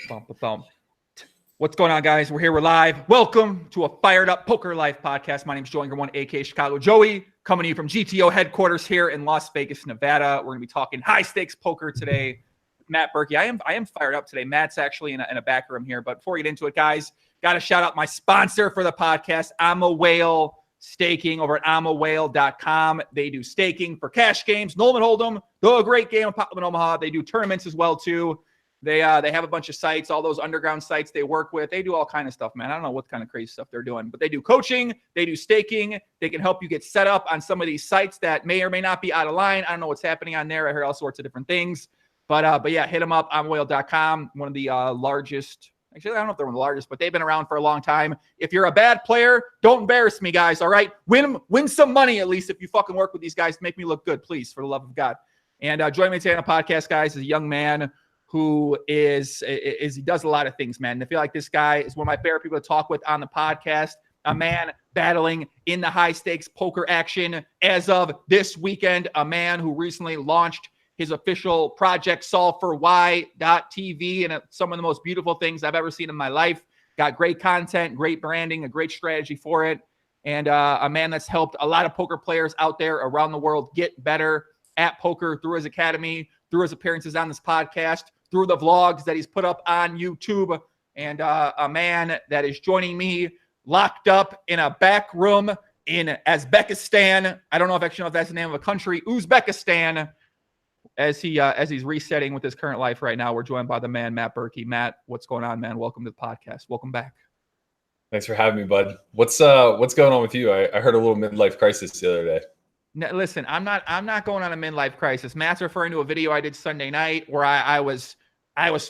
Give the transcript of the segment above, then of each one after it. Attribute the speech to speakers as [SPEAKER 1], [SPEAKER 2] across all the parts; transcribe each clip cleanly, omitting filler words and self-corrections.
[SPEAKER 1] Bum, bum, bum. What's going on, guys? We're here. We're live. Welcome to a Fired Up Poker Life podcast. My name is Joey Ingram, aka Chicago Joey, coming to you from GTO headquarters here in Las Vegas, Nevada. We're going to be talking high stakes poker today. Matt Berkey. I am fired up today. Matt's actually in a back room here. But before we get into it, guys, got to shout out my sponsor for the podcast, I'm a Whale Staking over at I'mAWhale.com. They do staking for cash games, Nolan Hold'em, the great game of Pop in Omaha. They do tournaments as well too. They have a bunch of sites, all those underground sites they work with. They do all kind of stuff, man. I don't know what kind of crazy stuff they're doing, but they do coaching, they do staking. They can help you get set up on some of these sites that may or may not be out of line. I don't know what's happening on there. I heard all sorts of different things, but yeah, hit them up on whale.com. One of the largest. Actually, I don't know if they're one of the largest, but they've been around for a long time. If you're a bad player, don't embarrass me, guys. All right, win some money at least if you fucking work with these guys. Make me look good, please, for the love of God. And joining me today on the podcast, guys, is a young man who is he does a lot of things, man. And I feel like this guy is one of my favorite people to talk with on the podcast. A man battling in the high stakes poker action as of this weekend. A man who recently launched his official project, solveforwhy.tv, and some of the most beautiful things I've ever seen in my life. Got great content, great branding, a great strategy for it, and a man that's helped a lot of poker players out there around the world get better at poker through his academy, through his appearances on this podcast, through the vlogs that he's put up on YouTube, and a man that is joining me locked up in a back room in Uzbekistan. I don't know if that's the name of a country, Uzbekistan, as he's resetting with his current life right now. We're joined by the man, Matt Berkey. Matt, what's going on, man? Welcome to the podcast. Welcome back.
[SPEAKER 2] Thanks for having me, bud. What's going on with you? I heard a little midlife crisis the other day.
[SPEAKER 1] Now, listen, I'm not going on a midlife crisis. Matt's referring to a video I did Sunday night where I was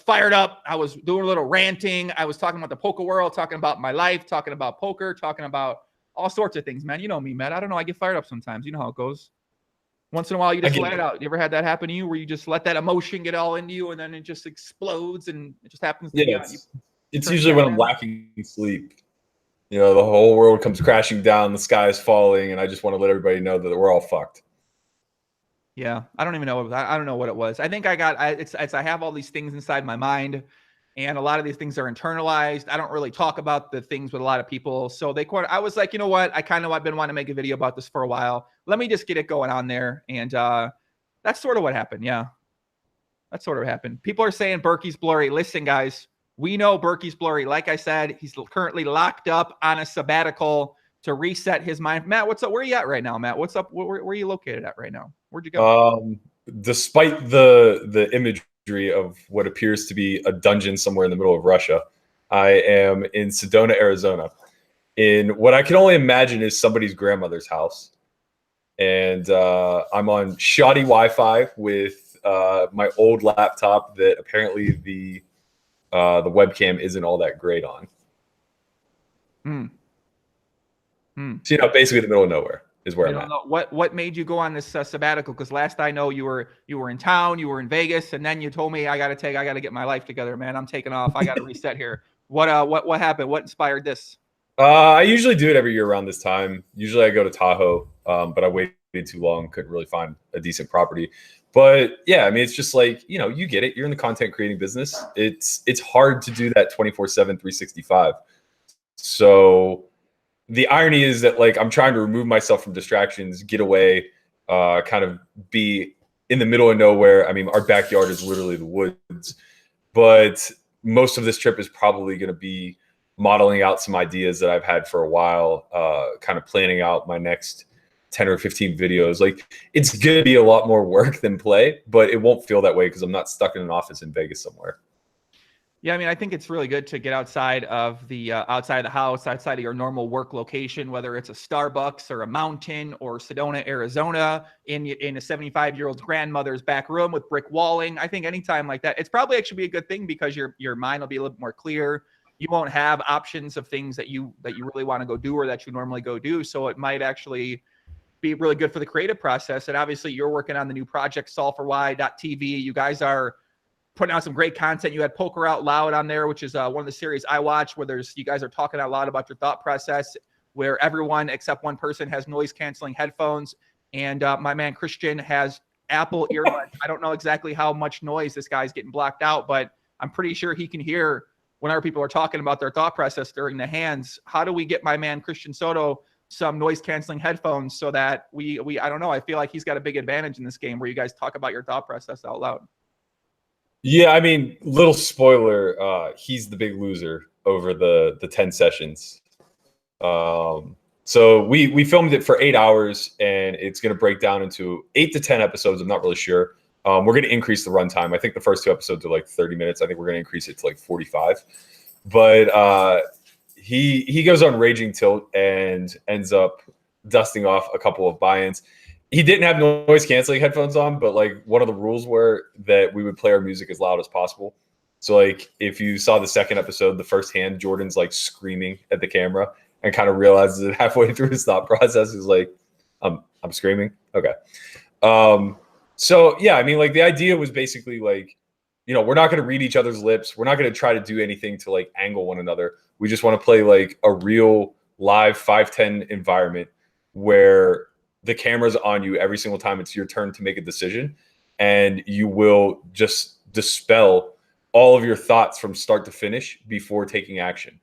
[SPEAKER 1] fired up. I was doing a little ranting. I was talking about the poker world, talking about my life, talking about poker, talking about all sorts of things, man. You know me, Matt. I don't know. I get fired up sometimes. You know how it goes. Once in a while, you just let it out. You ever had that happen to you where you just let that emotion get all into you and then it just explodes and it just happens to
[SPEAKER 2] you? It's usually when I'm lacking sleep. You know, the whole world comes crashing down, the sky is falling, and I just want to let everybody know that we're all fucked.
[SPEAKER 1] Yeah, I don't even know. I don't know what it was. I think I have all these things inside my mind, and a lot of these things are internalized. I don't really talk about the things with a lot of people. So I was like, you know what? I've been wanting to make a video about this for a while. Let me just get it going on there. And that's sort of what happened. Yeah, that's sort of what happened. People are saying Berkey's blurry. Listen, guys, we know Berkey's blurry. Like I said, he's currently locked up on a sabbatical to reset his mind. Matt, what's up? Where are you at right now, Matt? What's up? Where are you located at right now? Where'd you go?
[SPEAKER 2] Despite the imagery of what appears to be a dungeon somewhere in the middle of Russia, I am in Sedona, Arizona, in what I can only imagine is somebody's grandmother's house. And I'm on shoddy Wi-Fi with my old laptop that apparently the webcam isn't all that great on. So, basically the middle of nowhere is where I'm at.
[SPEAKER 1] What made you go on this sabbatical? Because last I know you were in town, you were in Vegas, and then you told me I got to get my life together, man. I'm taking off. I got to reset here. What happened? What inspired this?
[SPEAKER 2] I usually do it every year around this time. Usually I go to Tahoe, but I waited too long, couldn't really find a decent property. But yeah, I mean, it's just like, you get it. You're in the content creating business. It's hard to do that 24/7, 365. So the irony is that I'm trying to remove myself from distractions, get away, kind of be in the middle of nowhere. I mean, our backyard is literally the woods, but most of this trip is probably going to be modeling out some ideas that I've had for a while, kind of planning out my next 10 or 15 videos. It's going to be a lot more work than play, but it won't feel that way because I'm not stuck in an office in Vegas somewhere.
[SPEAKER 1] Yeah, I mean, I think it's really good to get outside of the house, outside of your normal work location, whether it's a Starbucks or a mountain or Sedona, Arizona, in a 75-year-old grandmother's back room with brick walling. I think anytime like that, it's probably actually be a good thing because your mind will be a little bit more clear. You won't have options of things that you really want to go do or that you normally go do. So it might actually be really good for the creative process. And obviously, you're working on the new project, solveforwhy.tv. You guys are putting out some great content. You had Poker Out Loud on there, which is one of the series I watch, where you guys are talking out loud about your thought process, where everyone except one person has noise canceling headphones. And my man Christian has Apple earbuds. I don't know exactly how much noise this guy's getting blocked out, but I'm pretty sure he can hear whenever people are talking about their thought process during the hands. How do we get my man Christian Soto some noise canceling headphones so that we I don't know, I feel like he's got a big advantage in this game where you guys talk about your thought process out loud.
[SPEAKER 2] Yeah, I mean, little spoiler, he's the big loser over the 10 sessions. So we filmed it for 8 hours, and it's going to break down into 8 to 10 episodes. I'm not really sure. We're going to increase the runtime. I think the first 2 episodes are like 30 minutes. I think we're going to increase it to like 45. But he goes on raging tilt and ends up dusting off a couple of buy-ins. He didn't have noise canceling headphones on, but like one of the rules were that we would play our music as loud as possible. So like if you saw the second episode, the first hand, Jordan's like screaming at the camera and kind of realizes it halfway through his thought process. He's like, I'm screaming. Okay. So yeah, I mean, like the idea was basically like, you know, we're not going to read each other's lips. We're not going to try to do anything to like angle one another. We just want to play like a real live 5-10 environment where the camera's on you every single time it's your turn to make a decision, and you will just dispel all of your thoughts from start to finish before taking action.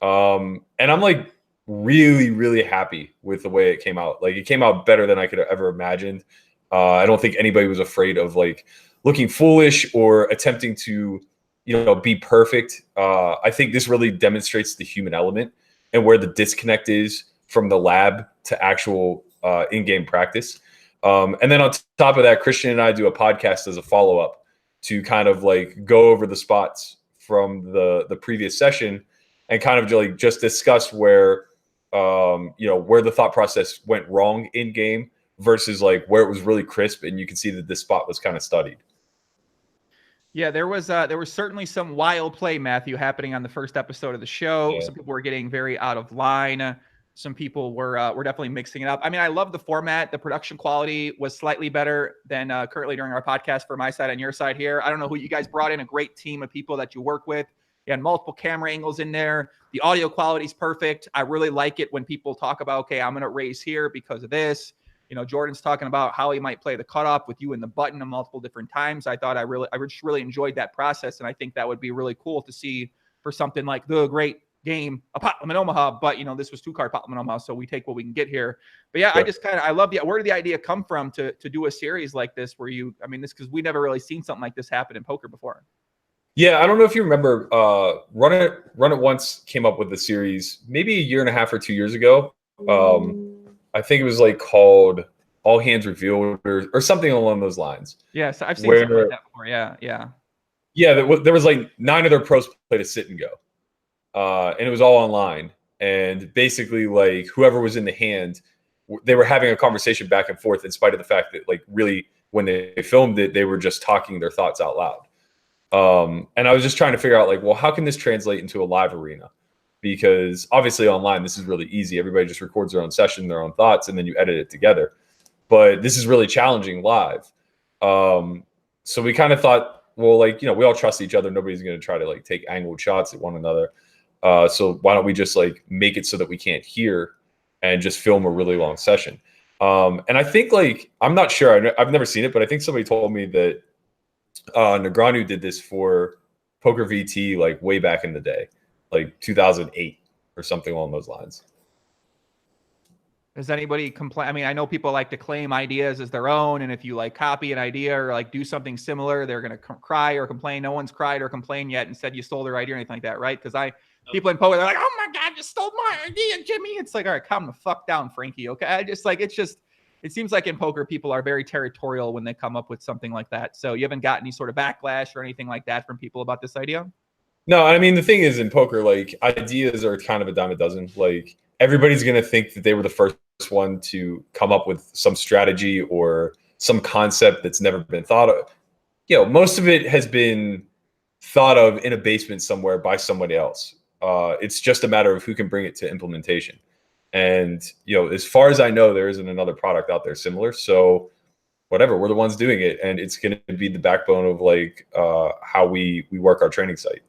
[SPEAKER 2] And I'm like really, really happy with the way it came out. Like it came out better than I could have ever imagined. I don't think anybody was afraid of like looking foolish or attempting to, you know, be perfect. I think this really demonstrates the human element and where the disconnect is from the lab to actual in-game practice. And then on top of that, Christian and I do a podcast as a follow-up to kind of like go over the spots from the previous session and kind of like just discuss where, you know, where the thought process went wrong in game versus like where it was really crisp. And you can see that this spot was kind of studied.
[SPEAKER 1] Yeah, there was certainly some wild play, Matthew, happening on the first episode of the show.
[SPEAKER 2] Yeah.
[SPEAKER 1] Some people were getting very out of line. Some people were definitely mixing it up. I mean, I love the format. The production quality was slightly better than currently during our podcast for my side and your side here. I don't know who you guys brought in, a great team of people that you work with. You had multiple camera angles in there. The audio quality is perfect. I really like it when people talk about, okay, I'm going to raise here because of this. You know, Jordan's talking about how he might play the cutoff with you in the button a multiple different times. I just really enjoyed that process. And I think that would be really cool to see for something like the great game, Apartment Omaha. But, you know, this was 2-card Apartment Omaha, so we take what we can get here. But yeah, sure. I love where did the idea come from to do a series like this where because we never really seen something like this happen in poker before.
[SPEAKER 2] Yeah, I don't know if you remember, Run It Once came up with the series maybe 1.5 years or 2 years ago. I think it was like called All Hands Revealed or something along those lines.
[SPEAKER 1] Yeah, so I've seen something like that before. Yeah. Yeah,
[SPEAKER 2] there was like 9 other pros played a sit and go. And it was all online. And basically, like whoever was in the hand, they were having a conversation back and forth in spite of the fact that like really when they filmed it, they were just talking their thoughts out loud. And I was just trying to figure out like, well, how can this translate into a live arena? Because obviously online, this is really easy. Everybody just records their own session, their own thoughts, and then you edit it together. But this is really challenging live. So we kind of thought, well, like, you know, we all trust each other. Nobody's going to try to like take angled shots at one another. So why don't we just like make it so that we can't hear and just film a really long session? And I think like, I'm not sure. I've never seen it, but I think somebody told me that Negreanu did this for Poker VT like way back in the day, like 2008 or something along those lines.
[SPEAKER 1] Does anybody complain? I mean, I know people like to claim ideas as their own, and if you like copy an idea or like do something similar, they're going to cry or complain. No one's cried or complained yet and said you stole their idea or anything like that, right? Because people in poker, they're like, "Oh my God, you stole my idea, Jimmy!" It's like, all right, calm the fuck down, Frankie. Okay, it seems like in poker, people are very territorial when they come up with something like that. So you haven't got any sort of backlash or anything like that from people about this idea?
[SPEAKER 2] No, I mean, the thing is in poker, like ideas are kind of a dime a dozen. Like everybody's going to think that they were the first one to come up with some strategy or some concept that's never been thought of. You know, most of it has been thought of in a basement somewhere by somebody else. It's just a matter of who can bring it to implementation. And, you know, as far as I know, there isn't another product out there similar. So whatever, we're the ones doing it. And it's going to be the backbone of like how we work our training site.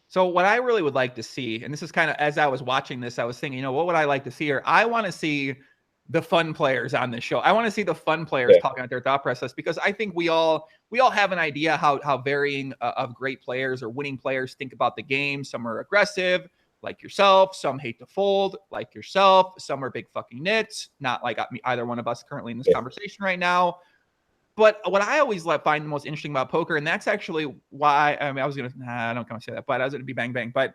[SPEAKER 1] So what I really would like to see, and this is kind of, as I was watching this, I was thinking, you know, what would I like to see here? I want to see the fun players on this show. I want to see the fun players talking about their thought process, because I think we all have an idea how varying of great players or winning players think about the game. Some are aggressive, like yourself. Some hate to fold, like yourself. Some are big fucking nits, not like either one of us currently in this conversation right now. But what I always find the most interesting about poker, and that's actually why I don't kind of say that, but I was going to be bang bang. But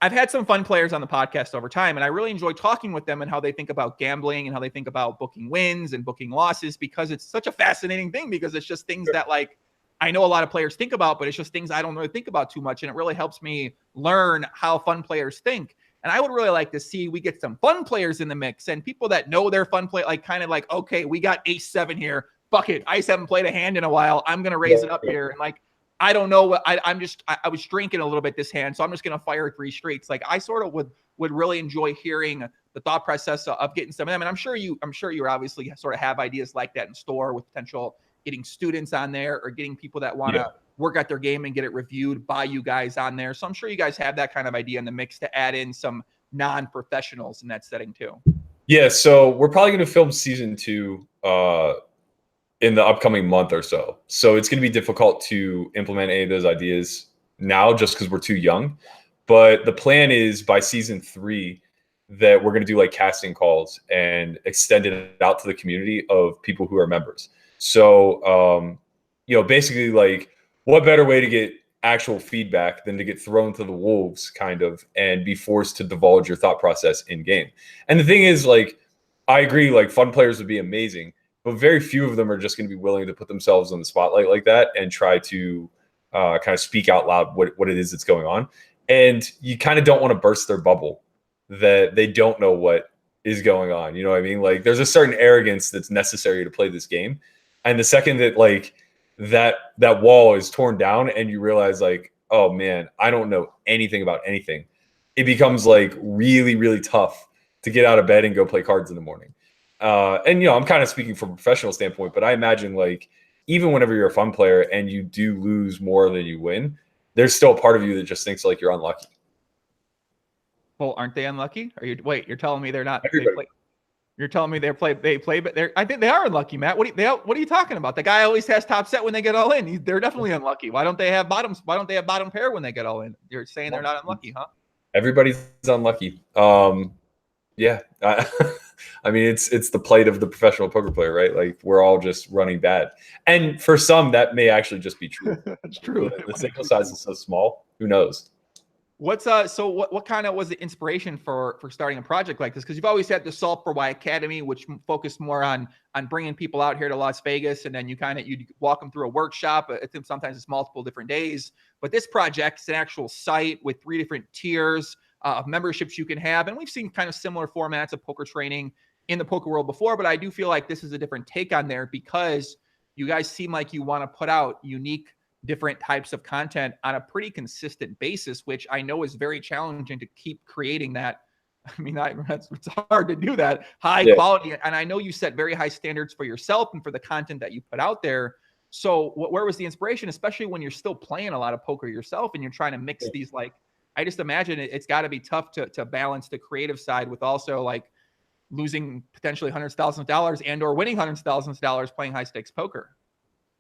[SPEAKER 1] I've had some fun players on the podcast over time, and I really enjoy talking with them and how they think about gambling and how they think about booking wins and booking losses, because it's such a fascinating thing, because it's just things that like I know a lot of players think about, but it's just things I don't really think about too much. And it really helps me learn how fun players think. And I would really like to see we get some fun players in the mix and people that know they're fun play, like kind of like, okay, we got ace 7 here. Fuck it. I just haven't played a hand in a while. I'm going to raise it up here. And like, I don't know what I was drinking a little bit this hand, so I'm just going to fire 3 streets. Like I sort of would really enjoy hearing the thought process of getting some of them. And I'm sure you obviously sort of have ideas like that in store with potential getting students on there or getting people that want to work at their game and get it reviewed by you guys on there. So I'm sure you guys have that kind of idea in the mix to add in some non-professionals in that setting too.
[SPEAKER 2] Yeah. So we're probably going to film season 2, in the upcoming month or so. So it's going to be difficult to implement any of those ideas now just because we're too young. But the plan is by season 3 that we're going to do like casting calls and extend it out to the community of people who are members. So, basically like what better way to get actual feedback than to get thrown to the wolves kind of and be forced to divulge your thought process in game. And the thing is, like, I agree, like fun players would be amazing, but very few of them are just going to be willing to put themselves on the spotlight like that and try to kind of speak out loud what it is that's going on. And you kind of don't want to burst their bubble that they don't know what is going on. You know what I mean? Like there's a certain arrogance that's necessary to play this game. And the second that like that wall is torn down and you realize like, oh man, I don't know anything about anything, it becomes like really, really tough to get out of bed and go play cards in the morning. And I'm kind of speaking from a professional standpoint, but I imagine like even whenever you're a fun player and you do lose more than you win, there's still a part of you that just thinks like you're unlucky.
[SPEAKER 1] Well, aren't they unlucky? You're telling me they're not? You're telling me they play, but I think they are unlucky, Matt. What are you talking about? The guy always has top set when they get all in. They're definitely unlucky. Why don't they have bottoms? Why don't they have bottom pair when they get all in? You're saying they're not unlucky, huh?
[SPEAKER 2] Everybody's unlucky. Yeah. I mean, it's the plight of the professional poker player, right? Like we're all just running bad. And for some, that may actually just be true.
[SPEAKER 1] That's true.
[SPEAKER 2] The sample size is so small. Who knows?
[SPEAKER 1] What kind of was the inspiration for starting a project like this? Because you've always had the Solve for Why Academy, which focused more on bringing people out here to Las Vegas, and then you walk them through a workshop. I think sometimes it's multiple different days. But this project's an actual site with 3 different tiers of memberships you can have, and we've seen kind of similar formats of poker training in the poker world before. But I do feel like this is a different take on there because you guys seem like you want to put out unique, different types of content on a pretty consistent basis, which I know is very challenging to keep creating that. I mean, it's hard to do that high quality. And I know you set very high standards for yourself and for the content that you put out there. So where was the inspiration, especially when you're still playing a lot of poker yourself and you're trying to mix these, like, I just imagine it's got to be tough to balance the creative side with also like losing potentially hundreds of thousands of dollars and or winning hundreds of thousands of dollars playing high stakes poker.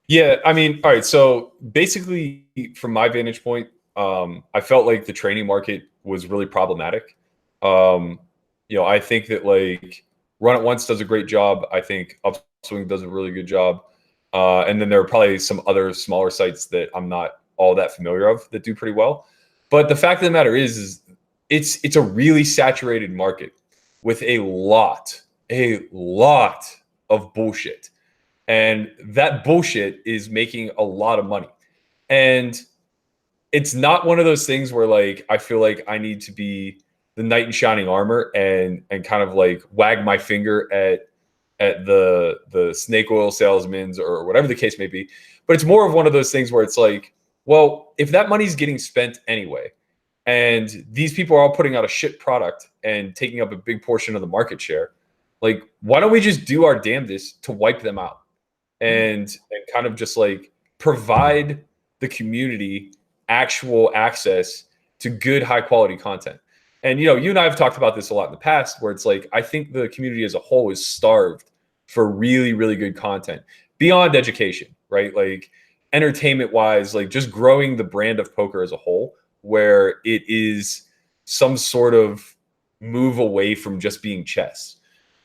[SPEAKER 2] Yeah, I mean, all right. So basically, from my vantage point, I felt like the training market was really problematic. I think that like Run It Once does a great job. I think Upswing does a really good job. And then there are probably some other smaller sites that I'm not all that familiar of that do pretty well. But the fact of the matter is it's a really saturated market with a lot of bullshit. And that bullshit is making a lot of money. And it's not one of those things where like I feel like I need to be the knight in shining armor and kind of like wag my finger at the snake oil salesmen or whatever the case may be. But it's more of one of those things where it's like, well, if that money's getting spent anyway, and these people are all putting out a shit product and taking up a big portion of the market share, like, why don't we just do our damnedest to wipe them out and kind of just like provide the community actual access to good, high quality content? And, you know, you and I have talked about this a lot in the past, where it's like, I think the community as a whole is starved for really, really good content beyond education, right? Like entertainment wise, like just growing the brand of poker as a whole, where it is some sort of move away from just being chess.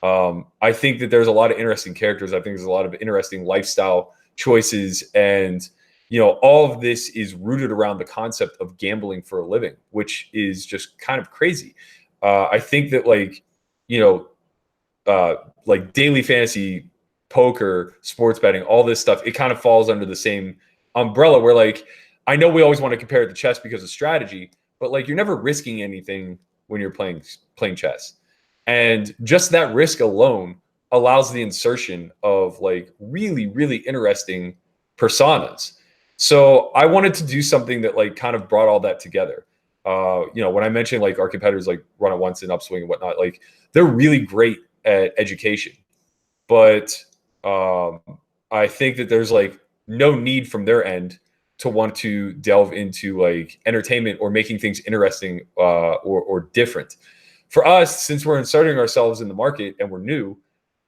[SPEAKER 2] I think that there's a lot of interesting characters. I think there's a lot of interesting lifestyle choices, and you know, all of this is rooted around the concept of gambling for a living, which is just kind of crazy. I think that you know, like daily fantasy, poker, sports betting, all this stuff, it kind of falls under the same umbrella where like, I know we always want to compare it to chess because of strategy, but like you're never risking anything when you're playing chess. And just that risk alone allows the insertion of like really, really interesting personas. So I wanted to do something that like kind of brought all that together. You know, when I mentioned like our competitors like Run It Once and Upswing and whatnot, like they're really great at education, but I think that there's like no need from their end to want to delve into like entertainment or making things interesting or different. For us, since we're inserting ourselves in the market and we're new,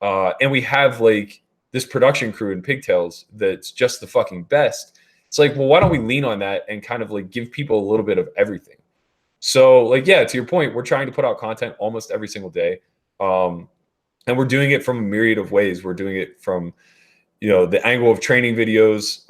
[SPEAKER 2] and we have like this production crew in Pigtails that's just the fucking best, it's like, well, why don't we lean on that and kind of like give people a little bit of everything? So like, yeah, to your point, we're trying to put out content almost every single day. And we're doing it from a myriad of ways. We're doing it from, you know, the angle of training videos,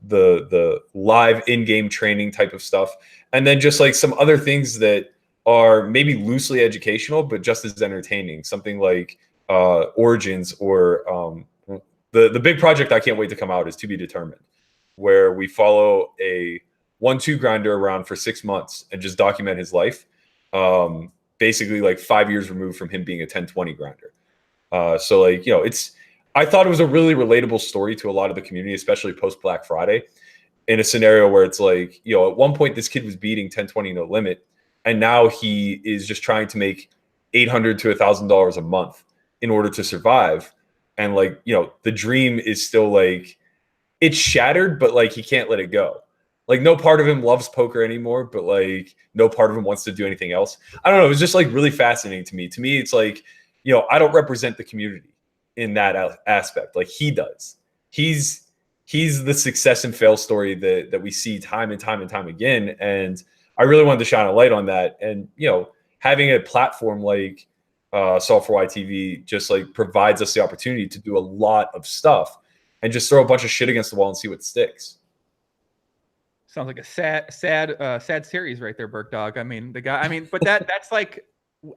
[SPEAKER 2] the live in-game training type of stuff, and then just like some other things that are maybe loosely educational, but just as entertaining. Something like Origins, or the big project I can't wait to come out is To Be Determined, where we follow a 1-2 grinder around for 6 months and just document his life. Basically like 5 years removed from him being a 10-20 grinder. So like, you know, I thought it was a really relatable story to a lot of the community, especially post Black Friday, in a scenario where it's like, you know, at one point this kid was beating 10-20 no limit, and now he is just trying to make $800 to $1,000 a month in order to survive. And like, you know, the dream is still like, it's shattered, but like he can't let it go. Like no part of him loves poker anymore, but like no part of him wants to do anything else. I don't know. It was just like really fascinating to me. To me, it's like, you know, I don't represent the community in that aspect. Like he does. He's the success and fail story that we see time and time and time again. And I really wanted to shine a light on that. And, you know, having a platform like Solve4Y TV just like provides us the opportunity to do a lot of stuff and just throw a bunch of shit against the wall and see what sticks.
[SPEAKER 1] Sounds like a sad series right there, Burke Dog. I mean, but that's like,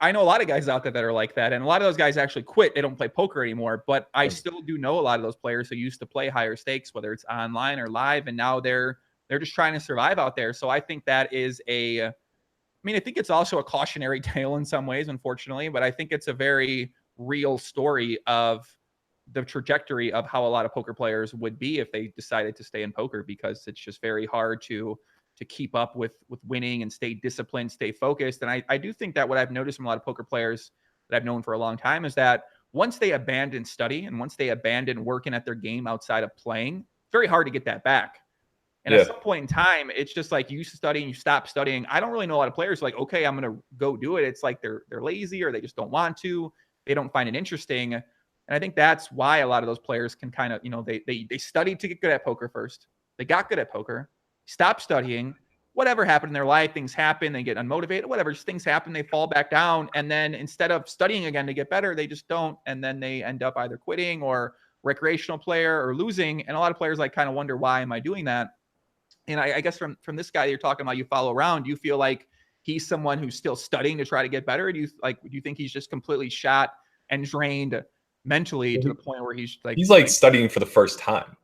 [SPEAKER 1] I know a lot of guys out there that are like that, and a lot of those guys actually quit. They don't play poker anymore, but I still do know a lot of those players who used to play higher stakes, whether it's online or live, and now they're just trying to survive out there. So I think that is I think it's also a cautionary tale in some ways, unfortunately, but I think it's a very real story of the trajectory of how a lot of poker players would be if they decided to stay in poker, because it's just very hard to keep up with winning and stay disciplined, stay focused. And I do think that what I've noticed from a lot of poker players that I've known for a long time is that once they abandon study and once they abandon working at their game outside of playing, it's very hard to get that back. And at some point in time, it's just like you used to study and you stop studying. I don't really know a lot of players like, okay, I'm going to go do it. It's like they're lazy, or they just don't want to. They don't find it interesting. And I think that's why a lot of those players can kind of, you know, they studied to get good at poker first. They got good at poker, stopped studying, whatever happened in their life, things happen, they get unmotivated, whatever, just things happen, they fall back down. And then instead of studying again to get better, they just don't. And then they end up either quitting or recreational player or losing. And a lot of players like kind of wonder, why am I doing that? And I guess from this guy you're talking about, you follow around, do you feel like he's someone who's still studying to try to get better? Or do you think he's just completely shot and drained mentally to the point where he's like
[SPEAKER 2] studying for the first time?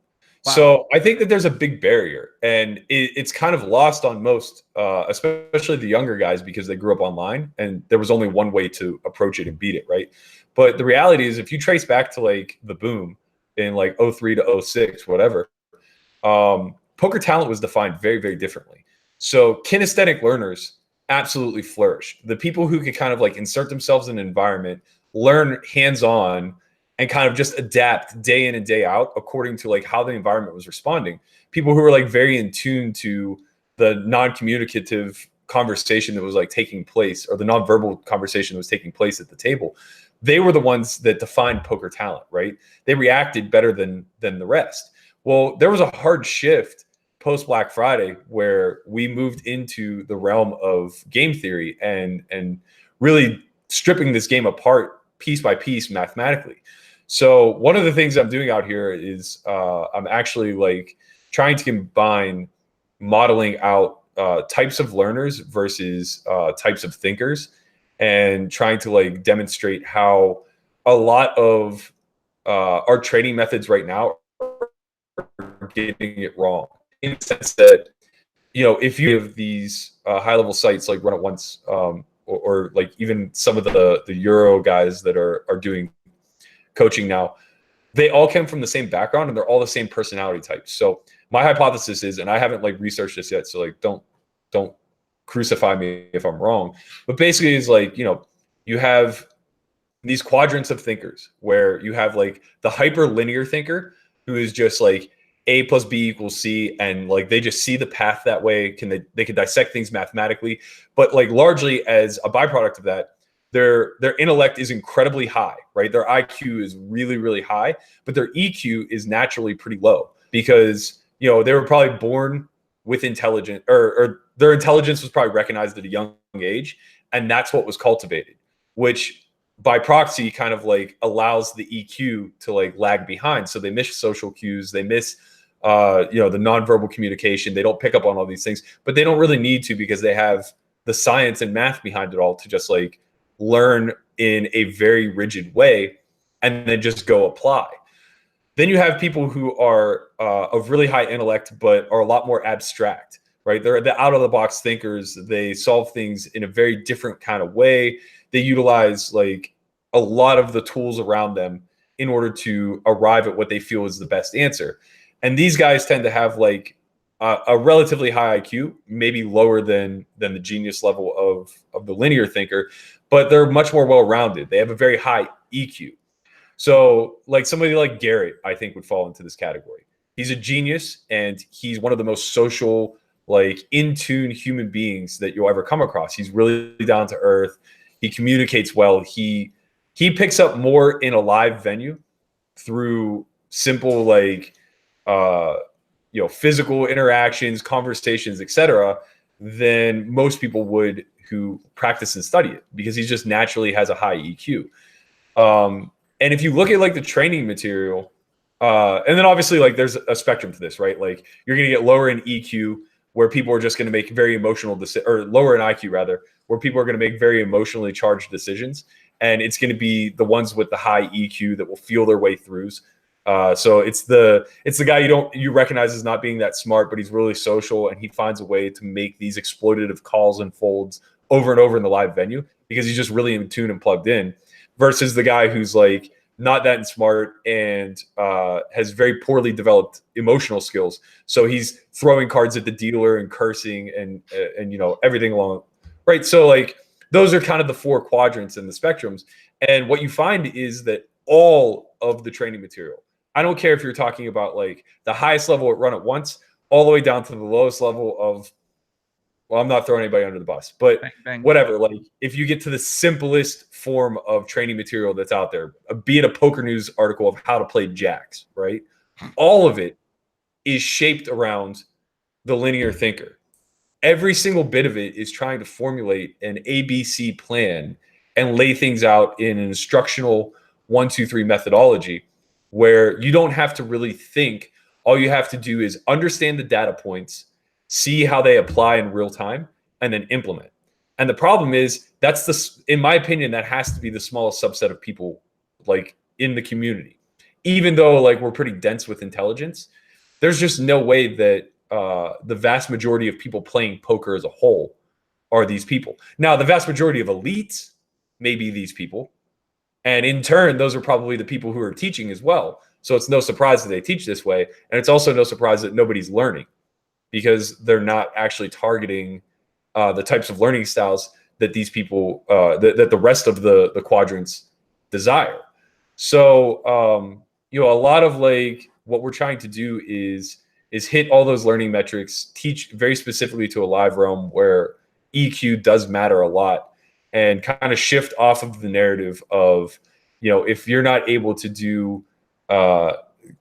[SPEAKER 1] Wow.
[SPEAKER 2] So I think that there's a big barrier, and it's kind of lost on most, especially the younger guys, because they grew up online and there was only one way to approach it and beat it, right? But the reality is, if you trace back to like the boom in like 03 to 06, whatever, poker talent was defined very, very differently. So kinesthetic learners absolutely flourished. The people who could kind of like insert themselves in an environment, learn hands-on, and kind of just adapt day in and day out according to like how the environment was responding. People who were like very in tune to the non-communicative conversation that was like taking place, or the nonverbal conversation that was taking place at the table, they were the ones that defined poker talent, right? They reacted better than the rest. Well, there was a hard shift post Black Friday where we moved into the realm of game theory and really stripping this game apart piece by piece mathematically. So one of the things I'm doing out here is I'm actually like trying to combine modeling out types of learners versus types of thinkers, and trying to like demonstrate how a lot of our training methods right now are getting it wrong, in the sense that, you know, if you have these high level sites like Run It Once, or like even some of the Euro guys that are doing coaching now, they all come from the same background and they're all the same personality types. So my hypothesis is, and I haven't like researched this yet, so like don't crucify me if I'm wrong, but basically is like, you know, you have these quadrants of thinkers where you have like the hyper linear thinker, who is just like A plus B equals C, and like they just see the path that way. They can dissect things mathematically, but like largely as a byproduct of that, their intellect is incredibly high, right? Their IQ is really, really high, but their EQ is naturally pretty low because, you know, they were probably born with intelligence, or their intelligence was probably recognized at a young age, and that's what was cultivated, which by proxy kind of like allows the EQ to like lag behind. So they miss social cues, they miss you know, the nonverbal communication, they don't pick up on all these things, but they don't really need to, because they have the science and math behind it all to just like learn in a very rigid way and then just go apply. Then you have people who are of really high intellect, but are a lot more abstract, right? They're the out of the box thinkers. They solve things in a very different kind of way. They utilize like a lot of the tools around them in order to arrive at what they feel is the best answer. And these guys tend to have like a relatively high IQ, maybe lower than the genius level of the linear thinker, but they're much more well-rounded. They have a very high EQ. So like somebody like Garrett, I think, would fall into this category. He's a genius, and he's one of the most social, like in tune human beings that you'll ever come across. He's really down to earth. He communicates well. He picks up more in a live venue through simple like you know, physical interactions, conversations, etc., than most people would who practice and study it, because he just naturally has a high EQ. And if you look at like the training material, and then obviously like there's a spectrum to this, right? Like you're going to get lower in EQ where people are just going to make very emotional or lower in IQ rather, where people are going to make very emotionally charged decisions. And it's going to be the ones with the high EQ that will feel their way through. So it's the guy you recognize as not being that smart, but he's really social, and he finds a way to make these exploitative calls and folds over and over in the live venue because he's just really in tune and plugged in, versus the guy who's like not that smart and has very poorly developed emotional skills. So he's throwing cards at the dealer and cursing and you know, everything along, right? So like those are kind of the four quadrants and the spectrums. And what you find is that all of the training material, I don't care if you're talking about like the highest level at Run It Once, all the way down to the lowest level of, well, I'm not throwing anybody under the bus, but
[SPEAKER 1] bang, bang.
[SPEAKER 2] Whatever. Like if you get to the simplest form of training material that's out there, be it a Poker News article of how to play jacks, right? All of it is shaped around the linear thinker. Every single bit of it is trying to formulate an ABC plan and lay things out in an instructional 1, 2, 3 methodology, where you don't have to really think. All you have to do is understand the data points, see how they apply in real time, and then implement. And the problem is in my opinion, that has to be the smallest subset of people like in the community. Even though like we're pretty dense with intelligence, there's just no way that the vast majority of people playing poker as a whole are these people. Now, the vast majority of elites may be these people. And in turn, those are probably the people who are teaching as well. So it's no surprise that they teach this way. And it's also no surprise that nobody's learning, because they're not actually targeting the types of learning styles that these people, that the rest of the quadrants desire. So, you know, a lot of like what we're trying to do is hit all those learning metrics, teach very specifically to a live realm where EQ does matter a lot, and kind of shift off of the narrative of, if you're not able to do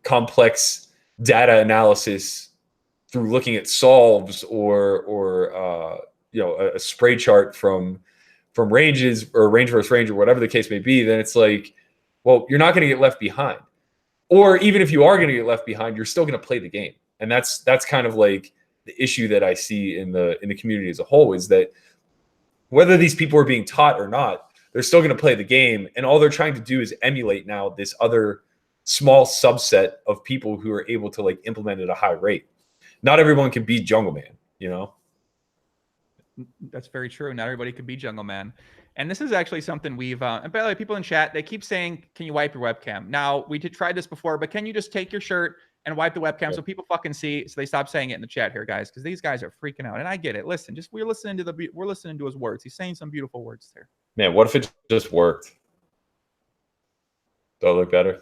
[SPEAKER 2] complex data analysis through looking at solves or a spray chart from ranges or range versus range or whatever the case may be, then it's like, well, you're not going to get left behind. Or even if you are going to get left behind, you're still going to play the game. And that's kind of like the issue that I see in the community as a whole, is that whether these people are being taught or not, they're still going to play the game. And all they're trying to do is emulate now this other small subset of people who are able to like implement at a high rate. Not everyone can be Jungle Man,
[SPEAKER 1] That's very true. Not everybody could be Jungle Man. And this is actually something we've, and by the way, people in chat, they keep saying, can you wipe your webcam? Now, we did try this before, but can you just take your shirt and wipe the webcam so people fucking see, so they stop saying it in the chat here, guys, because these guys are freaking out. And I get it. Listen, we're listening to his words. He's saying some beautiful words there.
[SPEAKER 2] Man, what if it just worked? Do I look better?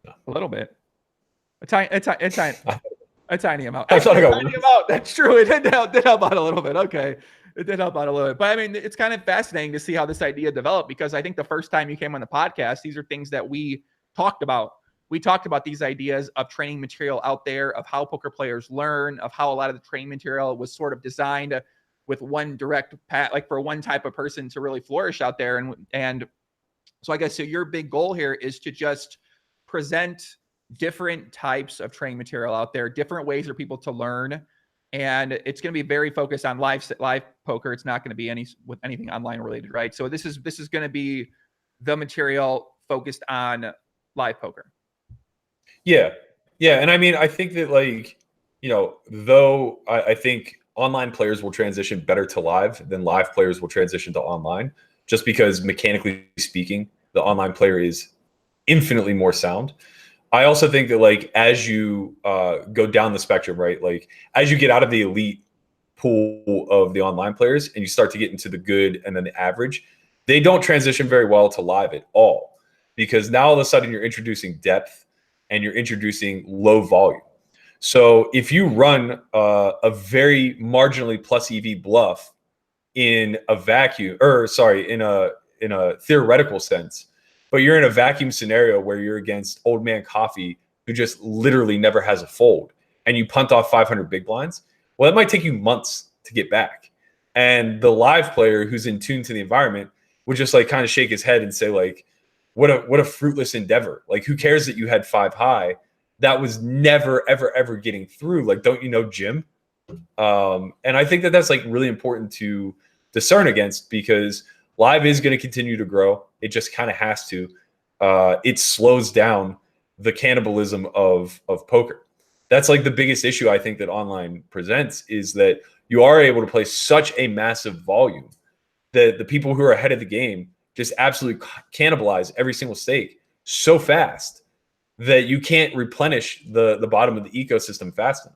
[SPEAKER 1] No. A little bit. A tiny amount.
[SPEAKER 2] I thought I got
[SPEAKER 1] tiny amount. That's true. It did help out a little bit. Okay. It did help out a little bit. But I mean, it's kind of fascinating to see how this idea developed, because I think the first time you came on the podcast, these are things that we talked about. We talked about these ideas of training material out there, of how poker players learn, of how a lot of the training material was sort of designed with one direct path, like for one type of person to really flourish out there. And so I guess so your big goal here is to just present different types of training material out there, different ways for people to learn. And it's going to be very focused on live poker. It's not going to be anything online related, right? So this is going to be the material focused on live poker. Yeah.
[SPEAKER 2] And I mean, I think that though I think online players will transition better to live than live players will transition to online, just because mechanically speaking, the online player is infinitely more sound. I also think that as you go down the spectrum, right? As you get out of the elite pool of the online players and you start to get into the good and then the average, they don't transition very well to live at all, because now all of a sudden you're introducing depth and you're introducing low volume. So if you run a very marginally plus EV bluff in a vacuum, in a theoretical sense, but you're in a vacuum scenario where you're against Old Man Coffee, who just literally never has a fold, and you punt off 500 big blinds, well, it might take you months to get back. And the live player who's in tune to the environment would just kind of shake his head and say what a fruitless endeavor. Who cares that you had 5 high? That was never, ever, ever getting through. Don't you know Jim? And I think that that's really important to discern against, because live is going to continue to grow. It just kind of has to. It slows down the cannibalism of poker. That's the biggest issue I think that online presents, is that you are able to play such a massive volume that the people who are ahead of the game just absolutely cannibalize every single stake so fast that you can't replenish the bottom of the ecosystem fast enough.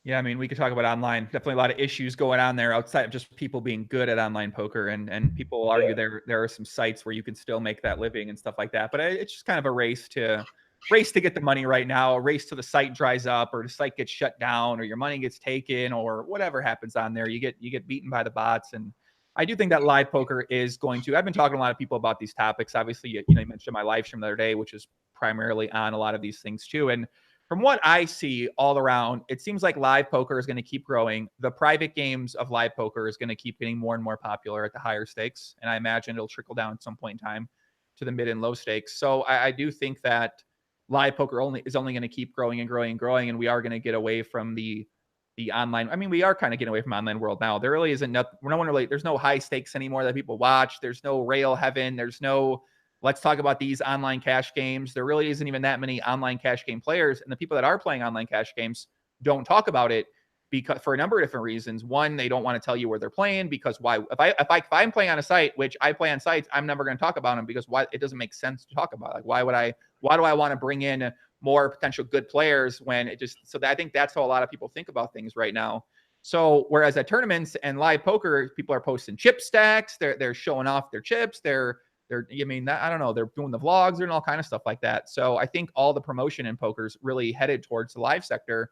[SPEAKER 1] Yeah, I mean, we could talk about online. Definitely a lot of issues going on there outside of just people being good at online poker, and people will argue there are some sites where you can still make that living and stuff like that. But it's just kind of a race to get the money right now, a race till the site dries up or the site gets shut down or your money gets taken or whatever happens on there. You get beaten by the bots. And I do think that live poker is going to, I've been talking to a lot of people about these topics. Obviously, you mentioned my live stream the other day, which is primarily on a lot of these things too. And from what I see all around, it seems like live poker is going to keep growing. The private games of live poker is going to keep getting more and more popular at the higher stakes. And I imagine it'll trickle down at some point in time to the mid and low stakes. So I do think that live poker is only going to keep growing and growing and growing. And we are going to get away from the online. I mean, we are kind of getting away from online world now. There really isn't there's no high stakes anymore that people watch. There's no rail heaven. There's no, let's talk about these online cash games. There really isn't even that many online cash game players. And the people that are playing online cash games don't talk about it because for a number of different reasons. One, they don't want to tell you where they're playing, because why? If I'm playing on a site, which I play on sites, I'm never going to talk about them, because why? It doesn't make sense to talk about. Why do I want to bring in more potential good players when it just, so that, I think that's how a lot of people think about things right now. So whereas at tournaments and live poker, people are posting chip stacks, they're showing off their chips, I don't know, they're doing the vlogs and all kind of stuff like that. So I think all the promotion in poker is really headed towards the live sector.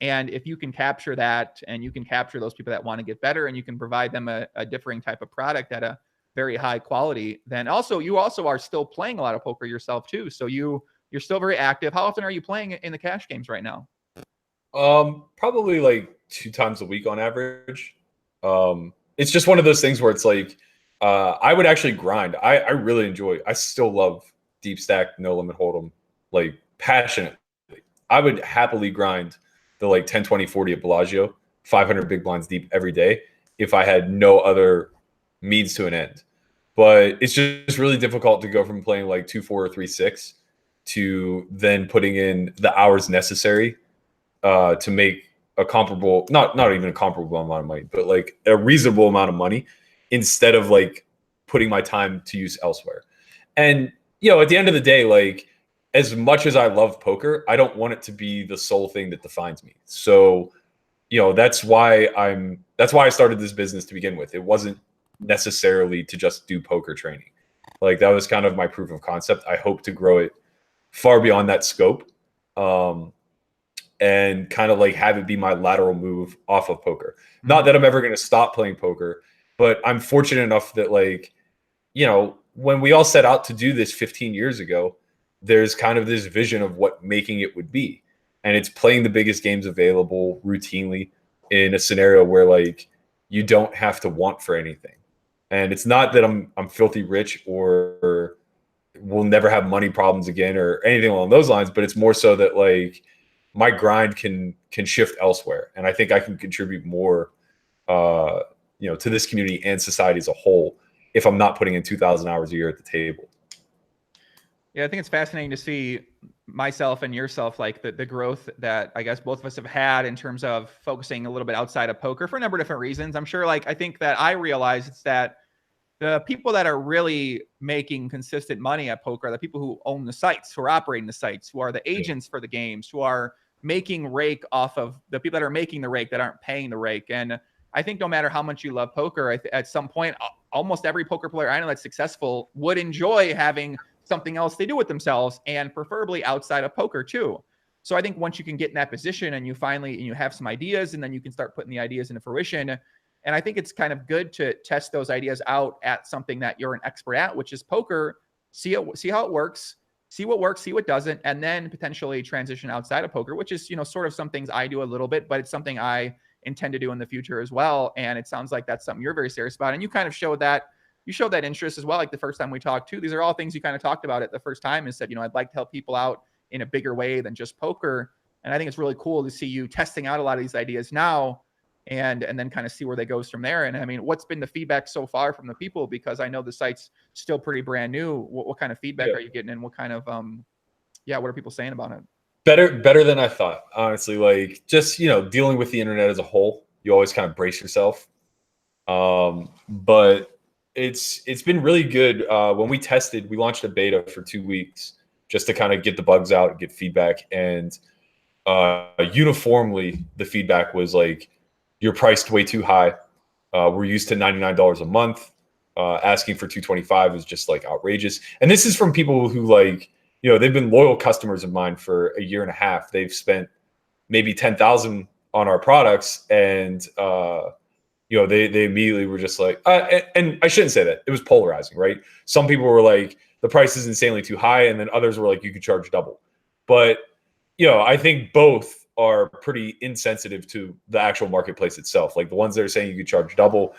[SPEAKER 1] And if you can capture that, and you can capture those people that want to get better, and you can provide them a differing type of product at a very high quality, then you also are still playing a lot of poker yourself too. So you're still very active. How often are you playing in the cash games right now?
[SPEAKER 2] Probably like 2 times a week on average. It's just one of those things where it's like, I would actually grind. I really enjoy. I still love deep stack, no limit hold'em, like passionately. I would happily grind the like 10, 20, 40 at Bellagio, 500 big blinds deep every day if I had no other means to an end. But it's just really difficult to go from playing like 2-4 or 3-6 to then putting in the hours necessary to make a comparable, not even a comparable amount of money, but like a reasonable amount of money instead of like putting my time to use elsewhere. And, at the end of the day, like, as much as I love poker, I don't want it to be the sole thing that defines me. So, that's why I started this business to begin with. It wasn't necessarily to just do poker training. Like, that was kind of my proof of concept. I hope to grow it far beyond that scope. And kind of like have it be my lateral move off of poker. Not that I'm ever going to stop playing poker, but I'm fortunate enough that, like, when we all set out to do this 15 years ago, there's kind of this vision of what making it would be. And it's playing the biggest games available routinely in a scenario where, like, you don't have to want for anything. And it's not that I'm filthy rich or will never have money problems again or anything along those lines, but it's more so that, like, my grind can shift elsewhere. And I think I can contribute more, to this community and society as a whole if I'm not putting in 2,000 hours a year at the table.
[SPEAKER 1] Yeah, I think it's fascinating to see myself and yourself, like the growth that I guess both of us have had in terms of focusing a little bit outside of poker for a number of different reasons. I'm sure, like, I think that I realize it's that the people that are really making consistent money at poker are the people who own the sites, who are operating the sites, who are the agents for the games, who are making rake off of the people that are making the rake that aren't paying the rake. And I think no matter how much you love poker, at some point, almost every poker player I know that's successful would enjoy having something else they do with themselves, and preferably outside of poker too. So I think once you can get in that position and you have some ideas, and then you can start putting the ideas into fruition. And I think it's kind of good to test those ideas out at something that you're an expert at, which is poker. See how it works, see what doesn't, and then potentially transition outside of poker, which is, sort of some things I do a little bit, but it's something I intend to do in the future as well. And it sounds like that's something you're very serious about. And you kind of showed that interest as well. Like the first time we talked too, these are all things you kind of talked about it the first time and said, I'd like to help people out in a bigger way than just poker. And I think it's really cool to see you testing out a lot of these ideas now and then kind of see where they goes from there. And I mean, what's been the feedback so far from the people? Because I know the site's still pretty brand new. What kind of feedback are you getting, and what kind of, what are people saying about it?
[SPEAKER 2] Better than I thought, honestly. Like, just, dealing with the internet as a whole, you always kind of brace yourself. But it's been really good. When we launched a beta for 2 weeks just to kind of get the bugs out and get feedback. And uniformly, the feedback was like, you're priced way too high. We're used to $99 a month. Asking for $225 is just like outrageous. And this is from people who, like, they've been loyal customers of mine for a year and a half. They've spent maybe $10,000 on our products, and they immediately were just like, and I shouldn't say that. It was polarizing, right? Some people were like, the price is insanely too high, and then others were like, you could charge double. But I think both are pretty insensitive to the actual marketplace itself. Like, the ones that are saying you could charge double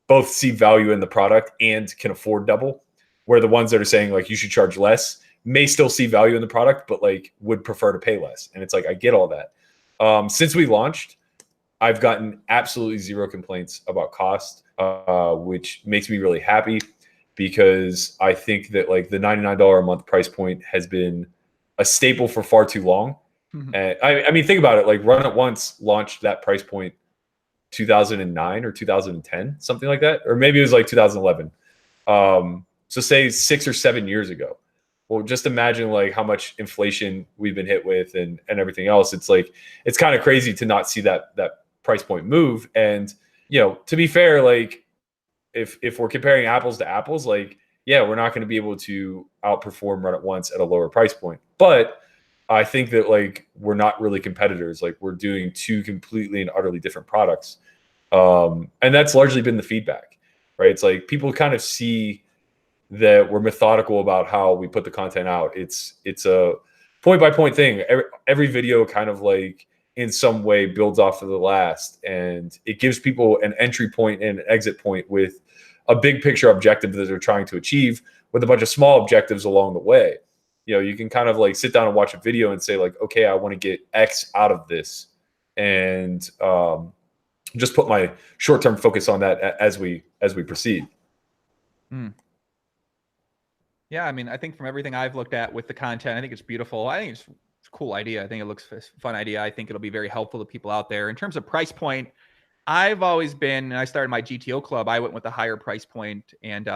[SPEAKER 2] both see value in the product and can afford double, where the ones that are saying like you should charge less may still see value in the product, but like would prefer to pay less. And it's like, I get all that. Since we launched, I've gotten absolutely zero complaints about cost, which makes me really happy, because I think that like the $99 a month price point has been a staple for far too long. Mm-hmm. And I mean, think about it. Like, Run It Once launched that price point 2009 or 2010, something like that, or maybe it was like 2011. So say 6 or 7 years ago. Well, just imagine like how much inflation we've been hit with and everything else. It's like, it's kind of crazy to not see that price point move. And, to be fair, like if we're comparing apples to apples, like, yeah, we're not going to be able to outperform Run It Once at a lower price point. But I think that like we're not really competitors. Like we're doing two completely and utterly different products. And that's largely been the feedback, right? It's like people kind of see that we're methodical about how we put the content out. It's a point by point thing. Every video kind of like in some way builds off of the last, and it gives people an entry point and an exit point with a big picture objective that they're trying to achieve with a bunch of small objectives along the way. You know, you can kind of like sit down and watch a video and say like, okay, I want to get X out of this, and just put my short-term focus on that as we proceed.
[SPEAKER 1] Yeah, I mean, I think from everything I've looked at with the content, I think it's beautiful. I think it's a cool idea. I think it looks a fun idea. I think it'll be very helpful to people out there. In terms of price point, I've always been, and I started my GTO club, I went with a higher price point and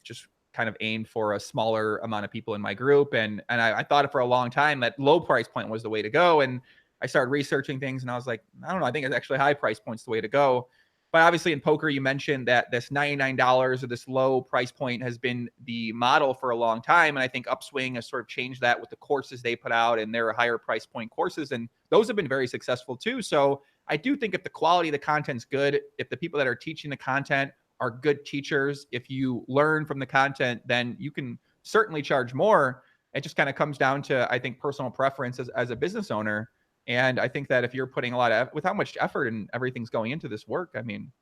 [SPEAKER 1] just kind of aimed for a smaller amount of people in my group. And I thought for a long time that low price point was the way to go. And I started researching things and I was like, I don't know, I think it's actually high price point's the way to go. But obviously in poker, you mentioned that this $99 or this low price point has been the model for a long time. And I think Upswing has sort of changed that with the courses they put out, and their higher price point courses. And those have been very successful too. So I do think if the quality of the content's good, if the people that are teaching the content are good teachers, if you learn from the content, then you can certainly charge more. It just kind of comes down to, I think, personal preference as a business owner. And I think that if you're putting a lot of, with how much effort and everything's going into this work, I mean,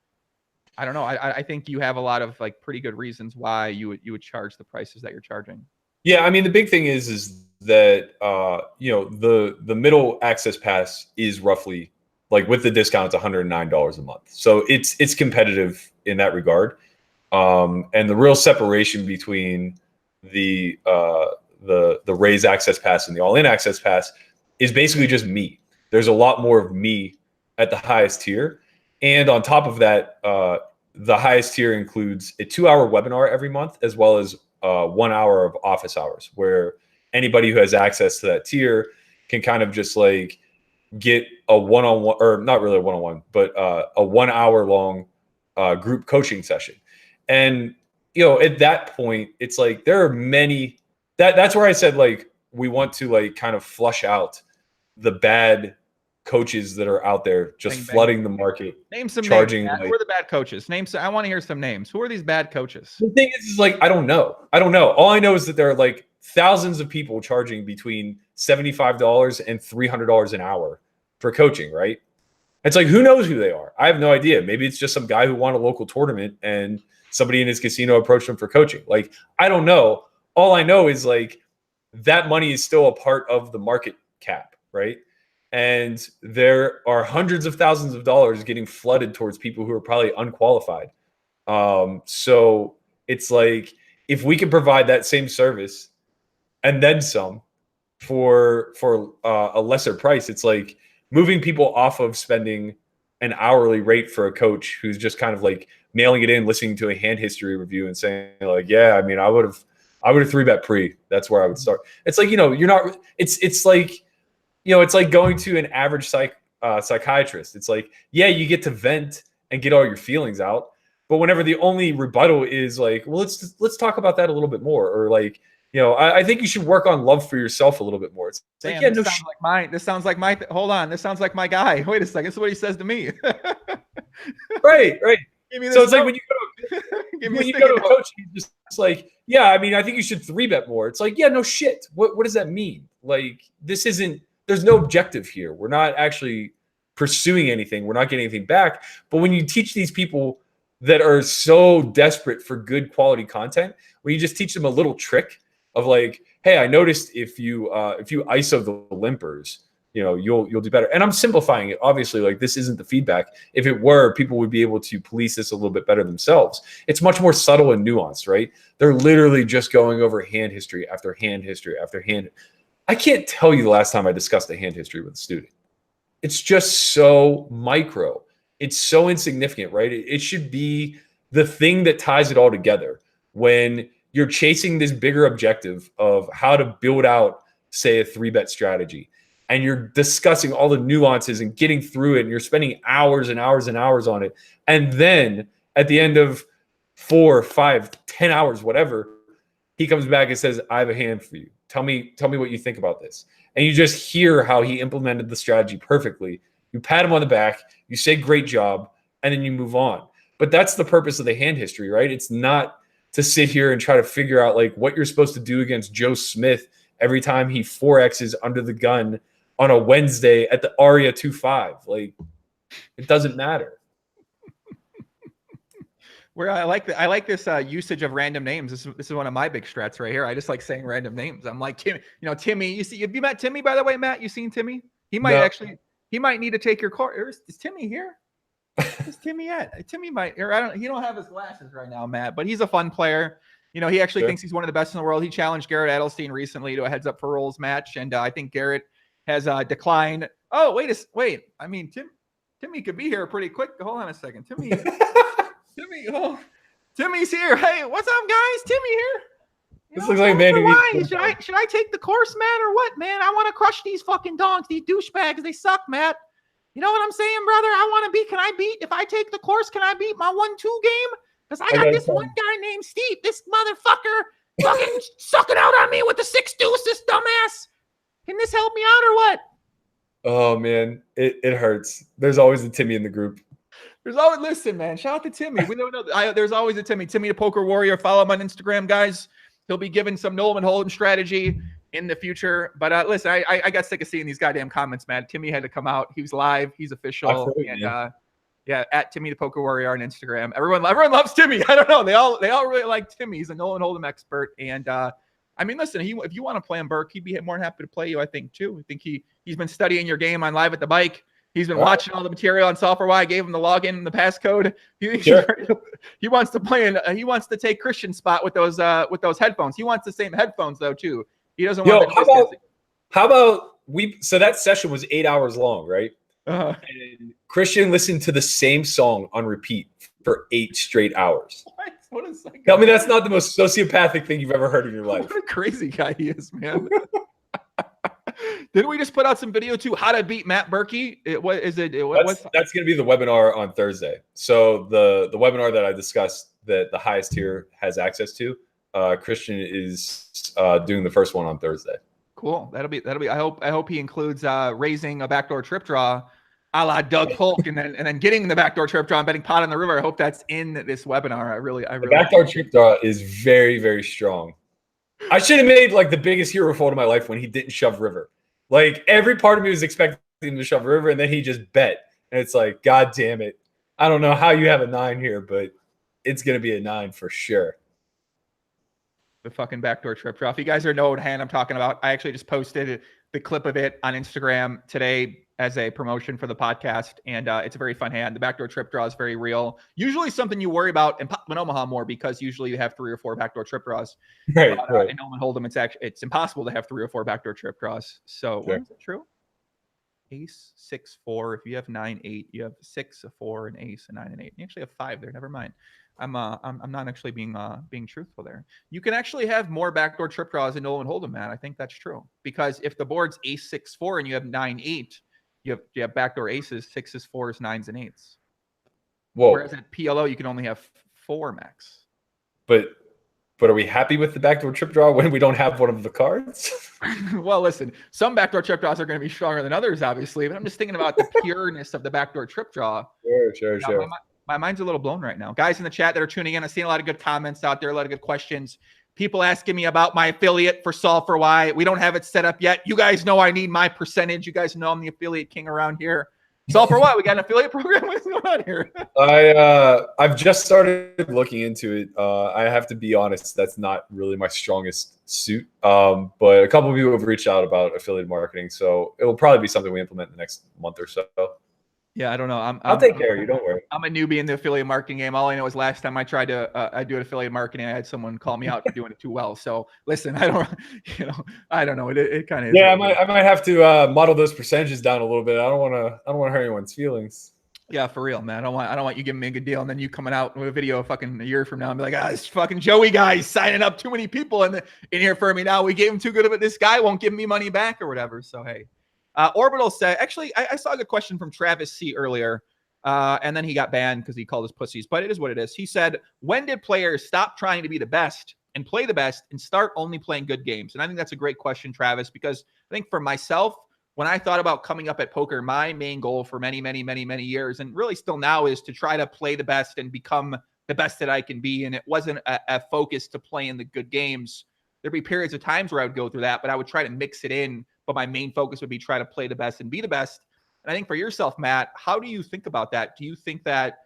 [SPEAKER 1] I don't know. I think you have a lot of like pretty good reasons why you would charge the prices that you're charging.
[SPEAKER 2] Yeah, I mean, the big thing is that you know, the middle access pass is roughly, like with the discount, it's $109 a month. So it's competitive in that regard. And the real separation between the raise access pass and the all in access pass is basically just me. There's a lot more of me at the highest tier. And on top of that, the highest tier includes a 2-hour webinar every month, as well as 1 hour of office hours, where anybody who has access to that tier can kind of just like get a one-on-one, or not really a one-on-one, but a 1 hour long group coaching session. And, you know, at that point, it's like, there are many, that's where I said, like, we want to like kind of flush out the bad coaches that are out there just flooding the market.
[SPEAKER 1] Name some
[SPEAKER 2] charging
[SPEAKER 1] names.
[SPEAKER 2] like,
[SPEAKER 1] who are the bad coaches? I want to hear some names. Who are these bad coaches?
[SPEAKER 2] The thing is like, I don't know. All I know is that there are like thousands of people charging between $75 and $300 an hour for coaching, right? It's like, who knows who they are? I have no idea. Maybe it's just some guy who won a local tournament and somebody in his casino approached him for coaching. Like, I don't know. All I know is like that money is still a part of the market cap, right? And there are hundreds of thousands of dollars getting flooded towards people who are probably unqualified. So it's like, if we can provide that same service and then some for a lesser price, it's like moving people off of spending an hourly rate for a coach who's just kind of like mailing it in, listening to a hand history review and saying like, yeah, I mean, I would have 3-bet pre. That's where I would start. It's like, you know, you're not, it's like, you know, it's like going to an average psychiatrist. It's like, yeah, you get to vent and get all your feelings out. But whenever the only rebuttal is like, well, let's talk about that a little bit more. Or like, you know, I think you should work on love for yourself a little bit more. It's
[SPEAKER 1] Damn,
[SPEAKER 2] like, yeah,
[SPEAKER 1] this sounds like my, hold on. This sounds like my guy. Wait a second. This is what he says to me.
[SPEAKER 2] Right. So it's like when you go to a coach, he's just like, yeah, I mean, I think you should 3-bet more. It's like, yeah, no shit. What does that mean? Like, there's no objective here. We're not actually pursuing anything. We're not getting anything back. But when you teach these people that are so desperate for good quality content, when you just teach them a little trick of like, hey, I noticed if you ISO the limpers, you know, you'll do better. And I'm simplifying it. Obviously, like, this isn't the feedback. If it were, people would be able to police this a little bit better themselves. It's much more subtle and nuanced, right? They're literally just going over hand history after hand history after hand. I can't tell you the last time I discussed a hand history with a student. It's just so micro. It's so insignificant, right? It should be the thing that ties it all together when you're chasing this bigger objective of how to build out, say, a 3-bet strategy. And you're discussing all the nuances and getting through it. And you're spending hours and hours and hours on it. And then at the end of 4, 5, 10 hours, whatever, he comes back and says, I have a hand for you. Tell me what you think about this. and you just hear how he implemented the strategy perfectly. You pat him on the back, you say great job, and then you move on. But that's the purpose of the hand history, right? It's not to sit here and try to figure out like what you're supposed to do against Joe Smith every time he 4X's under the gun on a Wednesday at the Aria 2-5. Like, it doesn't matter.
[SPEAKER 1] Where I like this usage of random names. This is one of my big strats right here. I just like saying random names. I'm like, Timmy. Have you met Timmy, by the way, Matt? You seen Timmy? He might need to take your car. Is Timmy here? Where's Timmy at? Timmy might, or he don't have his glasses right now, Matt, but he's a fun player. He actually thinks he's one of the best in the world. He challenged Garrett Adelstein recently to a heads up for rolls match. And I think Garrett has declined. Oh, wait. I mean, Timmy could be here pretty quick. Hold on a second. Timmy's here. Hey, what's up, guys? Timmy here.
[SPEAKER 2] This looks like a man who
[SPEAKER 1] should I take the course, Matt, or what, man? I want to crush these fucking dogs, these douchebags. They suck, Matt. You know what I'm saying, brother? If I take the course, can I beat my 1-2 game? Because I got this one guy named Steve. This motherfucker fucking sucking out on me with the 6 deuce, this dumbass. Can this help me out or what?
[SPEAKER 2] Oh, man. It hurts. There's always a Timmy in the group.
[SPEAKER 1] Listen, man. Shout out to Timmy. We don't know. There's always a Timmy. Timmy the Poker Warrior. Follow him on Instagram, guys. He'll be giving some Nolan Hold'em strategy in the future. But listen, I got sick of seeing these goddamn comments, man. Timmy had to come out. He was live. He's official. Yeah, at Timmy the Poker Warrior on Instagram. Everyone loves Timmy. I don't know. They all really like Timmy. He's a Nolan Hold'em expert. And I mean, listen, if you want to play him, Burke, he'd be more than happy to play you, I think, too. I think he's been studying your game on Live at the Bike. He's been watching all the material on Software Y. I gave him the login and the passcode. He wants to play in. He wants to take Christian's spot with those headphones. He wants the same headphones though too. He doesn't want.
[SPEAKER 2] How about so that session was 8 hours long, right? And Christian listened to the same song on repeat for 8 straight hours.
[SPEAKER 1] What is that?
[SPEAKER 2] Tell me that's not the most sociopathic thing you've ever heard in your life.
[SPEAKER 1] What a crazy guy he is, man. Didn't we just put out some video too? How to beat Matt Berkey? That's
[SPEAKER 2] going to be the webinar on Thursday. So the webinar that I discussed that the highest tier has access to, Christian is doing the first one on Thursday.
[SPEAKER 1] Cool. That'll be. I hope he includes raising a backdoor trip draw, a la Doug Polk, and then getting the backdoor trip draw and betting pot on the river. I hope that's in this webinar. I really. The
[SPEAKER 2] backdoor trip draw is very, very strong. I should have made like the biggest hero fold of my life when he didn't shove river. Like every part of me was expecting him to shove river, and then he just bet. And it's like, God damn it. I don't know how you have a 9 here, but it's going to be a 9 for sure.
[SPEAKER 1] The fucking backdoor trip draw. If you guys know what hand I'm talking about, I actually just posted the clip of it on Instagram today as a promotion for the podcast. And it's a very fun hand. The backdoor trip draw is very real. Usually something you worry about in Omaha more because usually you have 3 or 4 backdoor trip draws.
[SPEAKER 2] Right.
[SPEAKER 1] In Nolan Hold'em, it's impossible to have 3 or 4 backdoor trip draws. So
[SPEAKER 2] sure.
[SPEAKER 1] Is it true? Ace, 6, 4. If you have 9, 8, you have 6, a 4, an ace, a 9, and 8. You actually have 5 there. Never mind. I'm not actually being truthful there. You can actually have more backdoor trip draws in Nolan Hold'em, man. I think that's true because if the board's ace, 6, 4, and you have 9, 8, you have backdoor aces, 6s, 4s, 9s, and 8s.
[SPEAKER 2] Whoa.
[SPEAKER 1] Whereas at PLO you can only have 4 max.
[SPEAKER 2] But are we happy with the backdoor trip draw when we don't have one of the cards?
[SPEAKER 1] Well, listen, some backdoor trip draws are going to be stronger than others, obviously. But I'm just thinking about the pureness of the backdoor trip draw.
[SPEAKER 2] Sure.
[SPEAKER 1] My mind's a little blown right now. Guys in the chat that are tuning in, I've seen a lot of good comments out there, a lot of good questions. People asking me about my affiliate for Solve for Why. We don't have it set up yet. You guys know I need my percentage. You guys know I'm the affiliate king around here. Solve for Why? We got an affiliate program? What's going on here?
[SPEAKER 2] I've just started looking into it. I have to be honest, that's not really my strongest suit. But a couple of people have reached out about affiliate marketing, so it will probably be something we implement in the next month or so.
[SPEAKER 1] Yeah, I don't know.
[SPEAKER 2] I'll take care of you. Don't worry.
[SPEAKER 1] I'm a newbie in the affiliate marketing game. All I know is last time I tried to I do affiliate marketing, I had someone call me out for doing it too well. So listen, I don't know. It kind of is.
[SPEAKER 2] Yeah, I might have to model those percentages down a little bit. I don't want to hurt anyone's feelings.
[SPEAKER 1] Yeah, for real, man. I don't want you giving me a good deal and then you coming out with a video fucking a year from now and be like, this fucking Joey guy's signing up too many people in here for me now. We gave him too good of it. This guy won't give me money back or whatever. So hey. Orbital said, actually, I saw a good question from Travis C earlier, and then he got banned because he called us pussies, but it is what it is. He said, when did players stop trying to be the best and play the best and start only playing good games? And I think that's a great question, Travis, because I think for myself, when I thought about coming up at poker, my main goal for many, many, many, many years, and really still now, is to try to play the best and become the best that I can be. And it wasn't a focus to play in the good games. There'd be periods of times where I would go through that, but I would try to mix it in. But my main focus would be try to play the best and be the best. And I think for yourself, Matt, how do you think about that? Do you think that,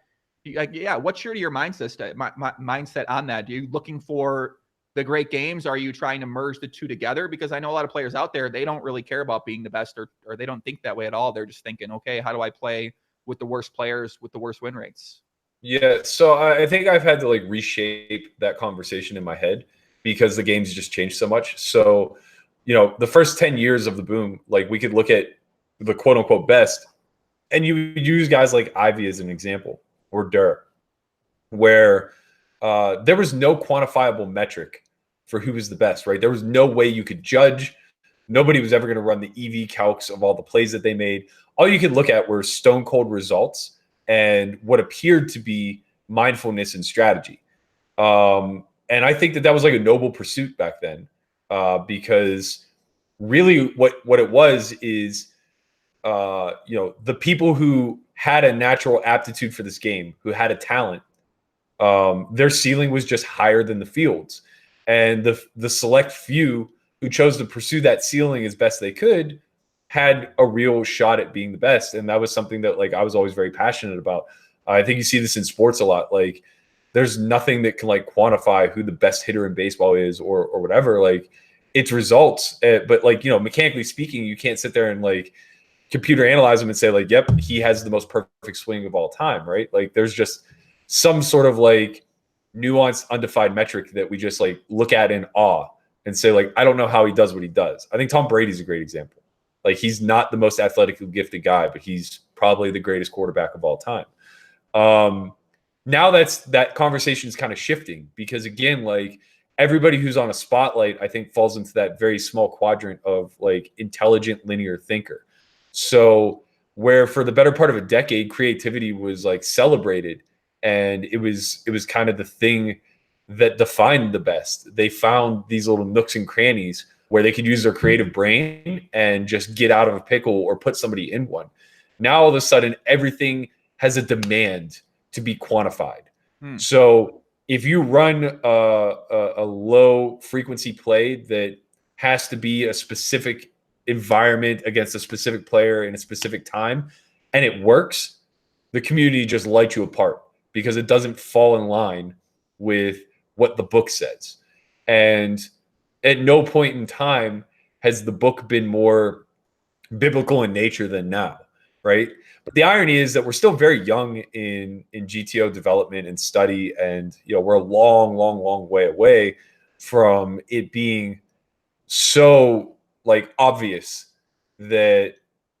[SPEAKER 1] what's your mindset on that? Are you looking for the great games? Are you trying to merge the two together? Because I know a lot of players out there, they don't really care about being the best, or they don't think that way at all. They're just thinking, okay, how do I play with the worst players with the worst win rates?
[SPEAKER 2] Yeah, so I think I've had to like reshape that conversation in my head because the game's just changed so much. So, the first 10 years of the boom, like we could look at the quote unquote best, and you use guys like Ivy as an example, or Durr, where there was no quantifiable metric for who was the best, right? There was no way you could judge. Nobody was ever going to run the EV calcs of all the plays that they made. All you could look at were stone cold results and what appeared to be mindfulness and strategy. And I think that was like a noble pursuit back then, because really what it was is, the people who had a natural aptitude for this game, who had a talent, their ceiling was just higher than the field's. And the select few who chose to pursue that ceiling as best they could had a real shot at being the best. And that was something that like I was always very passionate about. I think you see this in sports a lot. Like there's nothing that can like quantify who the best hitter in baseball is or whatever. Like it's results. But like, mechanically speaking, you can't sit there and like computer analyze them and say like, yep, he has the most perfect swing of all time, right? Like there's just some sort of like nuanced, undefined metric that we just like look at in awe and say like, I don't know how he does what he does. I think Tom Brady's a great example. Like he's not the most athletically gifted guy, but he's probably the greatest quarterback of all time. Now that conversation is kind of shifting because again, like everybody who's on a spotlight, I think falls into that very small quadrant of like intelligent linear thinker. So where for the better part of a decade, creativity was like celebrated and it was kind of the thing that defined the best. They found these little nooks and crannies where they could use their creative brain and just get out of a pickle or put somebody in one. Now, all of a sudden, everything has a demand to be quantified. So if you run a low frequency play that has to be a specific environment against a specific player in a specific time, and it works, the community just lights you apart because it doesn't fall in line with what the book says. And at no point in time has the book been more biblical in nature than now, right? But the irony is that we're still very young in GTO development and study, and we're a long, long, long way away from it being so like obvious that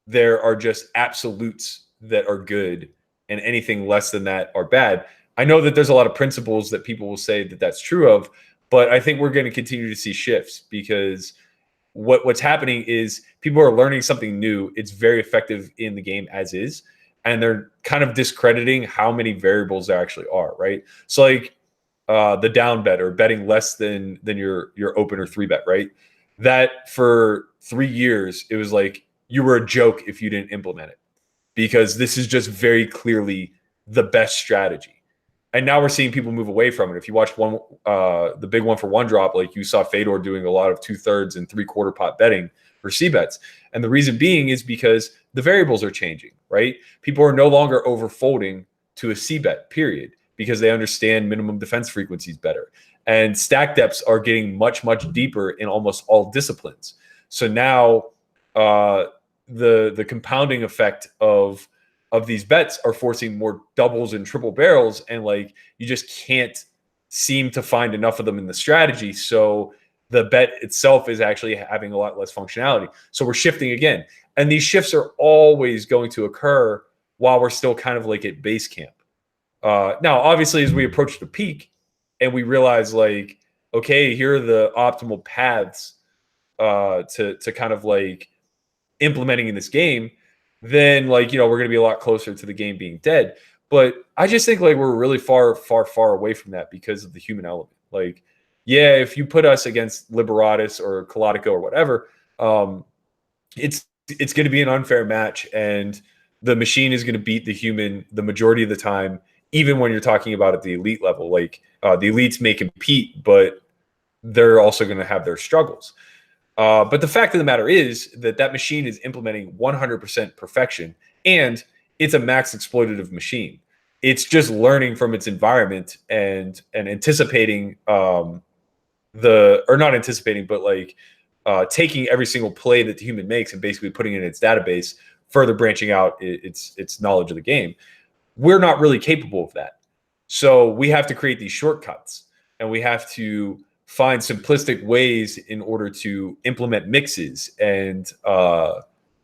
[SPEAKER 2] there are just absolutes that are good and anything less than that are bad. I know that there's a lot of principles that people will say that that's true of, but I think we're going to continue to see shifts because what's happening is people are learning something new. It's very effective in the game as is, and they're kind of discrediting how many variables there actually are, right? So like the down bet or betting less than your open or 3-bet, right? That for 3 years, it was like you were a joke if you didn't implement it because this is just very clearly the best strategy. And now we're seeing people move away from it. If you watch the big one for one drop, like you saw Fedor doing a lot of 2/3 and 3/4 pot betting for C-bets. And the reason being is because the variables are changing, right? People are no longer overfolding to a C-bet, period, because they understand minimum defense frequencies better. And stack depths are getting much, much deeper in almost all disciplines. So now the compounding effect of these bets are forcing more doubles and triple barrels, and like you just can't seem to find enough of them in the strategy. So the bet itself is actually having a lot less functionality. So we're shifting again. And these shifts are always going to occur while we're still kind of like at base camp. Now, obviously, as we approach the peak and we realize like, okay, here are the optimal paths to kind of like implementing in this game, then like, we're going to be a lot closer to the game being dead. But I just think like we're really far, far, far away from that because of the human element. Like yeah, if you put us against Liberatus or Colodico or whatever, it's going to be an unfair match, and the machine is going to beat the human the majority of the time, even when you're talking about at the elite level. Like the elites may compete, but they're also going to have their struggles. But the fact of the matter is that that machine is implementing 100% perfection, and it's a max exploitative machine. It's just learning from its environment and anticipating or not anticipating, but like taking every single play that the human makes and basically putting it in its database, further branching out its knowledge of the game. We're not really capable of that. So we have to create these shortcuts, and we have to find simplistic ways in order to implement mixes and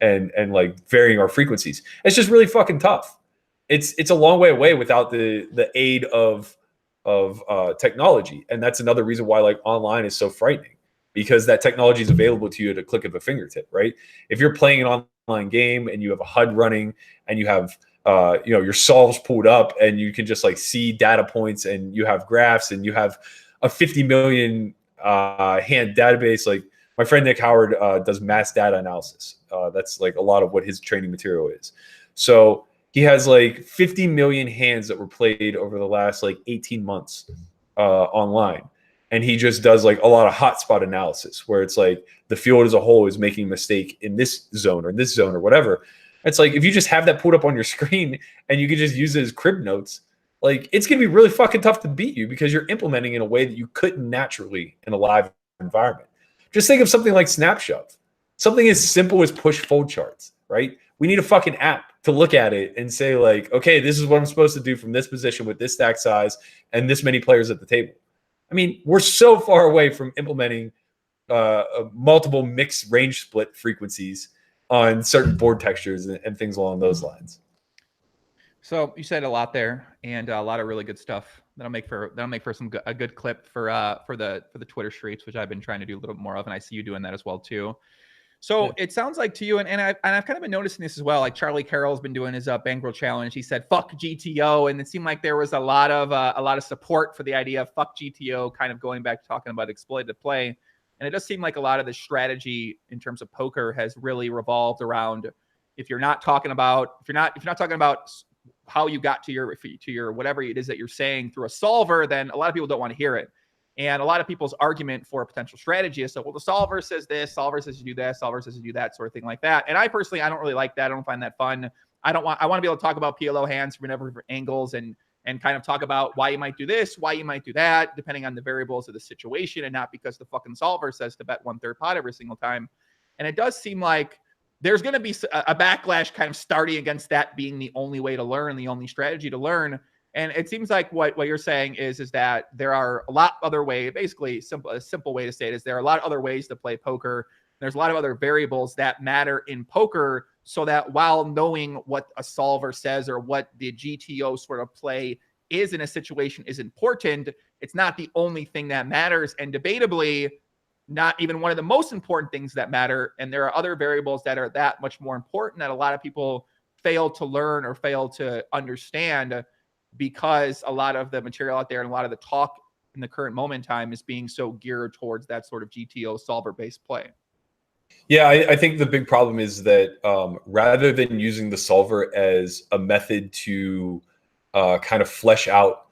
[SPEAKER 2] like varying our frequencies. It's just really fucking tough. It's a long way away without the aid of technology, and that's another reason why like online is so frightening, because that technology is available to you at a click of a fingertip, right? If you're playing an online game and you have a HUD running and you have your solves pulled up and you can just like see data points and you have graphs and you have a 50 million hand database. Like my friend Nick Howard does mass data analysis. That's like a lot of what his training material is. So he has like 50 million hands that were played over the last like 18 months online. And he just does like a lot of hotspot analysis where it's like the field as a whole is making a mistake in this zone or whatever. It's like, if you just have that pulled up on your screen and you can just use it as crib notes, like it's going to be really fucking tough to beat you because you're implementing in a way that you couldn't naturally in a live environment. Just think of something like Snapshot, something as simple as push fold charts, right? We need a fucking app to look at it and say like, okay, this is what I'm supposed to do from this position with this stack size and this many players at the table. I mean, we're so far away from implementing multiple mixed range split frequencies on certain board textures and things along those lines.
[SPEAKER 1] So you said a lot there, and a lot of really good stuff that'll make for a good clip for the Twitter streets, which I've been trying to do a little more of, and I see you doing that as well too. So yeah. It sounds like to you, and I've kind of been noticing this as well. Like Charlie Carroll's been doing his bankroll challenge. He said "fuck GTO," and it seemed like there was a lot of support for the idea of "fuck GTO," kind of going back to talking about exploited play. And it does seem like a lot of the strategy in terms of poker has really revolved around if you're not talking about how you got to your whatever it is that you're saying through a solver, then a lot of people don't want to hear it. And a lot of people's argument for a potential strategy is, so, well, the solver says this, solver says you do this, solver says you do that, sort of thing like that. And I personally, I don't really like that. I don't find that fun. I want to be able to talk about PLO hands from different angles and kind of talk about why you might do this, why you might do that, depending on the variables of the situation, and not because the fucking solver says to bet 1/3 pot every single time. And it does seem like there's going to be a backlash kind of starting against that being the only way to learn, the only strategy to learn. And it seems like what you're saying is that there are a lot other ways, basically a simple way to say it is there are a lot of other ways to play poker. There's a lot of other variables that matter in poker, so that while knowing what a solver says or what the GTO sort of play is in a situation is important, it's not the only thing that matters. And debatably, not even one of the most important things that matter. And there are other variables that are that much more important that a lot of people fail to learn or fail to understand, because a lot of the material out there and a lot of the talk in the current moment in time is being so geared towards that sort of GTO solver-based play.
[SPEAKER 2] Yeah, I think the big problem is that rather than using the solver as a method to kind of flesh out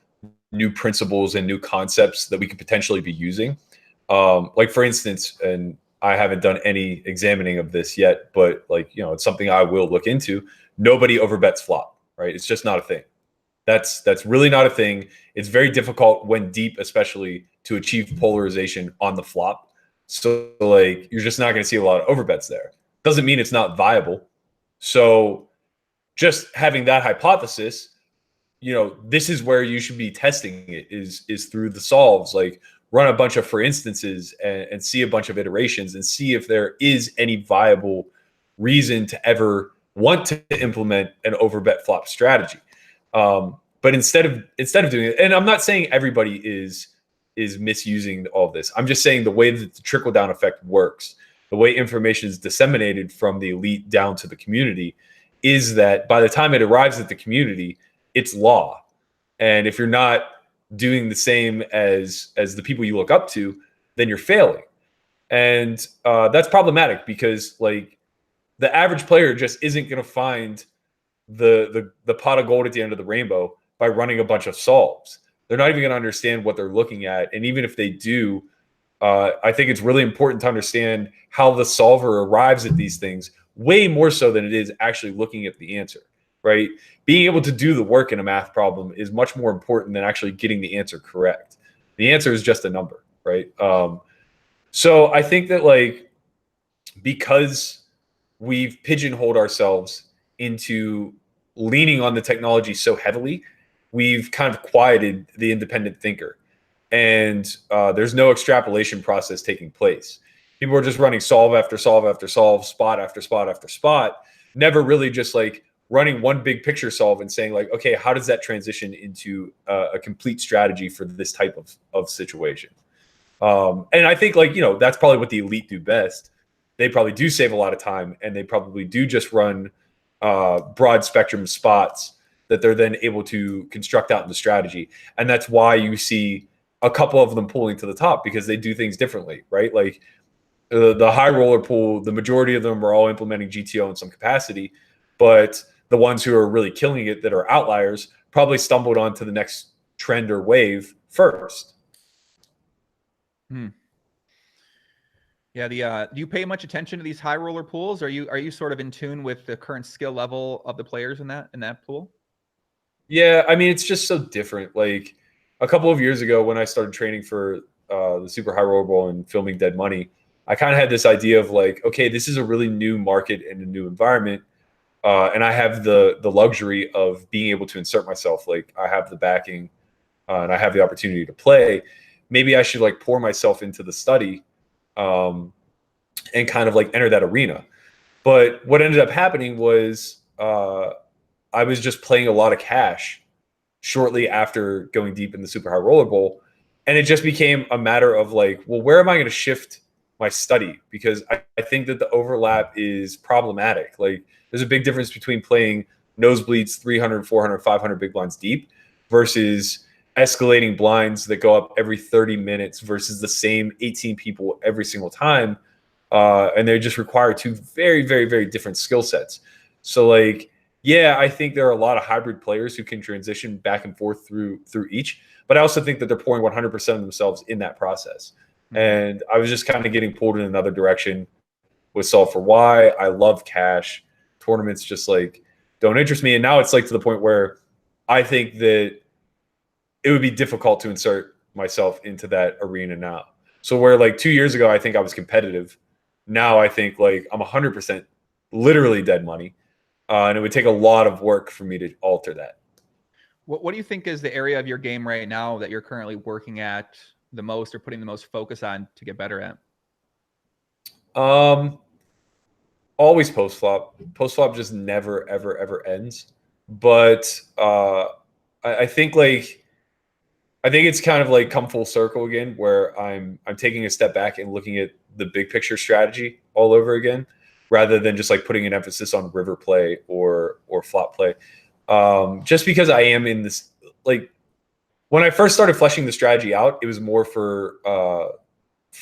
[SPEAKER 2] new principles and new concepts that we could potentially be using, like for instance, and I haven't done any examining of this yet, but like, it's something I will look into. Nobody overbets flop, right? It's just not a thing. That's really not a thing. It's very difficult when deep, especially, to achieve polarization on the flop. So like, you're just not going to see a lot of overbets there. Doesn't mean it's not viable. So just having that hypothesis, this is where you should be testing it is through the solves. Like, run a bunch of for instances and see a bunch of iterations and see if there is any viable reason to ever want to implement an overbet flop strategy. But instead of doing it, and I'm not saying everybody is misusing all of this. I'm just saying the way that the trickle down effect works, the way information is disseminated from the elite down to the community, is that by the time it arrives at the community, it's law. And if you're not doing the same as the people you look up to, then you're failing. And that's problematic because like the average player just isn't going to find the pot of gold at the end of the rainbow by running a bunch of solves. They're not even going to understand what they're looking at. And even if they do, I think it's really important to understand how the solver arrives at these things way more so than it is actually looking at the answer, right? Being able to do the work in a math problem is much more important than actually getting the answer correct. The answer is just a number, right? So I think that like, because we've pigeonholed ourselves into leaning on the technology so heavily, we've kind of quieted the independent thinker. And there's no extrapolation process taking place. People are just running solve after solve after solve, spot after spot after spot, never really just like running one big picture solve and saying like, okay, how does that transition into a complete strategy for this type of situation? And I think like, that's probably what the elite do best. They probably do save a lot of time, and they probably do just run broad spectrum spots that they're then able to construct out in the strategy. And that's why you see a couple of them pulling to the top, because they do things differently, right? Like the high roller pool, the majority of them are all implementing GTO in some capacity, but the ones who are really killing it that are outliers probably stumbled onto the next trend or wave first.
[SPEAKER 1] Yeah, do you pay much attention to these high roller pools? Are you sort of in tune with the current skill level of the players in that pool?
[SPEAKER 2] Yeah, I mean, it's just so different. Like a couple of years ago when I started training for the Super High Roller Bowl and filming Dead Money, I kind of had this idea of like, okay, this is a really new market and a new environment. And I have the luxury of being able to insert myself. Like I have the backing and I have the opportunity to play. Maybe I should like pour myself into the study and kind of like enter that arena. But what ended up happening was I was just playing a lot of cash shortly after going deep in the Super High Roller Bowl. And it just became a matter of like, well, where am I going to shift my study? Because I think that the overlap is problematic. Like there's a big difference between playing nosebleeds 300, 400, 500 big blinds deep versus escalating blinds that go up every 30 minutes versus the same 18 people every single time. And they just require two very, very, very different skill sets. So like, yeah, I think there are a lot of hybrid players who can transition back and forth through each, but I also think that they're pouring 100% of themselves in that process. And I was just kind of getting pulled in another direction with Solve for Why. I love cash. Tournaments just like don't interest me. And now it's like to the point where I think that it would be difficult to insert myself into that arena now. So where like 2 years ago, I think I was competitive. Now I think like I'm 100% literally dead money. And it would take a lot of work for me to alter that.
[SPEAKER 1] What do you think is the area of your game right now that you're currently working at the most or putting the most focus on to get better at?
[SPEAKER 2] Always post flop. Post flop just never, ever, ever ends. But I think it's kind of like come full circle again, where I'm taking a step back and looking at the big picture strategy all over again, rather than just like putting an emphasis on river play or flop play. Just because I am in this, like when I first started fleshing the strategy out, it was more for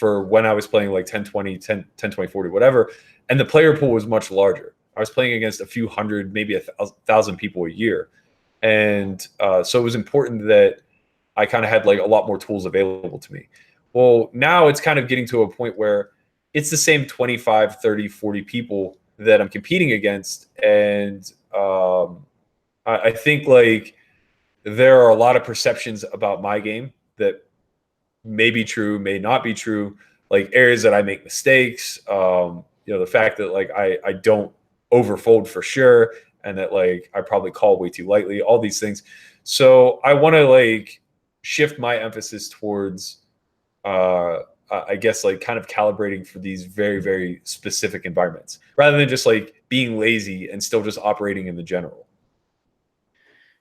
[SPEAKER 2] when I was playing like 10, 20, 10, 10, 20, 40, whatever. And the player pool was much larger. I was playing against a few hundred, maybe 1,000 people a year. And so it was important that I kind of had like a lot more tools available to me. Well, now it's kind of getting to a point where it's the same 25, 30, 40 people that I'm competing against. And I think like there are a lot of perceptions about my game that may be true, may not be true, like areas that I make mistakes. The fact that like I don't overfold for sure, and that like I probably call way too lightly, all these things. So I want to like shift my emphasis towards I guess like kind of calibrating for these very, very specific environments rather than just like being lazy and still just operating in the general.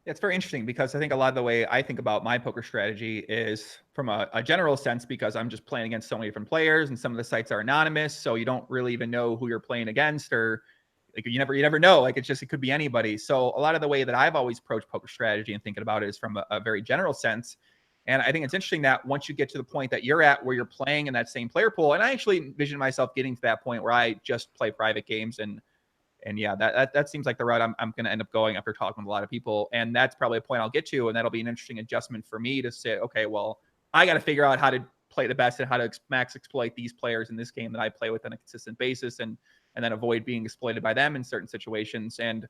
[SPEAKER 1] It's very interesting because I think a lot of the way I think about my poker strategy is from a general sense, because I'm just playing against so many different players and some of the sites are anonymous. So you don't really even know who you're playing against, or like you never know. Like it could be anybody. So a lot of the way that I've always approached poker strategy and thinking about it is from a very general sense. And I think it's interesting that once you get to the point that you're at where you're playing in that same player pool, and I actually envision myself getting to that point where I just play private games. And yeah, that seems like the route I'm going to end up going after talking with a lot of people. And that's probably a point I'll get to. And that'll be an interesting adjustment for me to say, okay, well, I got to figure out how to play the best and how to max exploit these players in this game that I play with on a consistent basis, and then avoid being exploited by them in certain situations. And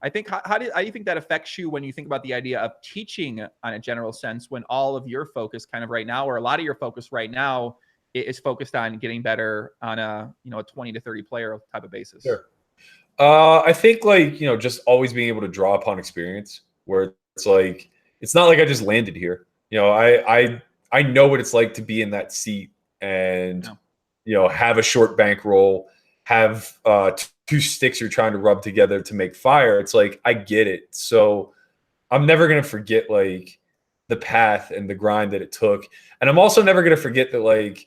[SPEAKER 1] I think, how do you think that affects you when you think about the idea of teaching on a general sense, when all of your focus kind of right now, or a lot of your focus right now, is focused on getting better on a 20 to 30 player type of basis?
[SPEAKER 2] Sure. I think just always being able to draw upon experience, where it's like, it's not like I just landed here. I know what it's like to be in that seat and, have a short bankroll, have two sticks you're trying to rub together to make fire. It's like, I get it. So I'm never going to forget the path and the grind that it took. And I'm also never going to forget that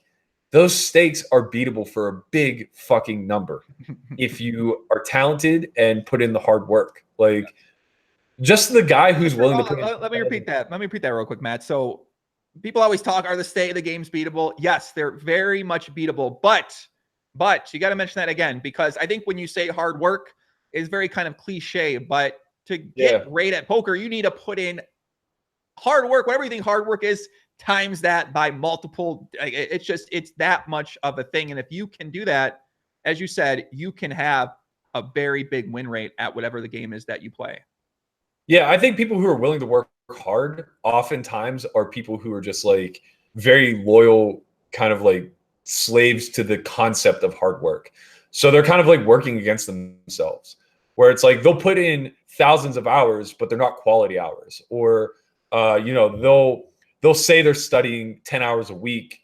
[SPEAKER 2] those stakes are beatable for a big fucking number if you are talented and put in the hard work. Just the guy who's willing to put in.
[SPEAKER 1] Let me repeat that. Let me repeat that real quick, Matt. So people always talk, are the state of the games beatable? Yes, they're very much beatable. But you got to mention that again, because I think when you say hard work is very kind of cliche, but to get great at poker, you need to put in hard work. Whatever you think hard work is, times that by multiple. It's that much of a thing. And if you can do that, as you said, you can have a very big win rate at whatever the game is that you play.
[SPEAKER 2] Yeah, I think people who are willing to work hard oftentimes are people who are just very loyal, kind of slaves to the concept of hard work. So they're kind of working against themselves, where it's they'll put in thousands of hours, but they're not quality hours. Or they'll say they're studying 10 hours a week,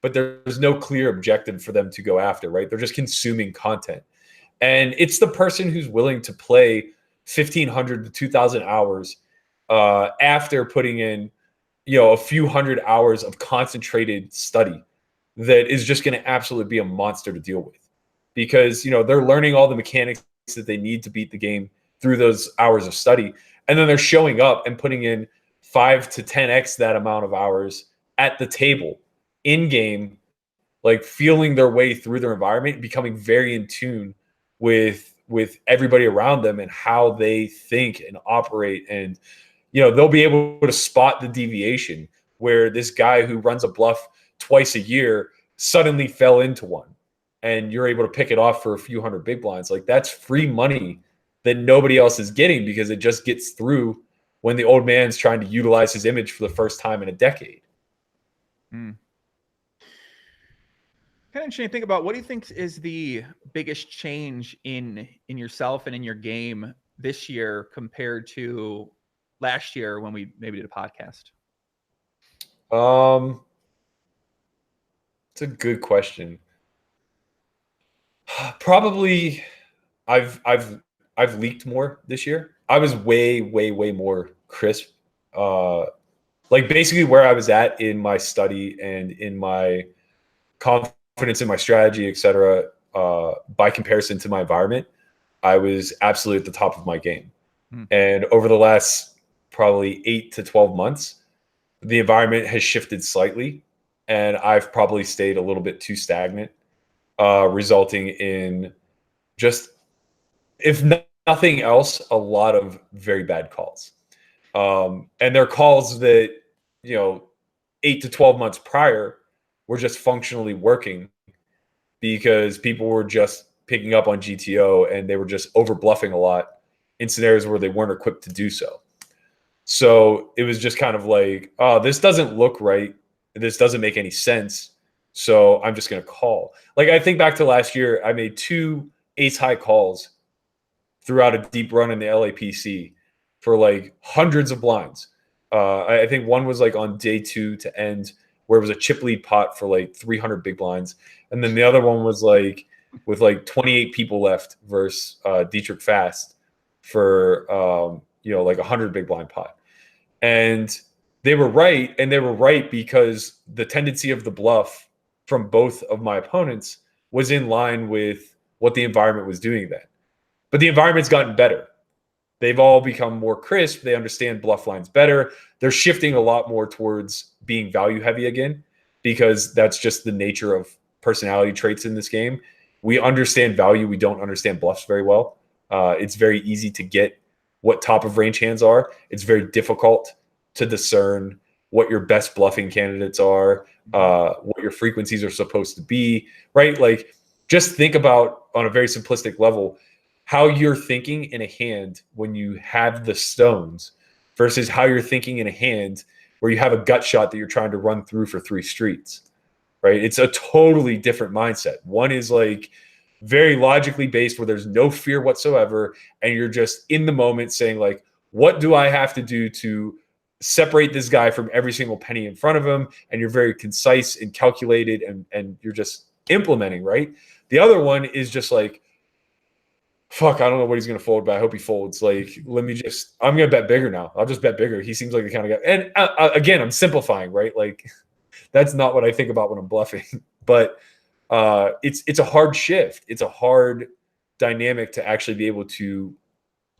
[SPEAKER 2] but there's no clear objective for them to go after, right? They're just consuming content. And it's the person who's willing to play 1,500 to 2,000 hours after putting in, a few hundred hours of concentrated study that is just going to absolutely be a monster to deal with, because, they're learning all the mechanics that they need to beat the game through those hours of study. And then they're showing up and putting in 5 to 10x that amount of hours at the table in game, feeling their way through their environment, becoming very in tune with everybody around them and how they think and operate. And, they'll be able to spot the deviation where this guy who runs a bluff twice a year suddenly fell into one, and you're able to pick it off for a few hundred big blinds. That's free money that nobody else is getting, because it just gets through when the old man's trying to utilize his image for the first time in a decade.
[SPEAKER 1] Kind of interesting to think about. What do you think is the biggest change in yourself and in your game this year compared to last year when we maybe did a podcast?
[SPEAKER 2] It's a good question. Probably I've leaked more this year. I was way more crisp. Basically where I was at in my study and in my confidence in my strategy, etc. By comparison to my environment, I was absolutely at the top of my game. And over the last probably 8 to 12 months, the environment has shifted slightly, and I've probably stayed a little bit too stagnant, resulting in just, if nothing else, a lot of very bad calls. And they're calls that, 8 to 12 months prior were just functionally working because people were just picking up on GTO and they were just over bluffing a lot in scenarios where they weren't equipped to do so. So it was just kind of oh, this doesn't look right. This doesn't make any sense. So I'm just going to call. I think back to last year, I made 2 ace high calls throughout a deep run in the LAPC for hundreds of blinds. I think one was on day 2 to end, where it was a chip lead pot for 300 big blinds. And then the other one was with 28 people left versus Dietrich Fast for, 100 big blind pot. And they were right. And they were right because the tendency of the bluff from both of my opponents was in line with what the environment was doing then. But the environment's gotten better. They've all become more crisp. They understand bluff lines better. They're shifting a lot more towards being value heavy again, because that's just the nature of personality traits in this game. We understand value. We don't understand bluffs very well. It's very easy to get what top of range hands are. It's very difficult to discern what your best bluffing candidates are, what your frequencies are supposed to be, right? Like, just think about, on a very simplistic level, how you're thinking in a hand when you have the stones versus how you're thinking in a hand where you have a gut shot that you're trying to run through for 3 streets, right? It's a totally different mindset. One is like very logically based, where there's no fear whatsoever, and you're just in the moment saying like, what do I have to do to separate this guy from every single penny in front of him? And you're very concise and calculated, and you're just implementing, right? The other one is just like, fuck, I don't know what he's going to fold, but I hope he folds. Like, I'm going to bet bigger now. I'll just bet bigger. He seems like the kind of guy. And again, I'm simplifying, right? Like, that's not what I think about when I'm bluffing. But it's a hard shift. It's a hard dynamic to actually be able to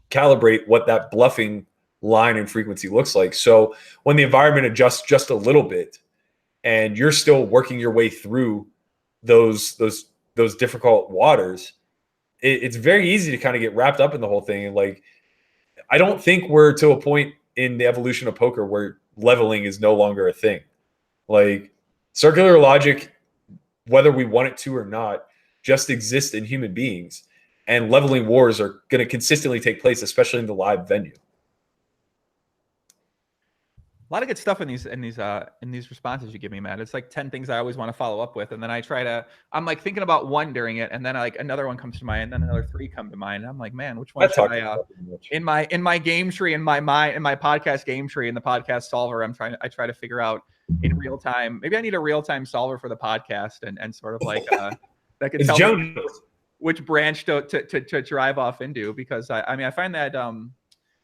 [SPEAKER 2] calibrate what that bluffing line and frequency looks like. So when the environment adjusts just a little bit, and you're still working your way through those difficult waters, it's very easy to kind of get wrapped up in the whole thing. And like, I don't think we're to a point in the evolution of poker where leveling is no longer a thing. Like, circular logic, whether we want it to or not, just exists in human beings, and leveling wars are going to consistently take place, especially in the live venue.
[SPEAKER 1] A lot of good stuff in these responses you give me, Matt. It's like 10 things I always want to follow up with, and then I'm like thinking about one during it, and then like another one comes to mind, and then another 3 come to mind. And I'm like, man, which one should I in my game tree, in my mind, in my podcast game tree, in the podcast solver, I try to figure out in real time. Maybe I need a real time solver for the podcast, and sort of like that can tell me which branch to drive off into, because I find that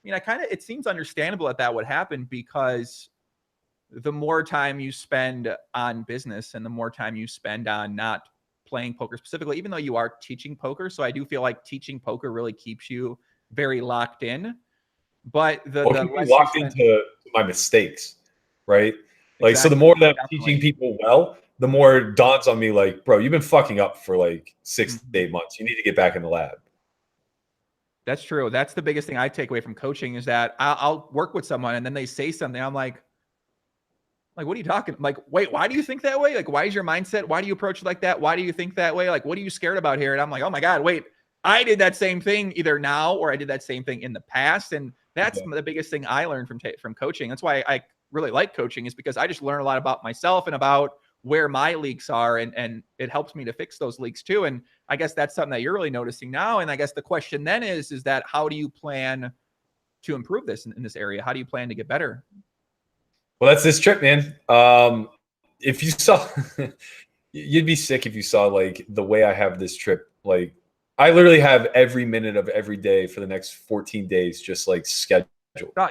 [SPEAKER 1] it seems understandable that would happen, because the more time you spend on business and the more time you spend on not playing poker specifically, even though you are teaching poker. So I do feel like teaching poker really keeps you very locked in. But the less
[SPEAKER 2] locked into my mistakes, right? Like, exactly. So the more that I'm teaching people well, the more it dawns on me like, bro, you've been fucking up for like 6 to 8 months. You need to get back in the lab.
[SPEAKER 1] That's true. That's the biggest thing I take away from coaching, is that I'll work with someone and then they say something. I'm like, what are you talking? I'm like, wait, why do you think that way? Like, why is your mindset? Why do you approach it like that? Why do you think that way? Like, what are you scared about here? And I'm like, oh my God, wait, I did that same thing either now or I did that same thing in the past. And that's the biggest thing I learned from coaching. That's why I really like coaching, is because I just learn a lot about myself and about where my leaks are, and it helps me to fix those leaks too. And I guess that's something that you're really noticing now. And I guess the question then is that how do you plan to improve this in this area? How do you plan to get better?
[SPEAKER 2] Well, that's this trip, man. If you saw, you'd be sick if you saw like the way I have this trip. Like, I literally have every minute of every day for the next 14 days just like scheduled.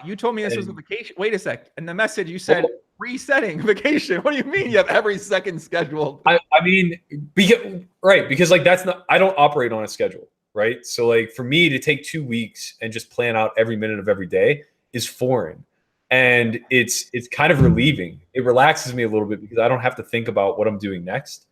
[SPEAKER 1] You told me this was a vacation. Wait a sec. In the message you said resetting vacation. What do you mean you have every second scheduled?
[SPEAKER 2] I mean, because like I don't operate on a schedule, right? So like for me to take 2 weeks and just plan out every minute of every day is foreign. And it's kind of relieving. It relaxes me a little bit because I don't have to think about what I'm doing next.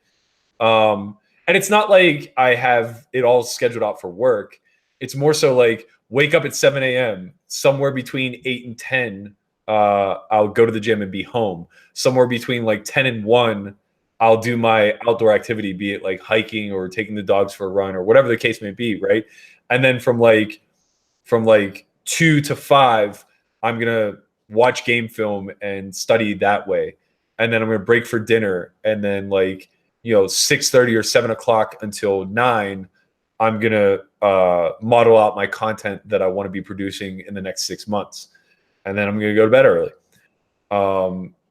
[SPEAKER 2] And it's not like I have it all scheduled out for work. It's more so like, wake up at 7 a.m. Somewhere between 8 and 10, I'll go to the gym and be home. Somewhere between like 10 and 1, I'll do my outdoor activity, be it like hiking or taking the dogs for a run or whatever the case may be, right? And then from like 2 to 5, I'm gonna watch game film and study that way. And then I'm gonna break for dinner, and then 6:30 or 7 o'clock until 9. I'm going to model out my content that I want to be producing in the next 6 months. And then I'm going to go to bed early.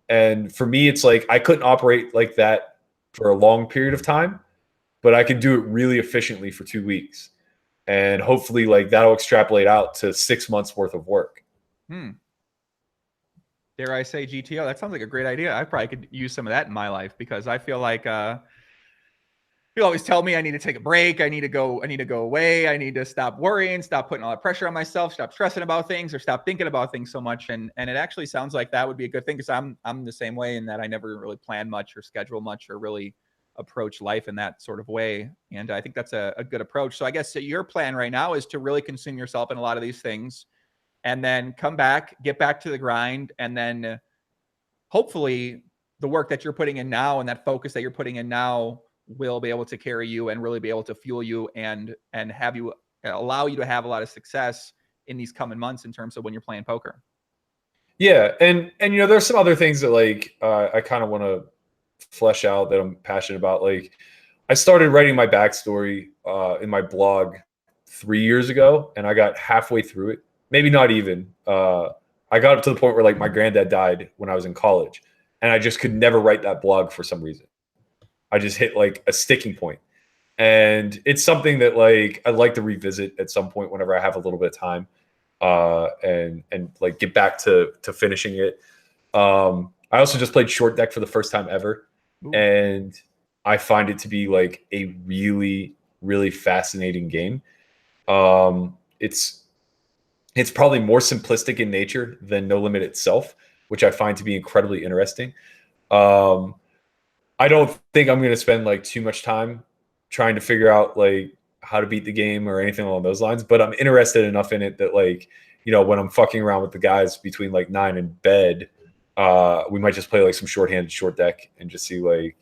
[SPEAKER 2] And for me, it's like I couldn't operate like that for a long period of time, but I can do it really efficiently for 2 weeks. And hopefully like that'll extrapolate out to 6 months worth of work.
[SPEAKER 1] Dare I say GTO? That sounds like a great idea. I probably could use some of that in my life, because I feel like People always tell me I need to take a break. I need to go away. I need to stop worrying, stop putting all that pressure on myself, stop stressing about things, or stop thinking about things so much. And it actually sounds like that would be a good thing, because I'm the same way in that I never really plan much or schedule much or really approach life in that sort of way. And I think that's a good approach. So I guess your plan right now is to really consume yourself in a lot of these things, and then come back, get back to the grind, and then hopefully the work that you're putting in now and that focus that you're putting in now will be able to carry you and really be able to fuel you and have you, allow you to have a lot of success in these coming months in terms of when you're playing poker.
[SPEAKER 2] Yeah, and there's some other things that like I kind of want to flesh out that I'm passionate about. Like, I started writing my backstory in my blog 3 years ago, and I got halfway through it, maybe not even. I got up to the point where like my granddad died when I was in college, and I just could never write that blog for some reason. I just hit like a sticking point. And it's something that like I'd like to revisit at some point whenever I have a little bit of time, and like get back to finishing it. I also just played short deck for the first time ever. Ooh. And I find it to be like a really, really fascinating game. It's probably more simplistic in nature than No Limit itself, which I find to be incredibly interesting. I don't think I'm going to spend like too much time trying to figure out like how to beat the game or anything along those lines, but I'm interested enough in it that like, when I'm fucking around with the guys between like 9 and bed, we might just play like some shorthanded short deck and just see like,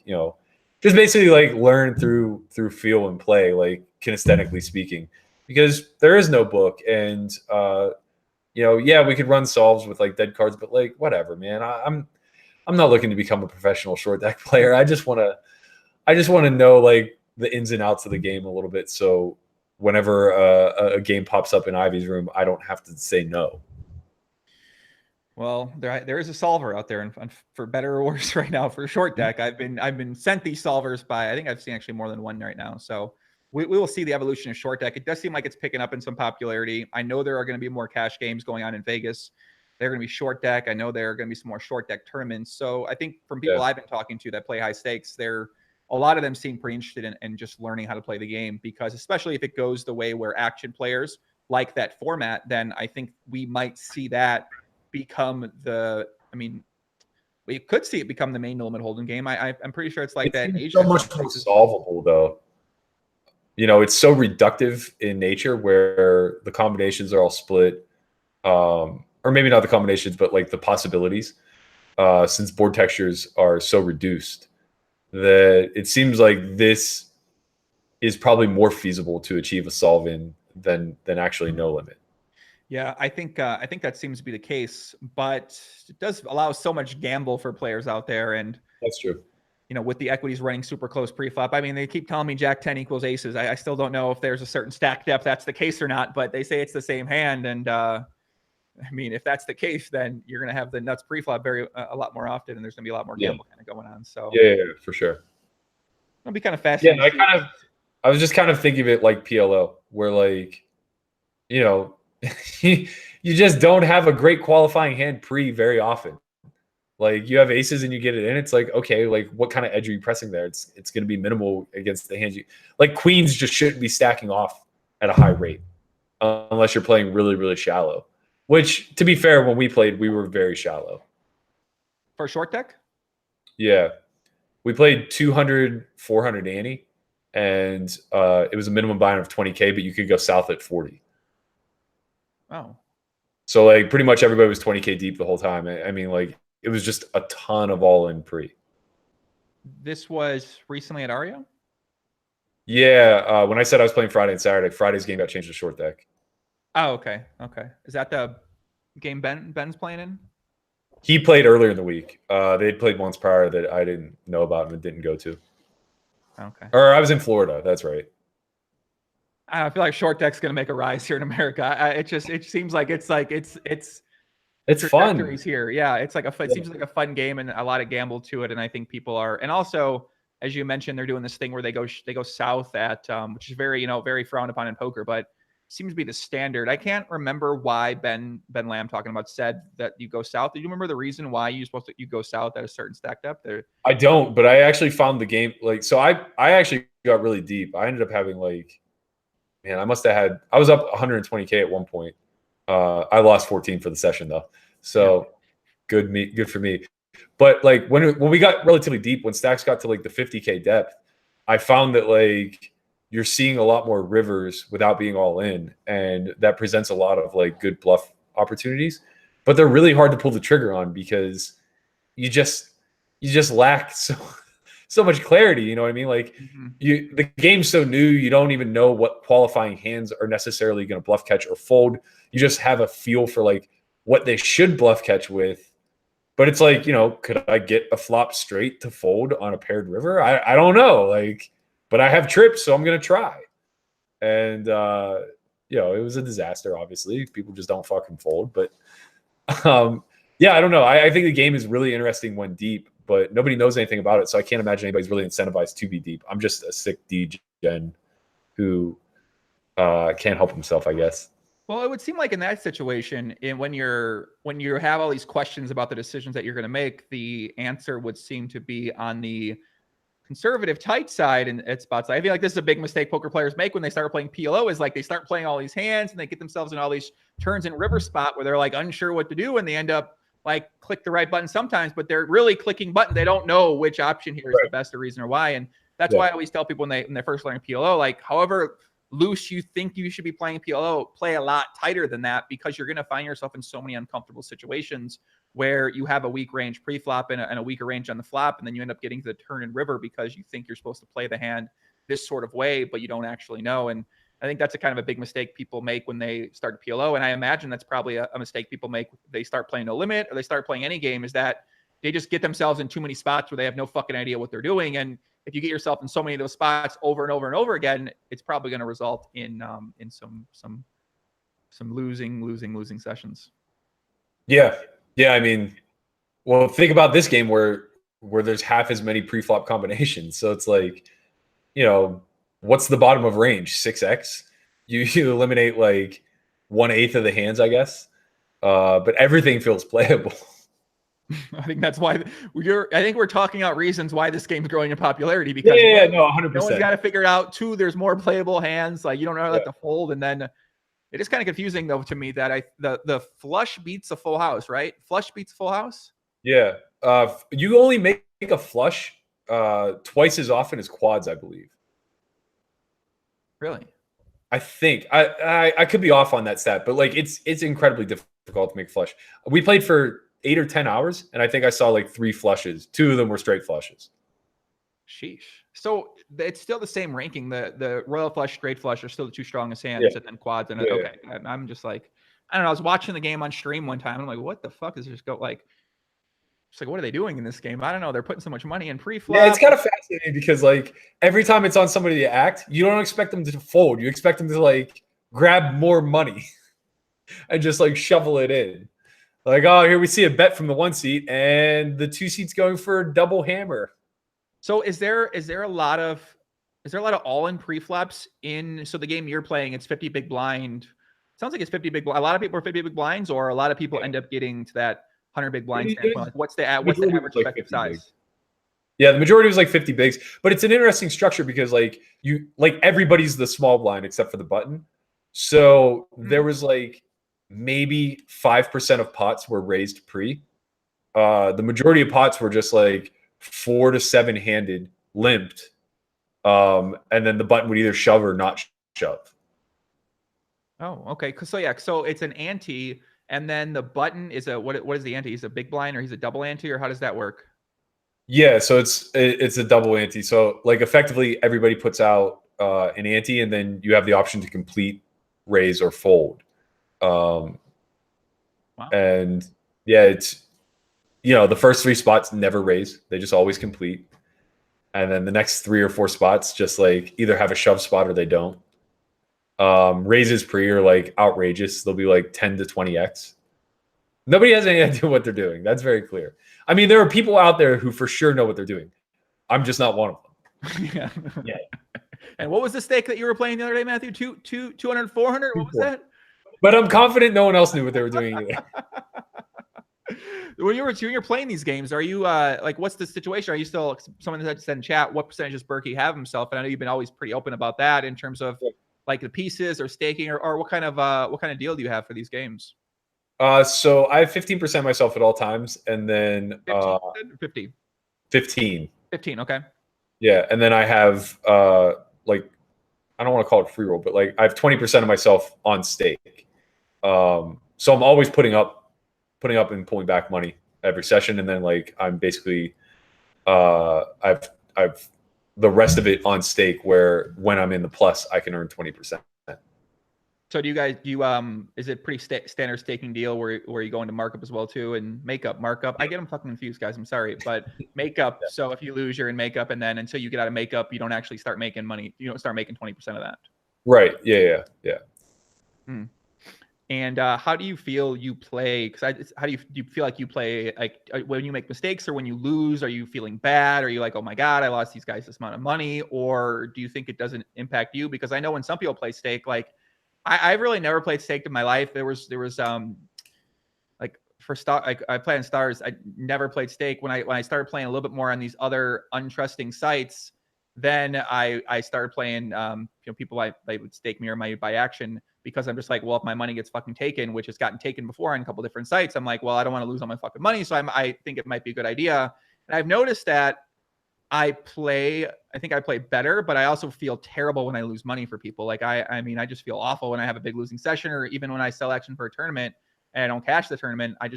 [SPEAKER 2] just basically like learn through feel and play, like kinesthetically speaking, because there is no book. And, yeah, we could run solves with like dead cards, but like, whatever, man. I'm not looking to become a professional short deck player. I just want to know like the ins and outs of the game a little bit. So whenever a game pops up in Ivy's room, I don't have to say no.
[SPEAKER 1] Well, there is a solver out there, and for better or worse right now for short deck. I've been sent these solvers by, I think I've seen actually more than one right now. So we will see the evolution of short deck. It does seem like it's picking up in some popularity. I know there are going to be more cash games going on in Vegas. They're going to be short deck. I know there are going to be some more short deck tournaments. So I think from people I've been talking to that play high stakes, a lot of them seem pretty interested in just learning how to play the game, because especially if it goes the way where action players like that format, then I think we might see that become we could see it become the main No Limit Hold'em game. I'm pretty sure it's like that in Asia.
[SPEAKER 2] So much more solvable though. It's so reductive in nature where the combinations are all split. Or maybe not the combinations, but like the possibilities, since board textures are so reduced, that it seems like this is probably more feasible to achieve a solve in than actually No Limit.
[SPEAKER 1] Yeah, I think that seems to be the case, but it does allow so much gamble for players out there. And
[SPEAKER 2] that's true.
[SPEAKER 1] With the equities running super close pre-flop. I mean, they keep telling me Jack 10 equals aces. I still don't know if there's a certain stack depth that's the case or not, but they say it's the same hand. And if that's the case, then you're going to have the nuts pre-flop a lot more often, and there's going to be a lot more gamble kind of going on. So
[SPEAKER 2] yeah, for sure.
[SPEAKER 1] It'll be kind of fascinating.
[SPEAKER 2] Yeah, I was just kind of thinking of it like PLO, where like, you just don't have a great qualifying hand pre very often. Like you have aces and you get it in. It's like, okay, like what kind of edge are you pressing there? It's going to be minimal against the hands. Like queens just shouldn't be stacking off at a high rate unless you're playing really, really shallow. Which, to be fair, when we played, we were very shallow.
[SPEAKER 1] For short deck?
[SPEAKER 2] Yeah. We played 200, 400 ante, and it was a minimum buy-in of 20K, but you could go south at 40.
[SPEAKER 1] Oh.
[SPEAKER 2] So, like, pretty much everybody was 20K deep the whole time. I mean, like, it was just a ton of all-in pre.
[SPEAKER 1] This was recently at Ario?
[SPEAKER 2] Yeah. When I said I was playing Friday and Saturday, Friday's game got changed to short deck.
[SPEAKER 1] Oh, okay. Okay. Is that the game Ben's playing in?
[SPEAKER 2] He played earlier in the week. They'd played once prior that I didn't know about and didn't go to.
[SPEAKER 1] Okay.
[SPEAKER 2] Or I was in Florida. That's right.
[SPEAKER 1] I feel like short deck's going to make a rise here in America. It seems like it's
[SPEAKER 2] fun
[SPEAKER 1] here. Yeah. It's like it seems like a fun game and a lot of gamble to it. And I think people are, and also, as you mentioned, they're doing this thing where they go south at, which is very, very frowned upon in poker, but seems to be the standard. I can't remember why Ben Lamb talking about said that you go south. Do you remember the reason why you go south at a certain stack depth? Or?
[SPEAKER 2] I don't, but I actually found the game like so. I actually got really deep. I ended up having like, man, I was up 120K at one point. I lost 14 for the session though, so good for me. But like when we got relatively deep, when stacks got to like the 50K depth, I found that like you're seeing a lot more rivers without being all in, and that presents a lot of like good bluff opportunities. But they're really hard to pull the trigger on because you just lack so much clarity. You know what I mean? Like the game's so new, you don't even know what qualifying hands are necessarily going to bluff catch or fold. You just have a feel for like what they should bluff catch with. But it's like, you know, could I get a flop straight to fold on a paired river? I don't know. Like, but I have trips, so I'm going to try. And, you know, it was a disaster, obviously. People just don't fucking fold. But, yeah, I don't know. I think the game is really interesting when deep, but nobody knows anything about it. So I can't imagine anybody's really incentivized to be deep. I'm just a sick DGen who can't help himself, I guess.
[SPEAKER 1] Well, it would seem like in that situation, when you have all these questions about the decisions that you're going to make, the answer would seem to be on the conservative tight side and at spots. I feel like this is a big mistake poker players make when they start playing PLO, is like they start playing all these hands and they get themselves in all these turns and river spot where they're like unsure what to do, and they end up like click the right button sometimes, but they're really clicking button. They don't know which option here is the best or reason or why. And that's why I always tell people when they first learn PLO, like however loose you think you should be playing PLO, play a lot tighter than that, because you're going to find yourself in so many uncomfortable situations where you have a weak range pre-flop and a weaker range on the flop, and then you end up getting to the turn and river because you think you're supposed to play the hand this sort of way, but you don't actually know. And I think that's a kind of a big mistake people make when they start PLO. And I imagine that's probably a mistake people make when they start playing no limit or they start playing any game, is that they just get themselves in too many spots where they have no fucking idea what they're doing. And if you get yourself in so many of those spots over and over and over again, it's probably going to result in some losing sessions.
[SPEAKER 2] Yeah. I mean, well, think about this game where there's half as many pre-flop combinations. So it's like, you know, what's the bottom of range? 6x. You eliminate like 1/8 of the hands, I guess. But everything feels playable.
[SPEAKER 1] I think that's why I think we're talking out reasons why this game's growing in popularity, because
[SPEAKER 2] one, no, 100%.
[SPEAKER 1] No one's got to figure it out. Two, there's more playable hands. Like you don't know what to fold, and then it is kind of confusing though to me that the flush beats a full house, right? Flush beats full house.
[SPEAKER 2] Yeah, you only make a flush twice as often as quads, I believe.
[SPEAKER 1] Really?
[SPEAKER 2] I think I could be off on that stat, but like it's incredibly difficult to make flush. We played for 8 or 10 hours, and I think I saw like 3 flushes. 2 of them were straight flushes.
[SPEAKER 1] Sheesh. So it's still the same ranking. The royal flush, straight flush are still the 2 strongest hands, and then quads. And okay, I'm just like, I don't know. I was watching the game on stream one time, and I'm like, what the fuck is this? Go like, it's like, what are they doing in this game? I don't know. They're putting so much money in pre-flop.
[SPEAKER 2] Yeah, it's kind of fascinating because like every time it's on somebody to act, you don't expect them to fold. You expect them to like grab more money and just like shovel it in. Like, oh, here we see a bet from the 1 seat and the 2 seats going for a double hammer.
[SPEAKER 1] So is there a lot of all-in pre-flops in? So the game you're playing, it's 50 big blind. Sounds like it's 50 big blind. A lot of people are 50 big blinds, or a lot of people end up getting to that 100 big blind standpoint. Like what's the average effective size?
[SPEAKER 2] Big. Yeah, the majority was like 50 bigs, but it's an interesting structure because like everybody's the small blind except for the button. So there was like maybe 5% of pots were raised pre. The majority of pots were just like 4 to 7 handed limped. And then the button would either shove or not shove.
[SPEAKER 1] Oh, okay. So it's an ante, and then the button is what is the ante? Is it a big blind or he's a double ante, or how does that work?
[SPEAKER 2] Yeah, so it's a double ante. So like effectively everybody puts out an ante, and then you have the option to complete, raise, or fold. Wow. And yeah, it's, you know, the first 3 spots never raise, they just always complete, and then the next 3 or 4 spots just like either have a shove spot or they don't. Raises pre are like outrageous. They'll be like 10 to 20x. Nobody has any idea what they're doing. That's very clear. I mean, there are people out there who for sure know what they're doing. I'm just not one of them.
[SPEAKER 1] Yeah. And what was the stake that you were playing the other day, Matthew? 200, 400? What was that?
[SPEAKER 2] But I'm confident no one else knew what they were doing either.
[SPEAKER 1] When you're playing these games, are you like, what's the situation? Are you still, someone that said in chat, what percentage does Berkey have himself? And I know you've been always pretty open about that in terms of like the pieces or staking, or what kind of deal do you have for these games?
[SPEAKER 2] So I have 15% myself at all times, and then
[SPEAKER 1] 50.
[SPEAKER 2] 15.
[SPEAKER 1] 15, okay.
[SPEAKER 2] Yeah, and then I have like, I don't want to call it free roll, but like I have 20% of myself on stake. So I'm always putting up and pulling back money every session, and then like I'm basically I've the rest of it on stake, where when I'm in the plus I can earn 20%.
[SPEAKER 1] So do you guys is it pretty standard staking deal where you go into markup as well too, and makeup, markup? I get them fucking confused, guys. I'm sorry, but makeup.
[SPEAKER 2] Yeah.
[SPEAKER 1] So if you lose, you're in makeup, and then until you get out of makeup, you don't actually start making money. You don't start making 20% of that.
[SPEAKER 2] Right. Yeah.
[SPEAKER 1] And how do you feel you play? Because how do you feel like you play? Like when you make mistakes or when you lose, are you feeling bad? Are you like, oh my god, I lost these guys this amount of money? Or do you think it doesn't impact you? Because I know when some people play stake, like I've really never played stake in my life. There was like for star, like I play on stars. I never played stake. When I started playing a little bit more on these other untrusting sites, then I started playing. People they would stake me or my buy action, because I'm just like, well, if my money gets fucking taken, which has gotten taken before on a couple different sites, I'm like, well, I don't want to lose all my fucking money, so I think it might be a good idea. And I've noticed that I think I play better, but I also feel terrible when I lose money for people. Like I mean, I just feel awful when I have a big losing session, or even when I sell action for a tournament and I don't cash the tournament. I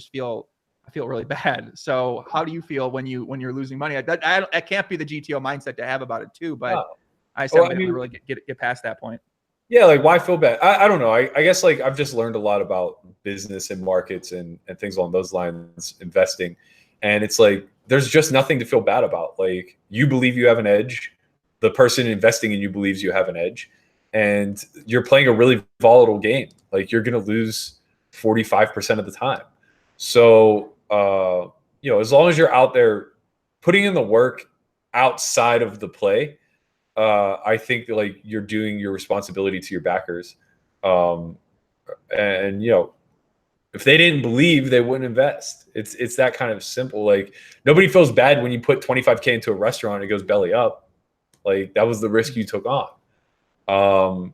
[SPEAKER 1] feel really bad. So how do you feel when you're losing money? That can't be the GTO mindset to have about it too, but I haven't been able to really get past that point.
[SPEAKER 2] Yeah, like why feel bad? I don't know. I guess like I've just learned a lot about business and markets and things along those lines, investing. And it's like there's just nothing to feel bad about. Like you believe you have an edge, the person investing in you believes you have an edge, and you're playing a really volatile game. Like you're gonna lose 45% of the time. So as long as you're out there putting in the work outside of the play, I think that, like, you're doing your responsibility to your backers. And if they didn't believe, they wouldn't invest. It's that kind of simple. Like nobody feels bad when you put 25K into a restaurant and it goes belly up. Like that was the risk you took on.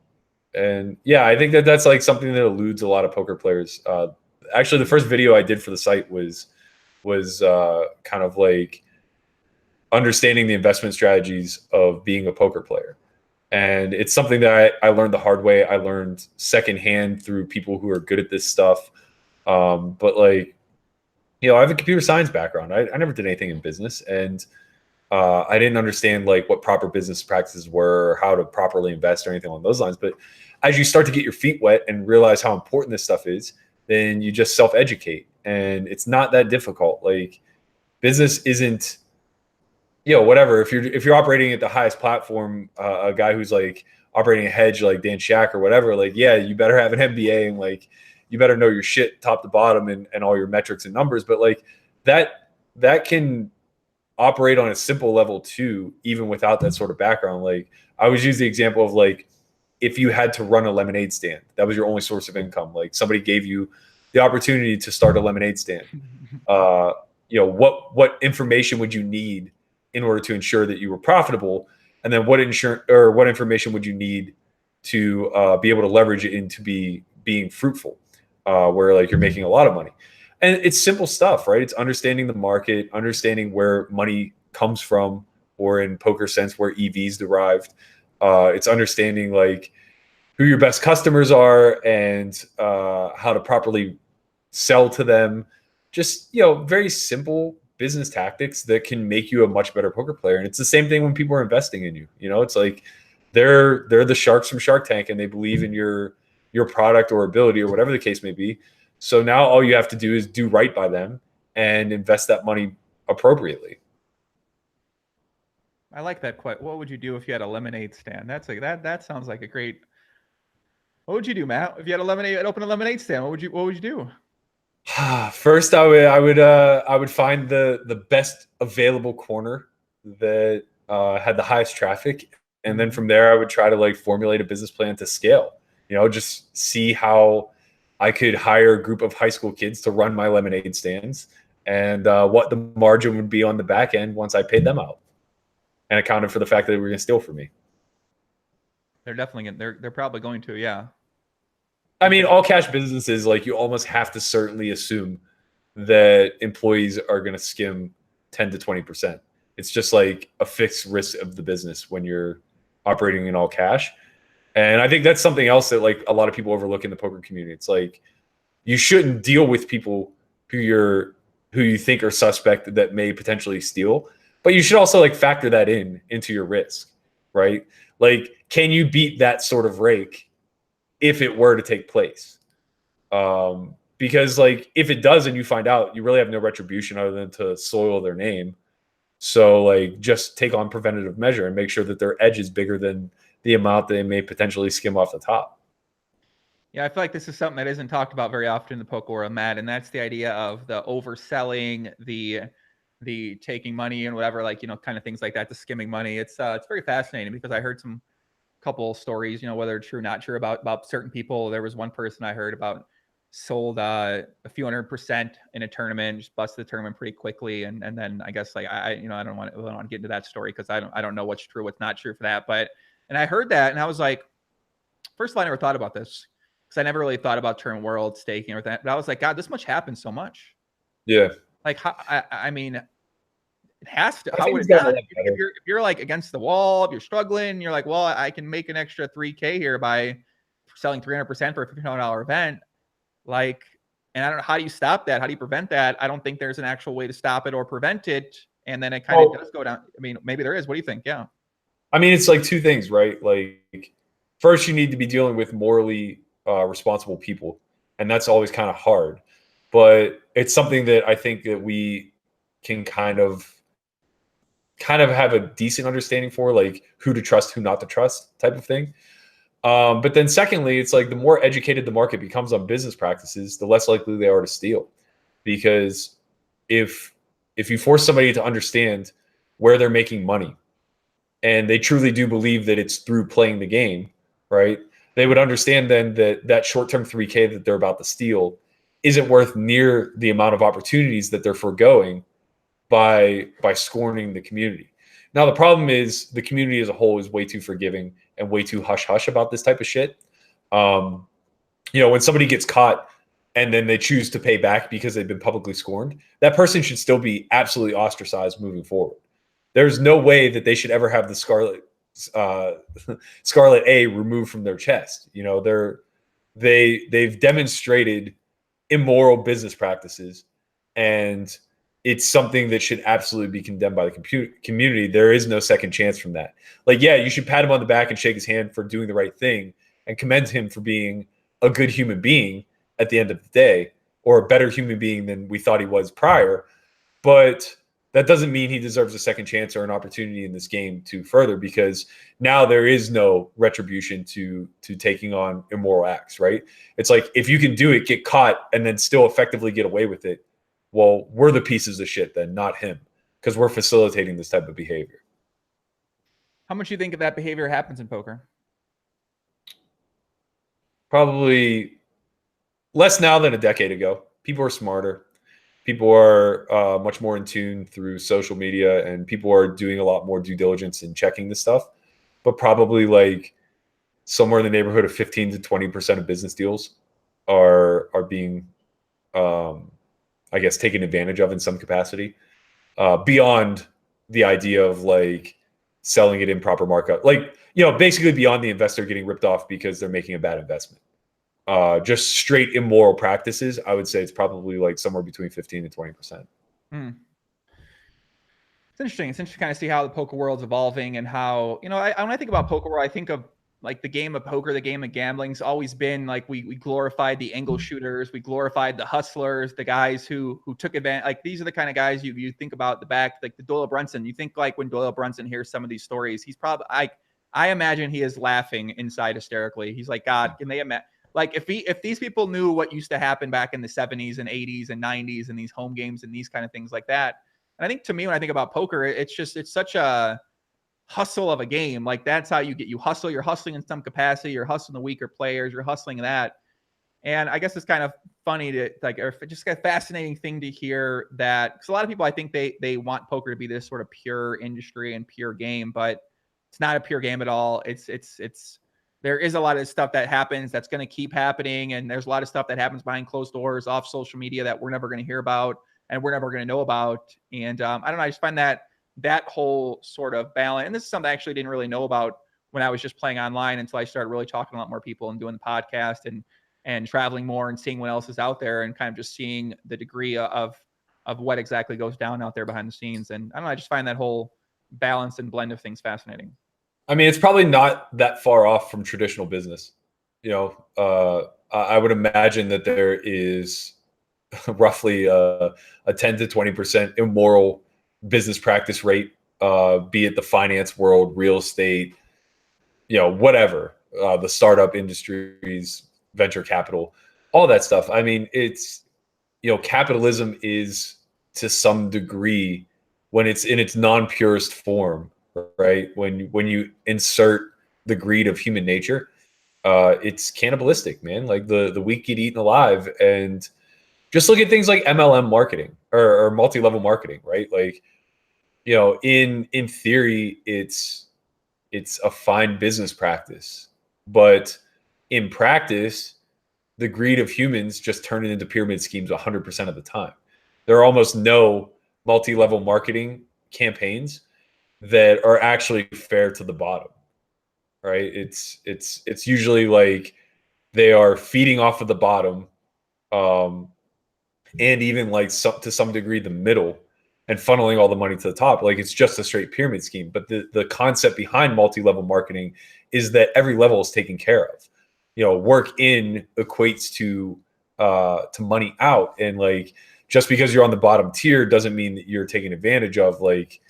[SPEAKER 2] And yeah, I think that's like something that eludes a lot of poker players. Actually, the first video I did for the site was kind of like understanding the investment strategies of being a poker player. And it's something that I learned the hard way. I learned secondhand through people who are good at this stuff. But like, I have a computer science background. I never did anything in business, and I didn't understand like what proper business practices were, how to properly invest or anything along those lines. But as you start to get your feet wet and realize how important this stuff is, then you just self-educate, and it's not that difficult. Like business isn't, whatever. If you're operating at the highest platform, a guy who's like operating a hedge like Dan Shack or whatever, like, yeah, you better have an MBA and like you better know your shit top to bottom and all your metrics and numbers. But like that can operate on a simple level too, even without that sort of background. Like I always use the example of like, if you had to run a lemonade stand, that was your only source of income. Like somebody gave you the opportunity to start a lemonade stand. What information would you need in order to ensure that you were profitable? And then what information would you need to be able to leverage it into being fruitful, where like you're making a lot of money? And it's simple stuff, right? It's understanding the market, understanding where money comes from, or in poker sense, where EV's derived. It's understanding like who your best customers are and how to properly sell to them. Just, very simple business tactics that can make you a much better poker player. And it's the same thing when people are investing in you. It's like they're the sharks from Shark Tank, and they believe in your product or ability or whatever the case may be. So now all you have to do is do right by them and invest that money appropriately.
[SPEAKER 1] I like that quite. What would you do if you had a lemonade stand? That sounds like a great. What would you do, Matt? If you had open a lemonade stand, what would you do?
[SPEAKER 2] First, I would find the best available corner that had the highest traffic, And then from there, I would try to like formulate a business plan to scale, just see how I could hire a group of high school kids to run my lemonade stands and what the margin would be on the back end once I paid them out and accounted for the fact that they were going to steal from me.
[SPEAKER 1] They're definitely they're probably going to, yeah.
[SPEAKER 2] I mean, all cash businesses, like you almost have to certainly assume that employees are going to skim 10 to 20%. It's just like a fixed risk of the business when you're operating in all cash. And I think that's something else that like a lot of people overlook in the poker community. It's like you shouldn't deal with people who you think are suspect that may potentially steal, but you should also like factor that into your risk, right? Like, can you beat that sort of rake if it were to take place? Because like if it does and you find out, you really have no retribution other than to soil their name. So like just take on preventative measure and make sure that their edge is bigger than the amount they may potentially skim off the top.
[SPEAKER 1] Yeah, I feel like this is something that isn't talked about very often in the poker world, Matt, and that's the idea of the overselling, the taking money and whatever, like, kind of things like that, the skimming money. It's very fascinating because I heard some couple stories, whether true or not true about certain people. There was one person I heard about sold a few $100% in a tournament, just busted the tournament pretty quickly, and then I guess like I don't want to get into that story because I don't know what's true, what's not true for that. But and I heard that and I was like, first of all, I never thought about this because I never really thought about tournament world staking or that. But I was like, God, this much happens so much.
[SPEAKER 2] Yeah.
[SPEAKER 1] Like how, I mean, it has to.
[SPEAKER 2] I
[SPEAKER 1] How
[SPEAKER 2] think
[SPEAKER 1] would
[SPEAKER 2] it's
[SPEAKER 1] it
[SPEAKER 2] gotten a
[SPEAKER 1] not?
[SPEAKER 2] lot
[SPEAKER 1] If you're like against the wall, if you're struggling, you're like, well, I can make an extra $3K here by selling 300% for a $1,500 event. Like, and I don't know, how do you stop that? How do you prevent that? I don't think there's an actual way to stop it or prevent it. And then it kind of does go down. I mean, maybe there is. What do you think? Yeah.
[SPEAKER 2] I mean, it's like two things, right? Like first you need to be dealing with morally responsible people. And that's always kind of hard, but it's something that I think that we can kind of have a decent understanding for, like who to trust, who not to trust type of thing. But then secondly, it's like the more educated the market becomes on business practices, the less likely they are to steal. Because if you force somebody to understand where they're making money and they truly do believe that it's through playing the game, right? They would understand then that short-term 3K that they're about to steal isn't worth near the amount of opportunities that they're foregoing by scorning the community. Now, the problem is the community as a whole is way too forgiving and way too hush-hush about this type of shit. When somebody gets caught and then they choose to pay back because they've been publicly scorned, that person should still be absolutely ostracized moving forward. There's no way that they should ever have the Scarlet A removed from their chest. They've demonstrated immoral business practices, and it's something that should absolutely be condemned by the community. There is no second chance from that. Like, yeah, you should pat him on the back and shake his hand for doing the right thing and commend him for being a good human being at the end of the day, or a better human being than we thought he was prior. But that doesn't mean he deserves a second chance or an opportunity in this game to further, because now there is no retribution to taking on immoral acts, right? It's like, if you can do it, get caught, and then still effectively get away with it, well, we're the pieces of shit then, not him, because we're facilitating this type of behavior.
[SPEAKER 1] How much do you think of that behavior happens in poker?
[SPEAKER 2] Probably less now than a decade ago. People are smarter. People are much more in tune through social media, and people are doing a lot more due diligence in checking this stuff. But probably like somewhere in the neighborhood of 15 to 20% of business deals are being I guess taken advantage of in some capacity, beyond the idea of like selling it in proper markup, like, basically beyond the investor getting ripped off because they're making a bad investment. Just straight immoral practices, I would say it's probably like somewhere between 15 and 20%.
[SPEAKER 1] It's interesting. It's interesting to kind of see how the poker world's evolving, and how, when I think about poker world, I think of like the game of poker, the game of gambling's always been like, we glorified the angle shooters, we glorified the hustlers, the guys who took advantage. Like, these are the kind of guys you think about the back, like the Doyle Brunson. You think like when Doyle Brunson hears some of these stories, he's probably I imagine he is laughing inside hysterically. He's like, God, can they imagine? Like, if these people knew what used to happen back in the 70s and 80s and 90s and these home games and these kind of things like that. And I think, to me, when I think about poker, it's such a hustle of a game. Like that's how you hustle. You're hustling in some capacity. You're hustling the weaker players. You're hustling that. And I guess it's kind of funny to like, or just a fascinating thing to hear that, because a lot of people, I think they want poker to be this sort of pure industry and pure game, but it's not a pure game at all. There is a lot of stuff that happens that's going to keep happening. And there's a lot of stuff that happens behind closed doors off social media that we're never going to hear about and we're never going to know about. And I don't know, I just find that whole sort of balance, and this is something I actually didn't really know about when I was just playing online until I started really talking to a lot more people and doing the podcast and traveling more and seeing what else is out there and kind of just seeing the degree of what exactly goes down out there behind the scenes. And I don't know, I just find that whole balance and blend of things fascinating.
[SPEAKER 2] I mean, it's probably not that far off from traditional business. You know, I would imagine that there is roughly a 10 to 20% immoral business practice rate, be it the finance world, real estate, you know, whatever, the startup industries, venture capital, all that stuff. I mean, it's, you know, capitalism is to some degree, when it's in its non-purest form, right? When you insert the greed of human nature, it's cannibalistic, man. Like the weak get eaten alive. And just look at things like MLM marketing or multi-level marketing, right? Like, you know, in theory, it's a fine business practice, but in practice, the greed of humans just turn it into pyramid schemes 100% of the time. There are almost no multi-level marketing campaigns that are actually fair to the bottom, right? It's usually like they are feeding off of the bottom, and even like to some degree the middle, and funneling all the money to the top. Like it's just a straight pyramid scheme. But the concept behind multi-level marketing is that every level is taken care of. You know, work in equates to money out, and like just because you're on the bottom tier doesn't mean that you're taken advantage of. Like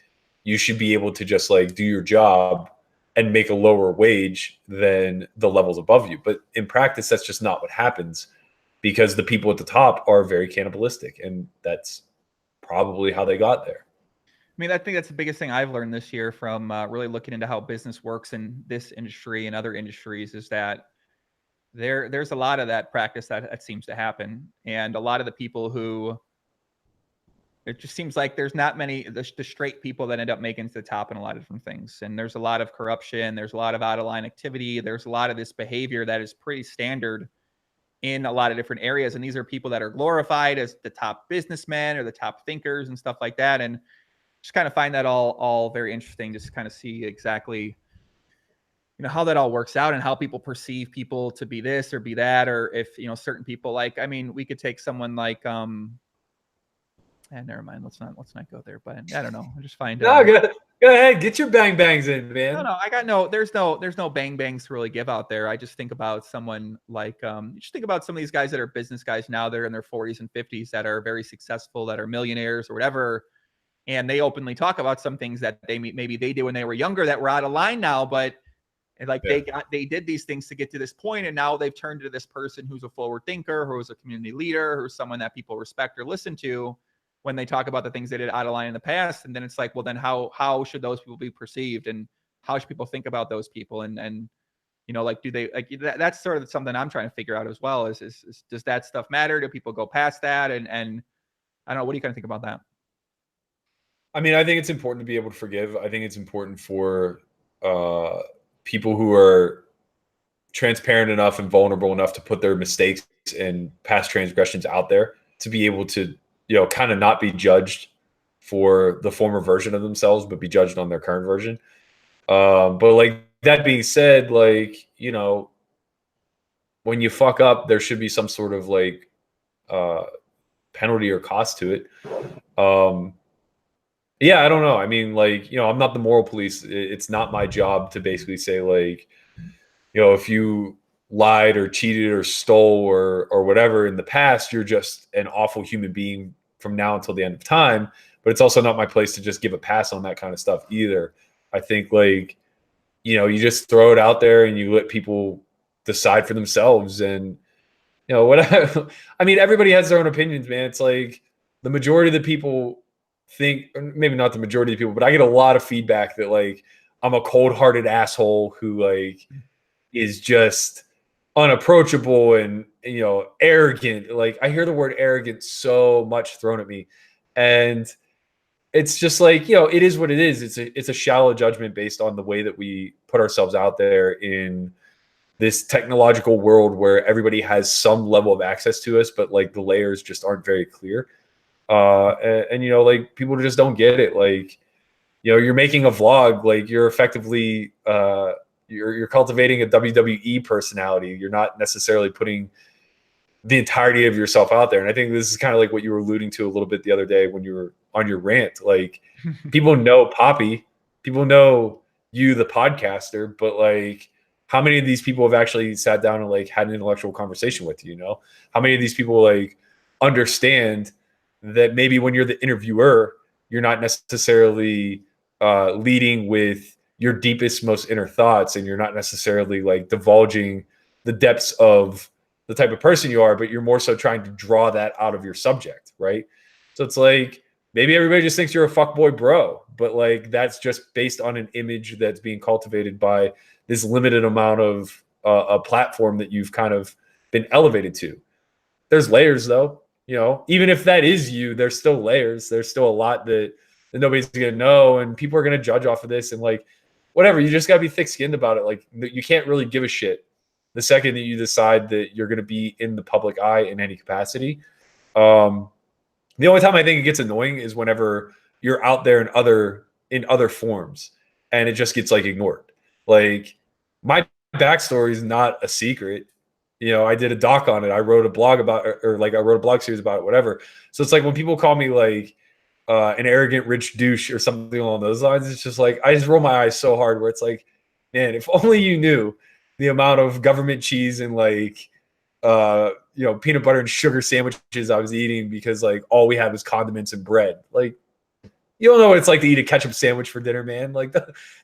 [SPEAKER 2] you should be able to just like do your job and make a lower wage than the levels above you. But in practice, that's just not what happens, because the people at the top are very cannibalistic, and that's probably how they got there.
[SPEAKER 1] I mean, I think that's the biggest thing I've learned this year from really looking into how business works in this industry and other industries is that there's a lot of that practice that seems to happen. And a lot of the people who, it just seems like there's not many, the straight people that end up making it to the top in a lot of different things. And there's a lot of corruption. There's a lot of out of line activity. There's a lot of this behavior that is pretty standard in a lot of different areas. And these are people that are glorified as the top businessmen or the top thinkers and stuff like that. And just kind of find that all very interesting, just to kind of see exactly, you know, how that all works out and how people perceive people to be this or be that, or if, you know, certain people, like, I mean, we could take someone like, never mind. Let's not go there, but I don't know. I just find,
[SPEAKER 2] No, go ahead. Get your bang bangs in, man.
[SPEAKER 1] No, there's no bang bangs to really give out there. I just think about someone like, just think about some of these guys that are business guys now, they're in their 40s and 50s that are very successful, that are millionaires or whatever. And they openly talk about some things that maybe they did when they were younger that were out of line now, but like they did these things to get to this point, and now they've turned to this person who's a forward thinker, who's a community leader, who's someone that people respect or listen to when they talk about the things they did out of line in the past. And then it's like, well, then how should those people be perceived, and how should people think about those people? And you know, like, do they like that's sort of something I'm trying to figure out as well. Is does that stuff matter? Do people go past that? And I don't know. What do you kind of think about that?
[SPEAKER 2] I mean, I think it's important to be able to forgive. I think it's important for people who are transparent enough and vulnerable enough to put their mistakes and past transgressions out there to be able to, you know, kind of not be judged for the former version of themselves, but be judged on their current version. But like that being said, like, you know, when you fuck up, there should be some sort of like penalty or cost to it. Yeah, I don't know. I mean, like, you know, I'm not the moral police. It's not my job to basically say like, you know, if you lied or cheated or stole or whatever in the past, you're just an awful human being from now until the end of time. But it's also not my place to just give a pass on that kind of stuff either. I think like, you know, you just throw it out there and you let people decide for themselves. And, you know, whatever. I mean, everybody has their own opinions, man. It's like the majority of the people think, or maybe not the majority of people, but I get a lot of feedback that like I'm a cold-hearted asshole who like is just unapproachable and arrogant. Like I hear the word arrogant so much thrown at me, and it's just like it is what it is. It's a shallow judgment based on the way that we put ourselves out there in this technological world where everybody has some level of access to us, but like the layers just aren't very clear. And like people just don't get it. Like you're making a vlog, like you're effectively you're cultivating a WWE personality. You're not necessarily putting the entirety of yourself out there. And I think this is kind of like what you were alluding to a little bit the other day when you were on your rant. Like people know Poppy, people know you, the podcaster, but like how many of these people have actually sat down and like had an intellectual conversation with you? How many of these people like understand that maybe when you're the interviewer, you're not necessarily leading with your deepest, most inner thoughts, and you're not necessarily like divulging the depths of the type of person you are, but you're more so trying to draw that out of your subject, right? So it's like maybe everybody just thinks you're a fuckboy bro, but like that's just based on an image that's being cultivated by this limited amount of a platform that you've kind of been elevated to. There's layers though, even if that is you, there's still layers. There's still a lot that nobody's going to know, and people are going to judge off of this, and like whatever, you just got to be thick-skinned about it. Like you can't really give a shit the second that you decide that you're going to be in the public eye in any capacity. The only time I think it gets annoying is whenever you're out there in other forms and it just gets like ignored. Like my backstory is not a secret. I did a doc on it. I wrote a blog about, or like I wrote a blog series about it, whatever. So it's like when people call me like an arrogant rich douche or something along those lines, it's just like I just roll my eyes so hard where it's like, man, if only you knew the amount of government cheese and like peanut butter and sugar sandwiches I was eating because like all we had was condiments and bread. Like you don't know what it's like to eat a ketchup sandwich for dinner, man. Like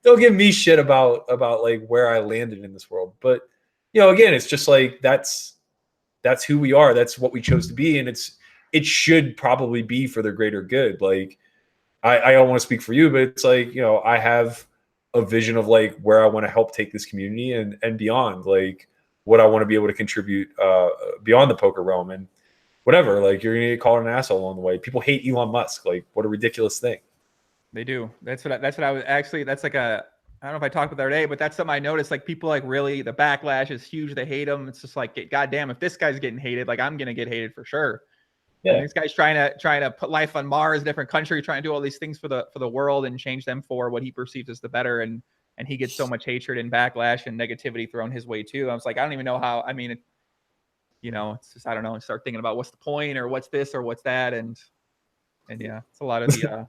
[SPEAKER 2] don't give me shit about like where I landed in this world. But again, it's just like that's who we are. That's what we chose to be, and it should probably be for the greater good. Like I don't want to speak for you, but it's like I have a vision of like where I want to help take this community and beyond, like what I want to be able to contribute beyond the poker realm, and whatever, like you're gonna get called an asshole along the way. People hate Elon Musk. Like what a ridiculous thing.
[SPEAKER 1] They do. That's what I was actually, that's like I don't know if I talked about that today, but that's something I noticed. Like people like really, the backlash is huge. They hate him. It's just like, goddamn, if this guy's getting hated, like I'm going to get hated for sure. Yeah. And this guy's trying to put life on Mars, different country, trying to do all these things for the world and change them for what he perceives as the better. And he gets so much hatred and backlash and negativity thrown his way too. I was like, I don't even know how, I mean, it's just, I don't know. Start thinking about what's the point or what's this or what's that. And yeah, it's a lot of the,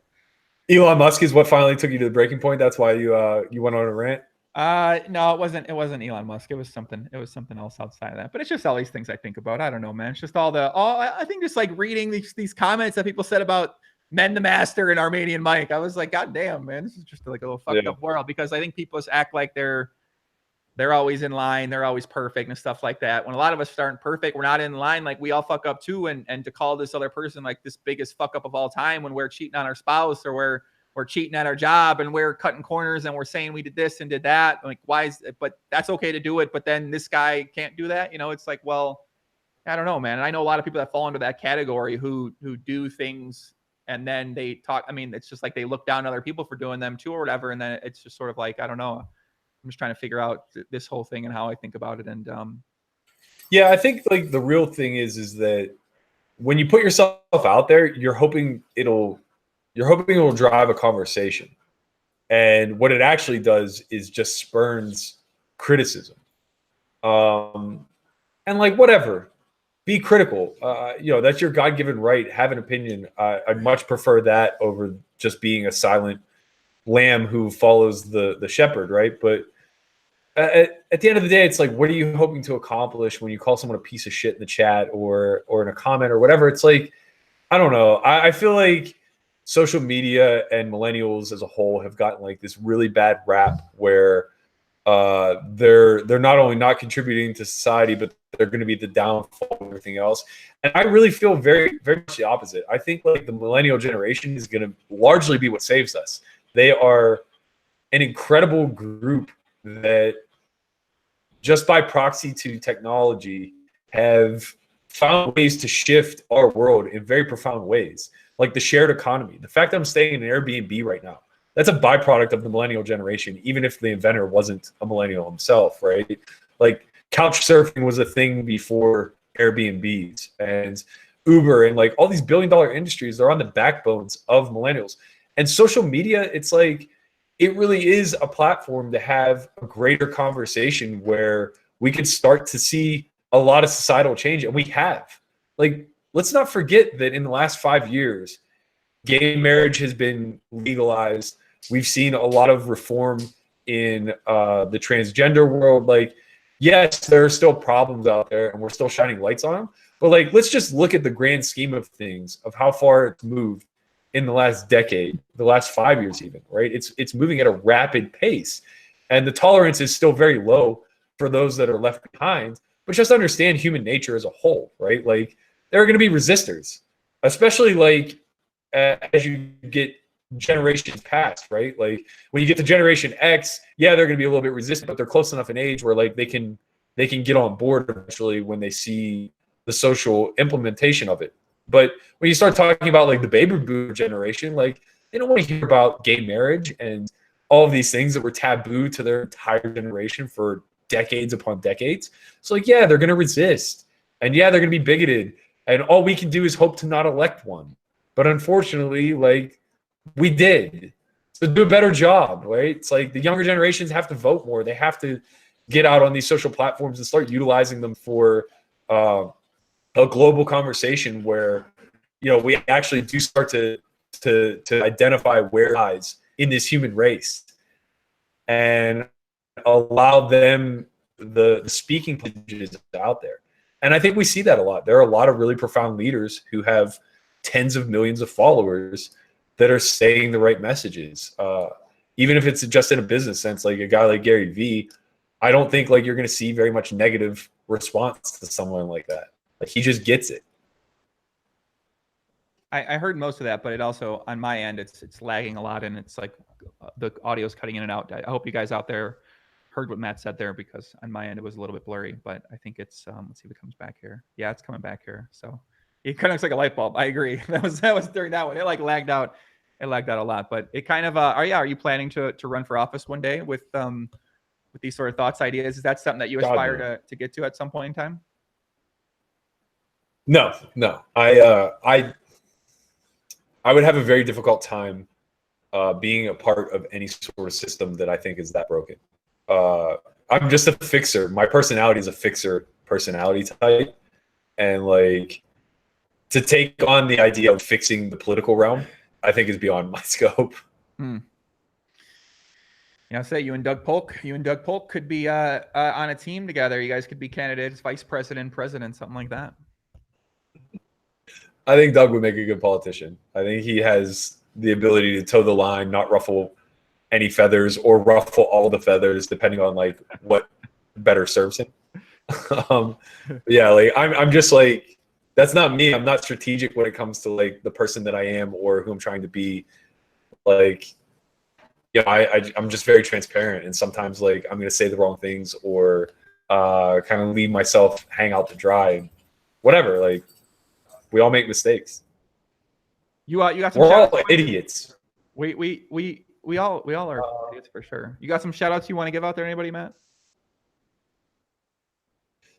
[SPEAKER 2] Elon Musk is what finally took you to the breaking point. That's why you went on a rant.
[SPEAKER 1] No, it wasn't Elon Musk. It was something else outside of that. But it's just all these things I think about. I don't know, man. It's just I think just like reading these comments that people said about Men the Master and Armenian Mike. I was like, God damn, man, this is just like a little fucked up world, because I think people just act like they're always in line, they're always perfect and stuff like that. When a lot of us aren't perfect, we're not in line, like we all fuck up too. And to call this other person like this biggest fuck up of all time when we're cheating on our spouse or we're cheating at our job and we're cutting corners and we're saying we did this and did that. Like, why is it? But that's okay to do it. But then this guy can't do that. It's like, well, I don't know, man. And I know a lot of people that fall into that category who do things and then they talk. I mean, it's just like they look down on other people for doing them too or whatever. And then it's just sort of like, I don't know. I'm just trying to figure out this whole thing and how I think about it. And
[SPEAKER 2] yeah, I think like the real thing is that when you put yourself out there, you're hoping it'll drive a conversation. And what it actually does is just spurns criticism. And like, whatever, be critical. That's your God-given right. Have an opinion. I'd much prefer that over just being a silent lamb who follows the shepherd, right? But at the end of the day, it's like, what are you hoping to accomplish when you call someone a piece of shit in the chat or in a comment or whatever? It's like, I don't know. I feel like social media and millennials as a whole have gotten like this really bad rap where they're not only not contributing to society, but they're going to be the downfall of everything else. And I really feel very, very much the opposite. I think like the millennial generation is going to largely be what saves us. They are an incredible group that just by proxy to technology have found ways to shift our world in very profound ways. Like the shared economy. The fact that I'm staying in an Airbnb right now, that's a byproduct of the millennial generation, even if the inventor wasn't a millennial himself, right? Like couch surfing was a thing before Airbnbs, and Uber and like all these billion-dollar industries, they're on the backbones of millennials. And social media, it's like, it really is a platform to have a greater conversation where we could start to see a lot of societal change. And we have. Like, let's not forget that in the last 5 years, gay marriage has been legalized. We've seen a lot of reform in the transgender world. Like, yes, there are still problems out there and we're still shining lights on them. But like, let's just look at the grand scheme of things, of how far it's moved in the last decade, the last 5 years even, right? It's moving at a rapid pace. And the tolerance is still very low for those that are left behind. But just understand human nature as a whole, right? Like, there are going to be resistors, especially like as you get generations past, right? Like when you get to Generation X, yeah, they're going to be a little bit resistant, but they're close enough in age where like they can get on board eventually when they see the social implementation of it. But when you start talking about like the baby boomer generation, like they don't want to hear about gay marriage and all of these things that were taboo to their entire generation for decades upon decades. So like, yeah, they're going to resist, and yeah, they're going to be bigoted, and all we can do is hope to not elect one. But unfortunately, like, we did. So do a better job, right? It's like the younger generations have to vote more. They have to get out on these social platforms and start utilizing them for a global conversation where, you know, we actually do start to identify where lies in this human race and allow them the speaking privileges out there. And I think we see that a lot. There are a lot of really profound leaders who have tens of millions of followers that are saying the right messages. Even if it's just in a business sense, like a guy like Gary Vee, I don't think like you're going to see very much negative response to someone like that. Like, he just gets it.
[SPEAKER 1] I heard most of that, but it also, on my end, it's lagging a lot, and it's like the audio's cutting in and out. I hope you guys out there heard what Matt said there, because on my end it was a little bit blurry, but I think it's let's see if it comes back here. Yeah, it's coming back here. So it kind of looks like a light bulb. I agree. That was during that one. It like lagged out. It lagged out a lot, but it kind of are you planning to run for office one day with these sort of thoughts, ideas? Is that something that you aspire to get to at some point in time?
[SPEAKER 2] No. I would have a very difficult time being a part of any sort of system that I think is that broken. I'm just a fixer. My personality is a fixer personality type. And like, to take on the idea of fixing the political realm, I think is beyond my scope.
[SPEAKER 1] Yeah, say you and Doug Polk could be on a team together. You guys could be candidates, vice president, something like that.
[SPEAKER 2] I think Doug would make a good politician. I think he has the ability to toe the line, not ruffle any feathers or ruffle all the feathers, depending on like what better serves him. Yeah, like I'm just like, that's not me. I'm not strategic when it comes to like the person that I am or who I'm trying to be. Like, yeah, I'm just very transparent, and sometimes like I'm gonna say the wrong things or kind of leave myself hang out to dry. Whatever, like, we all make mistakes.
[SPEAKER 1] You got some.
[SPEAKER 2] We're all idiots.
[SPEAKER 1] We all are idiots for sure. You got some shout outs you want to give out there? Anybody, Matt?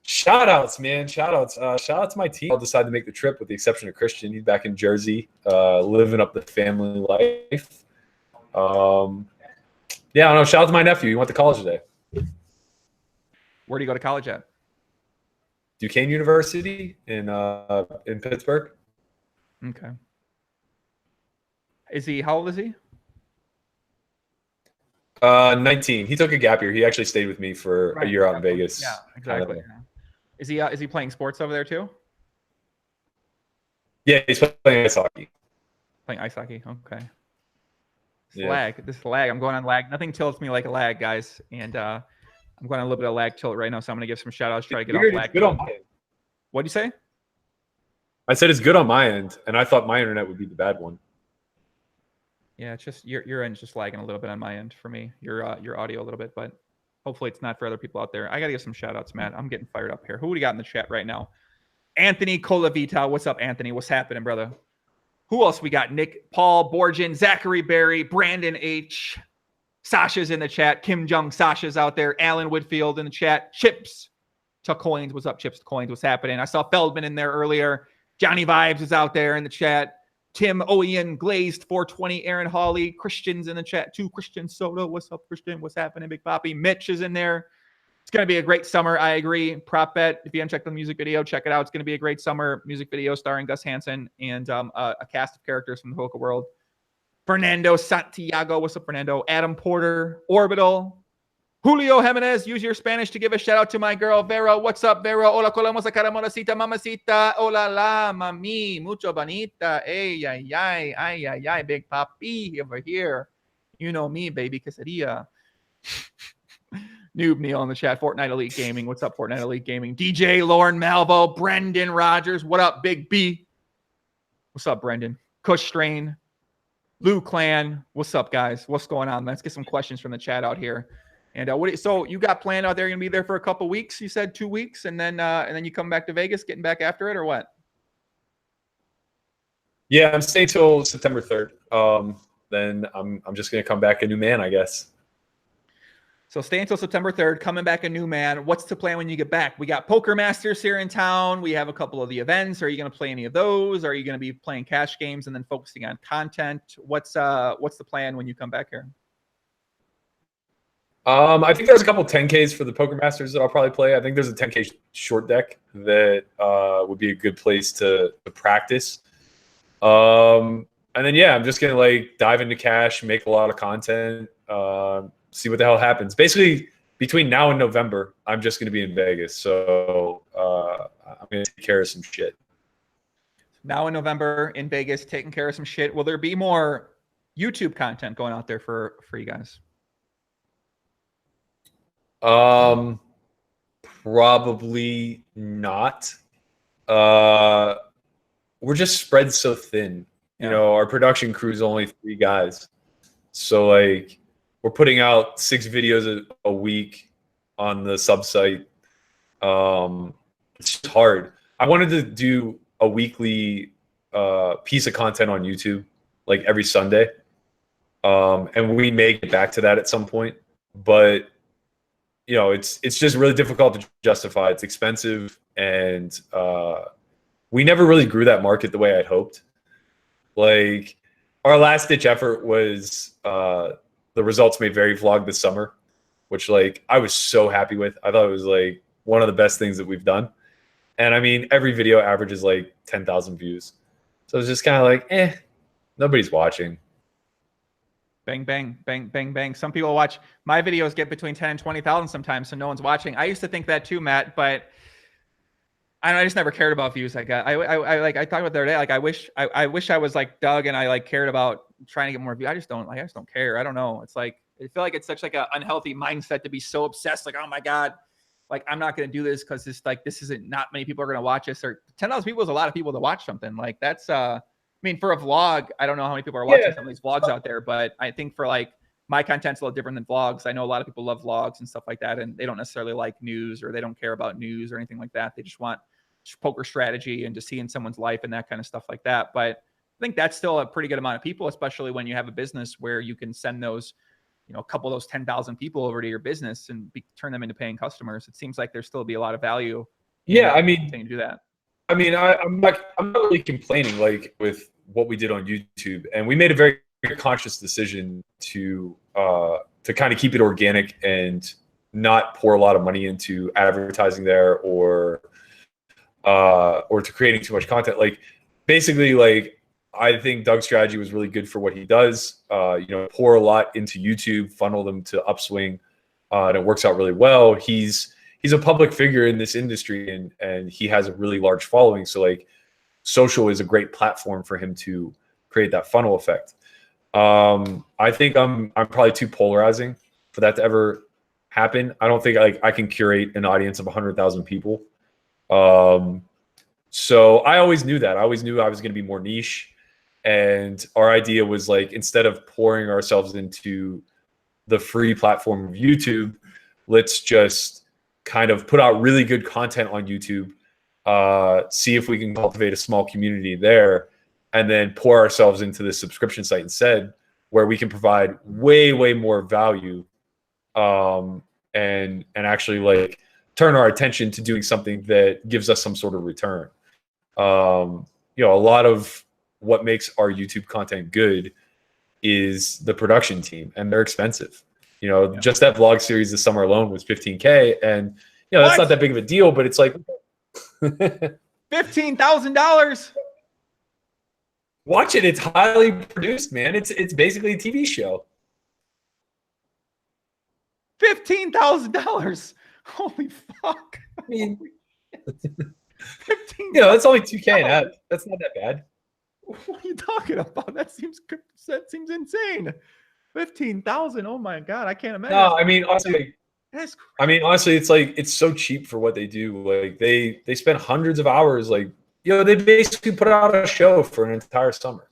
[SPEAKER 2] Shout outs, man. Shout outs. Shout out to my team. I'll decide to make the trip with the exception of Christian. He's back in Jersey, living up the family life. Yeah, I don't know. Shout out to my nephew. He went to college today.
[SPEAKER 1] Where do you go to college at?
[SPEAKER 2] Duquesne University in Pittsburgh.
[SPEAKER 1] Okay. How old is he?
[SPEAKER 2] 19. He took a gap year. He actually stayed with me for a year out in Vegas.
[SPEAKER 1] Yeah, exactly. Is he playing sports over there too?
[SPEAKER 2] Yeah, he's playing ice hockey.
[SPEAKER 1] Playing ice hockey. Okay. This lag. I'm going on lag. Nothing tilts me like a lag, guys. And I'm going on a little bit of lag tilt right now, so I'm going to give some shout outs. Try to get off lag.
[SPEAKER 2] Good on my end.
[SPEAKER 1] What'd you say?
[SPEAKER 2] I said it's good on my end, and I thought my internet would be the bad one.
[SPEAKER 1] Yeah, it's just your end's just lagging a little bit on my end for me. Your audio a little bit, but hopefully it's not for other people out there. I gotta give some shout outs, Matt. I'm getting fired up here. Who do we got in the chat right now? Anthony Colavita. What's up, Anthony? What's happening, brother? Who else we got? Nick, Paul, Borgin, Zachary Berry, Brandon H. Sasha's in the chat. Kim Jung, Sasha's out there. Alan Woodfield in the chat. Chips to Coins. What's up, Chips to Coins? What's happening? I saw Feldman in there earlier. Johnny Vibes is out there in the chat. Tim Oyen, Glazed 420, Aaron Hawley, Christian's in the chat too. Christian Soto. What's up, Christian? What's happening, Big Poppy? Mitch is in there. It's going to be a great summer. I agree. Prop bet. If you haven't checked the music video, check it out. It's going to be a great summer music video starring Gus Hansen and a cast of characters from the Hoka world. Fernando Santiago. What's up, Fernando? Adam Porter. Orbital. Julio Jimenez. Use your Spanish to give a shout out to my girl, Vera. What's up, Vera? Hola, colamos a caramolacita, mamacita. Hola, la, mami. Mucho bonita. Ay, ay, ay. Ay, ay, ay. Big Papi over here. You know me, baby. Quesadilla. Noob Neil in the chat. Fortnite Elite Gaming. What's up, Fortnite Elite Gaming? DJ Lauren Malvo. Brendan Rogers. What up, Big B? What's up, Brendan? Kush Strain. Lou Clan. What's up, guys? What's going on? Let's get some questions from the chat out here. And so you got planned out there? You're gonna be there for a couple weeks? You said 2 weeks, and then you come back to Vegas, getting back after it, or what?
[SPEAKER 2] Yeah, I'm staying till September 3rd. Then I'm just gonna come back a new man, I guess.
[SPEAKER 1] So stay until September 3rd, coming back a new man. What's the plan when you get back? We got Poker Masters here in town. We have a couple of the events. Are you going to play any of those? Are you going to be playing cash games and then focusing on content? What's the plan when you come back here?
[SPEAKER 2] I think there's a couple 10Ks for the Poker Masters that I'll probably play. I think there's a 10K short deck that would be a good place to practice. And then, yeah, I'm just going to like dive into cash, make a lot of content, see what the hell happens. Basically, between now and November, I'm just going to be in Vegas. So I'm going to take care of some shit.
[SPEAKER 1] Now in November in Vegas, taking care of some shit. Will there be more YouTube content going out there for you guys?
[SPEAKER 2] Probably not. We're just spread so thin.
[SPEAKER 1] Yeah.
[SPEAKER 2] You know, our production crew is only 3 guys. So like we're putting out 6 videos a week on the sub site. It's just hard. I wanted to do a weekly piece of content on YouTube, like every Sunday. And we may get back to that at some point, but you know, it's just really difficult to justify. It's expensive, and we never really grew that market the way I'd hoped. Like our last ditch effort was the Results May Vary vlog this summer, which like I was so happy with. I thought it was like one of the best things that we've done. And I mean, every video averages like 10,000 views. So it's just kind of like, nobody's watching.
[SPEAKER 1] Bang, bang, bang, bang, bang. Some people watch my videos, get between 10 and 20,000 sometimes, so no one's watching. I used to think that too, Matt, but I just never cared about views. I talked about the other day. Like I wish I was like Doug and I like cared about trying to get more views. I just don't care. I don't know. It's like I feel like it's such like an unhealthy mindset to be so obsessed. Like, oh my God, like I'm not gonna do this because this isn't not many people are gonna watch this. Or 10,000 people is a lot of people to watch something. Like that's I mean, for a vlog, I don't know how many people are watching some of these vlogs out there, but I think for like my content's a little different than vlogs. I know a lot of people love vlogs and stuff like that, and they don't necessarily like news or they don't care about news or anything like that. They just want poker strategy and just seeing someone's life and that kind of stuff like that. But I think that's still a pretty good amount of people, especially when you have a business where you can send those, you know, a couple of those 10,000 people over to your business and turn them into paying customers. It seems like there's still be a lot of value.
[SPEAKER 2] Yeah, I mean,
[SPEAKER 1] to do that.
[SPEAKER 2] I mean, I'm not really complaining like with what we did on YouTube, and we made a very conscious decision to kind of keep it organic and not pour a lot of money into advertising there or to creating too much content. Like basically, like I think Doug's strategy was really good for what he does. You know, pour a lot into YouTube, funnel them to Upswing, and it works out really well. He's a public figure in this industry, and he has a really large following. So like social is a great platform for him to create that funnel effect. I think I'm probably too polarizing for that to ever happen. I don't think I can curate an audience of 100,000 people. So I always knew that. I always knew I was going to be more niche. And our idea was like, instead of pouring ourselves into the free platform of YouTube, let's just kind of put out really good content on YouTube, see if we can cultivate a small community there, and then pour ourselves into this subscription site instead, where we can provide way, way more value, and actually like turn our attention to doing something that gives us some sort of return. You know, a lot of what makes our YouTube content good is the production team, and they're expensive. You know, just that vlog series this summer alone was $15K, and you know, that's not that big of a deal, but it's like
[SPEAKER 1] $15,000.
[SPEAKER 2] Watch it. It's highly produced, man. It's basically a TV show.
[SPEAKER 1] $15,000. Holy fuck.
[SPEAKER 2] I mean,
[SPEAKER 1] 15.
[SPEAKER 2] you know, that's only 2K an app. That's not that bad.
[SPEAKER 1] What are you talking about? That seems insane. 15,000. Oh my god, I can't imagine.
[SPEAKER 2] No, I mean, honestly,
[SPEAKER 1] that's crazy.
[SPEAKER 2] I mean, honestly, it's like it's so cheap for what they do. Like they spend hundreds of hours. Like, you know, they basically put out a show for an entire summer.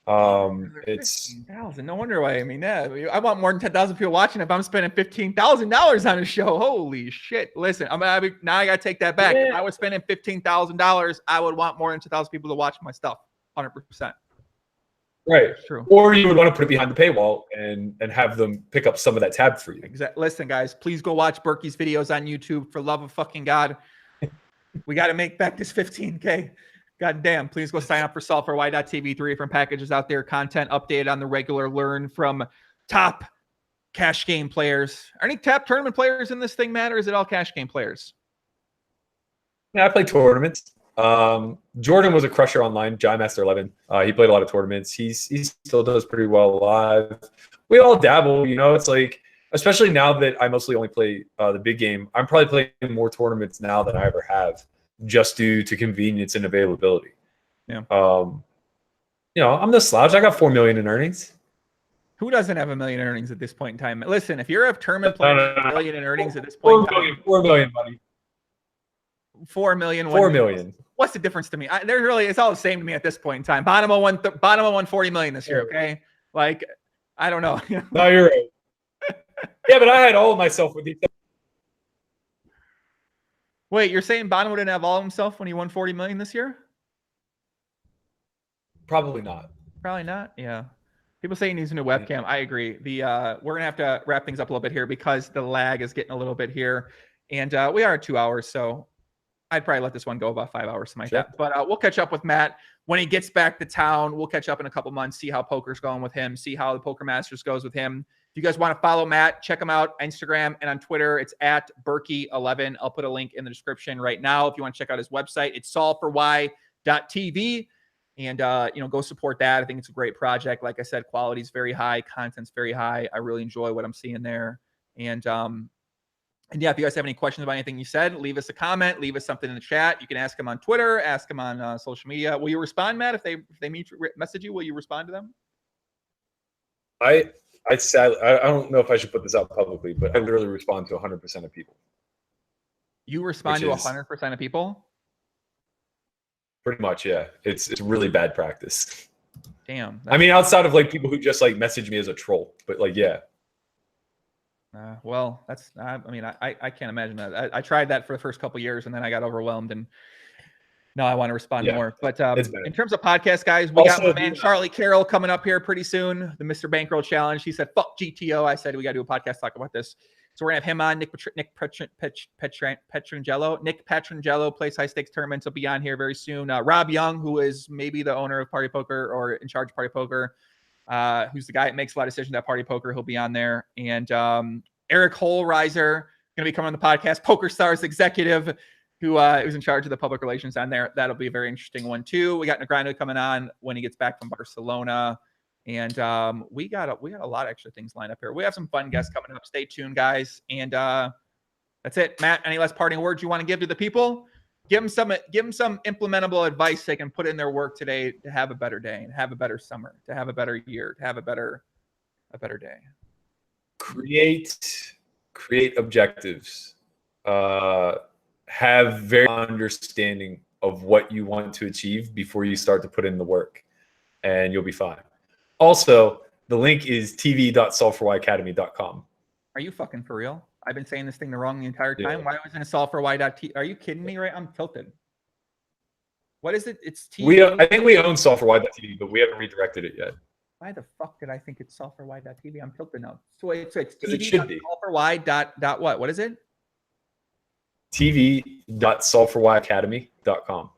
[SPEAKER 2] It's
[SPEAKER 1] 15,000. No wonder why. I mean, I want more than 10,000 people watching if I'm spending $15,000 on a show. Holy shit! Listen, now I gotta take that back.
[SPEAKER 2] Yeah.
[SPEAKER 1] If I was spending $15,000, I would want more than 10,000 people to watch my stuff. 100%.
[SPEAKER 2] right.
[SPEAKER 1] That's true.
[SPEAKER 2] Or you would want to put it behind the paywall and have them pick up some of that tab for you.
[SPEAKER 1] Exactly. Listen, guys, please go watch Berkey's videos on YouTube. For love of fucking God, we got to make back this 15K. God damn. Please go sign up for solve4y.tv. 3 different packages out there. Content updated on the regular. Learn from top cash game players. Are any top tournament players in this thing, Matt, or is it all cash game players?
[SPEAKER 2] Yeah, I play tournaments. Jordan was a crusher online, Jai Master 11. He played a lot of tournaments. He still does pretty well live. We all dabble, you know. It's like, especially now that I mostly only play the big game, I'm probably playing more tournaments now than I ever have, just due to convenience and availability.
[SPEAKER 1] Yeah.
[SPEAKER 2] You know, I'm the slouch. I got 4 million in earnings.
[SPEAKER 1] Who doesn't have $1 million in earnings at this point in time? Listen, if you're a tournament player, $1 million in earnings at this point in time,
[SPEAKER 2] 4 million, buddy.
[SPEAKER 1] 4 million.
[SPEAKER 2] 4 million.
[SPEAKER 1] What's the difference to me? It's all the same to me at this point in time. Bottom of won 40 million this year. Okay, like I don't know.
[SPEAKER 2] No, you're right. Yeah, but I had all of myself with these.
[SPEAKER 1] Wait, you're saying Bono didn't have all of himself when he won 40 million this year?
[SPEAKER 2] Probably not.
[SPEAKER 1] Probably not. Yeah. People saying he needs a new webcam. I agree. We're gonna have to wrap things up a little bit here because the lag is getting a little bit here, and we are at 2 hours, so I'd probably let this one go about 5 hours, something like that. But we'll catch up with Matt when he gets back to town. We'll catch up in a couple months, see how poker's going with him, see how the Poker Masters goes with him. If you guys want to follow Matt, check him out on Instagram and on Twitter. It's at Berkey11. I'll put a link in the description right now. If you want to check out his website, it's solve4y.tv. And, go support that. I think it's a great project. Like I said, quality is very high. Content's very high. I really enjoy what I'm seeing there. And yeah, if you guys have any questions about anything you said, leave us a comment, leave us something in the chat. You can ask them on Twitter, ask them on social media. Will you respond, Matt? If they message you, will you respond to them?
[SPEAKER 2] I don't know if I should put this out publicly, but I literally respond to 100% of people.
[SPEAKER 1] You respond to 100% of people?
[SPEAKER 2] Pretty much, yeah. It's really bad practice.
[SPEAKER 1] Damn.
[SPEAKER 2] I mean, outside of like people who just like message me as a troll, but like, yeah.
[SPEAKER 1] Well, that's, I can't imagine that. I tried that for the first couple of years and then I got overwhelmed and now I want to respond more. But in terms of podcasts, guys, we got my man Charlie Carroll coming up here pretty soon, the Mr. Bankroll Challenge. He said, fuck GTO. I said, we got to do a podcast talk about this. So we're going to have him on. Nick Petrangelo plays high stakes tournaments. He'll be on here very soon. Rob Young, who is maybe the owner of Party Poker or in charge of Party Poker, who's the guy that makes a lot of decisions at Party Poker. He'll be on there. And Eric Holreiser going to be coming on the podcast, Poker Stars executive, who is in charge of the public relations on there. That'll be a very interesting one too. We got Negreanu coming on when he gets back from Barcelona. And we got a lot of extra things lined up here. We have some fun guests coming up. Stay tuned, guys. And that's it. Matt, any last parting words you want to give to the people? Give them some implementable advice they can put in their work today to have a better day and have a better summer, to have a better year, to have a better day.
[SPEAKER 2] Create objectives. Have very understanding of what you want to achieve before you start to put in the work. and you'll be fine. Also, the link is tv.solveforwhyacademy.com.
[SPEAKER 1] Are you fucking for real? I've been saying this thing the wrong the entire time.
[SPEAKER 2] Yeah.
[SPEAKER 1] Why was it a solveforwhy.tv? Are you kidding me? Right? I'm tilted. What is it? It's TV.
[SPEAKER 2] I think we own solveforwhy.tv, but we haven't redirected it yet.
[SPEAKER 1] Why the fuck did I think it's solveforwhy.tv? I'm tilted now. So it's
[SPEAKER 2] It should be
[SPEAKER 1] tv.solveforwhy. What? What is it?
[SPEAKER 2] tv.solveforwhyacademy.com.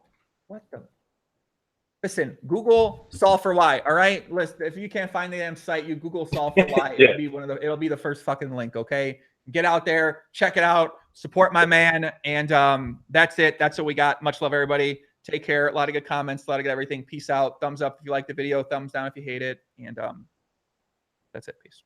[SPEAKER 1] What the? Listen, Google solve for why. All right, listen. If you can't find the damn site, you Google solve for why.
[SPEAKER 2] Yeah.
[SPEAKER 1] It'll be one of the. It'll be the first fucking link. Okay, get out there, check it out, support my man, and that's it. That's what we got. Much love, everybody. Take care. A lot of good comments. A lot of good everything. Peace out. Thumbs up if you like the video. Thumbs down if you hate it. And that's it. Peace.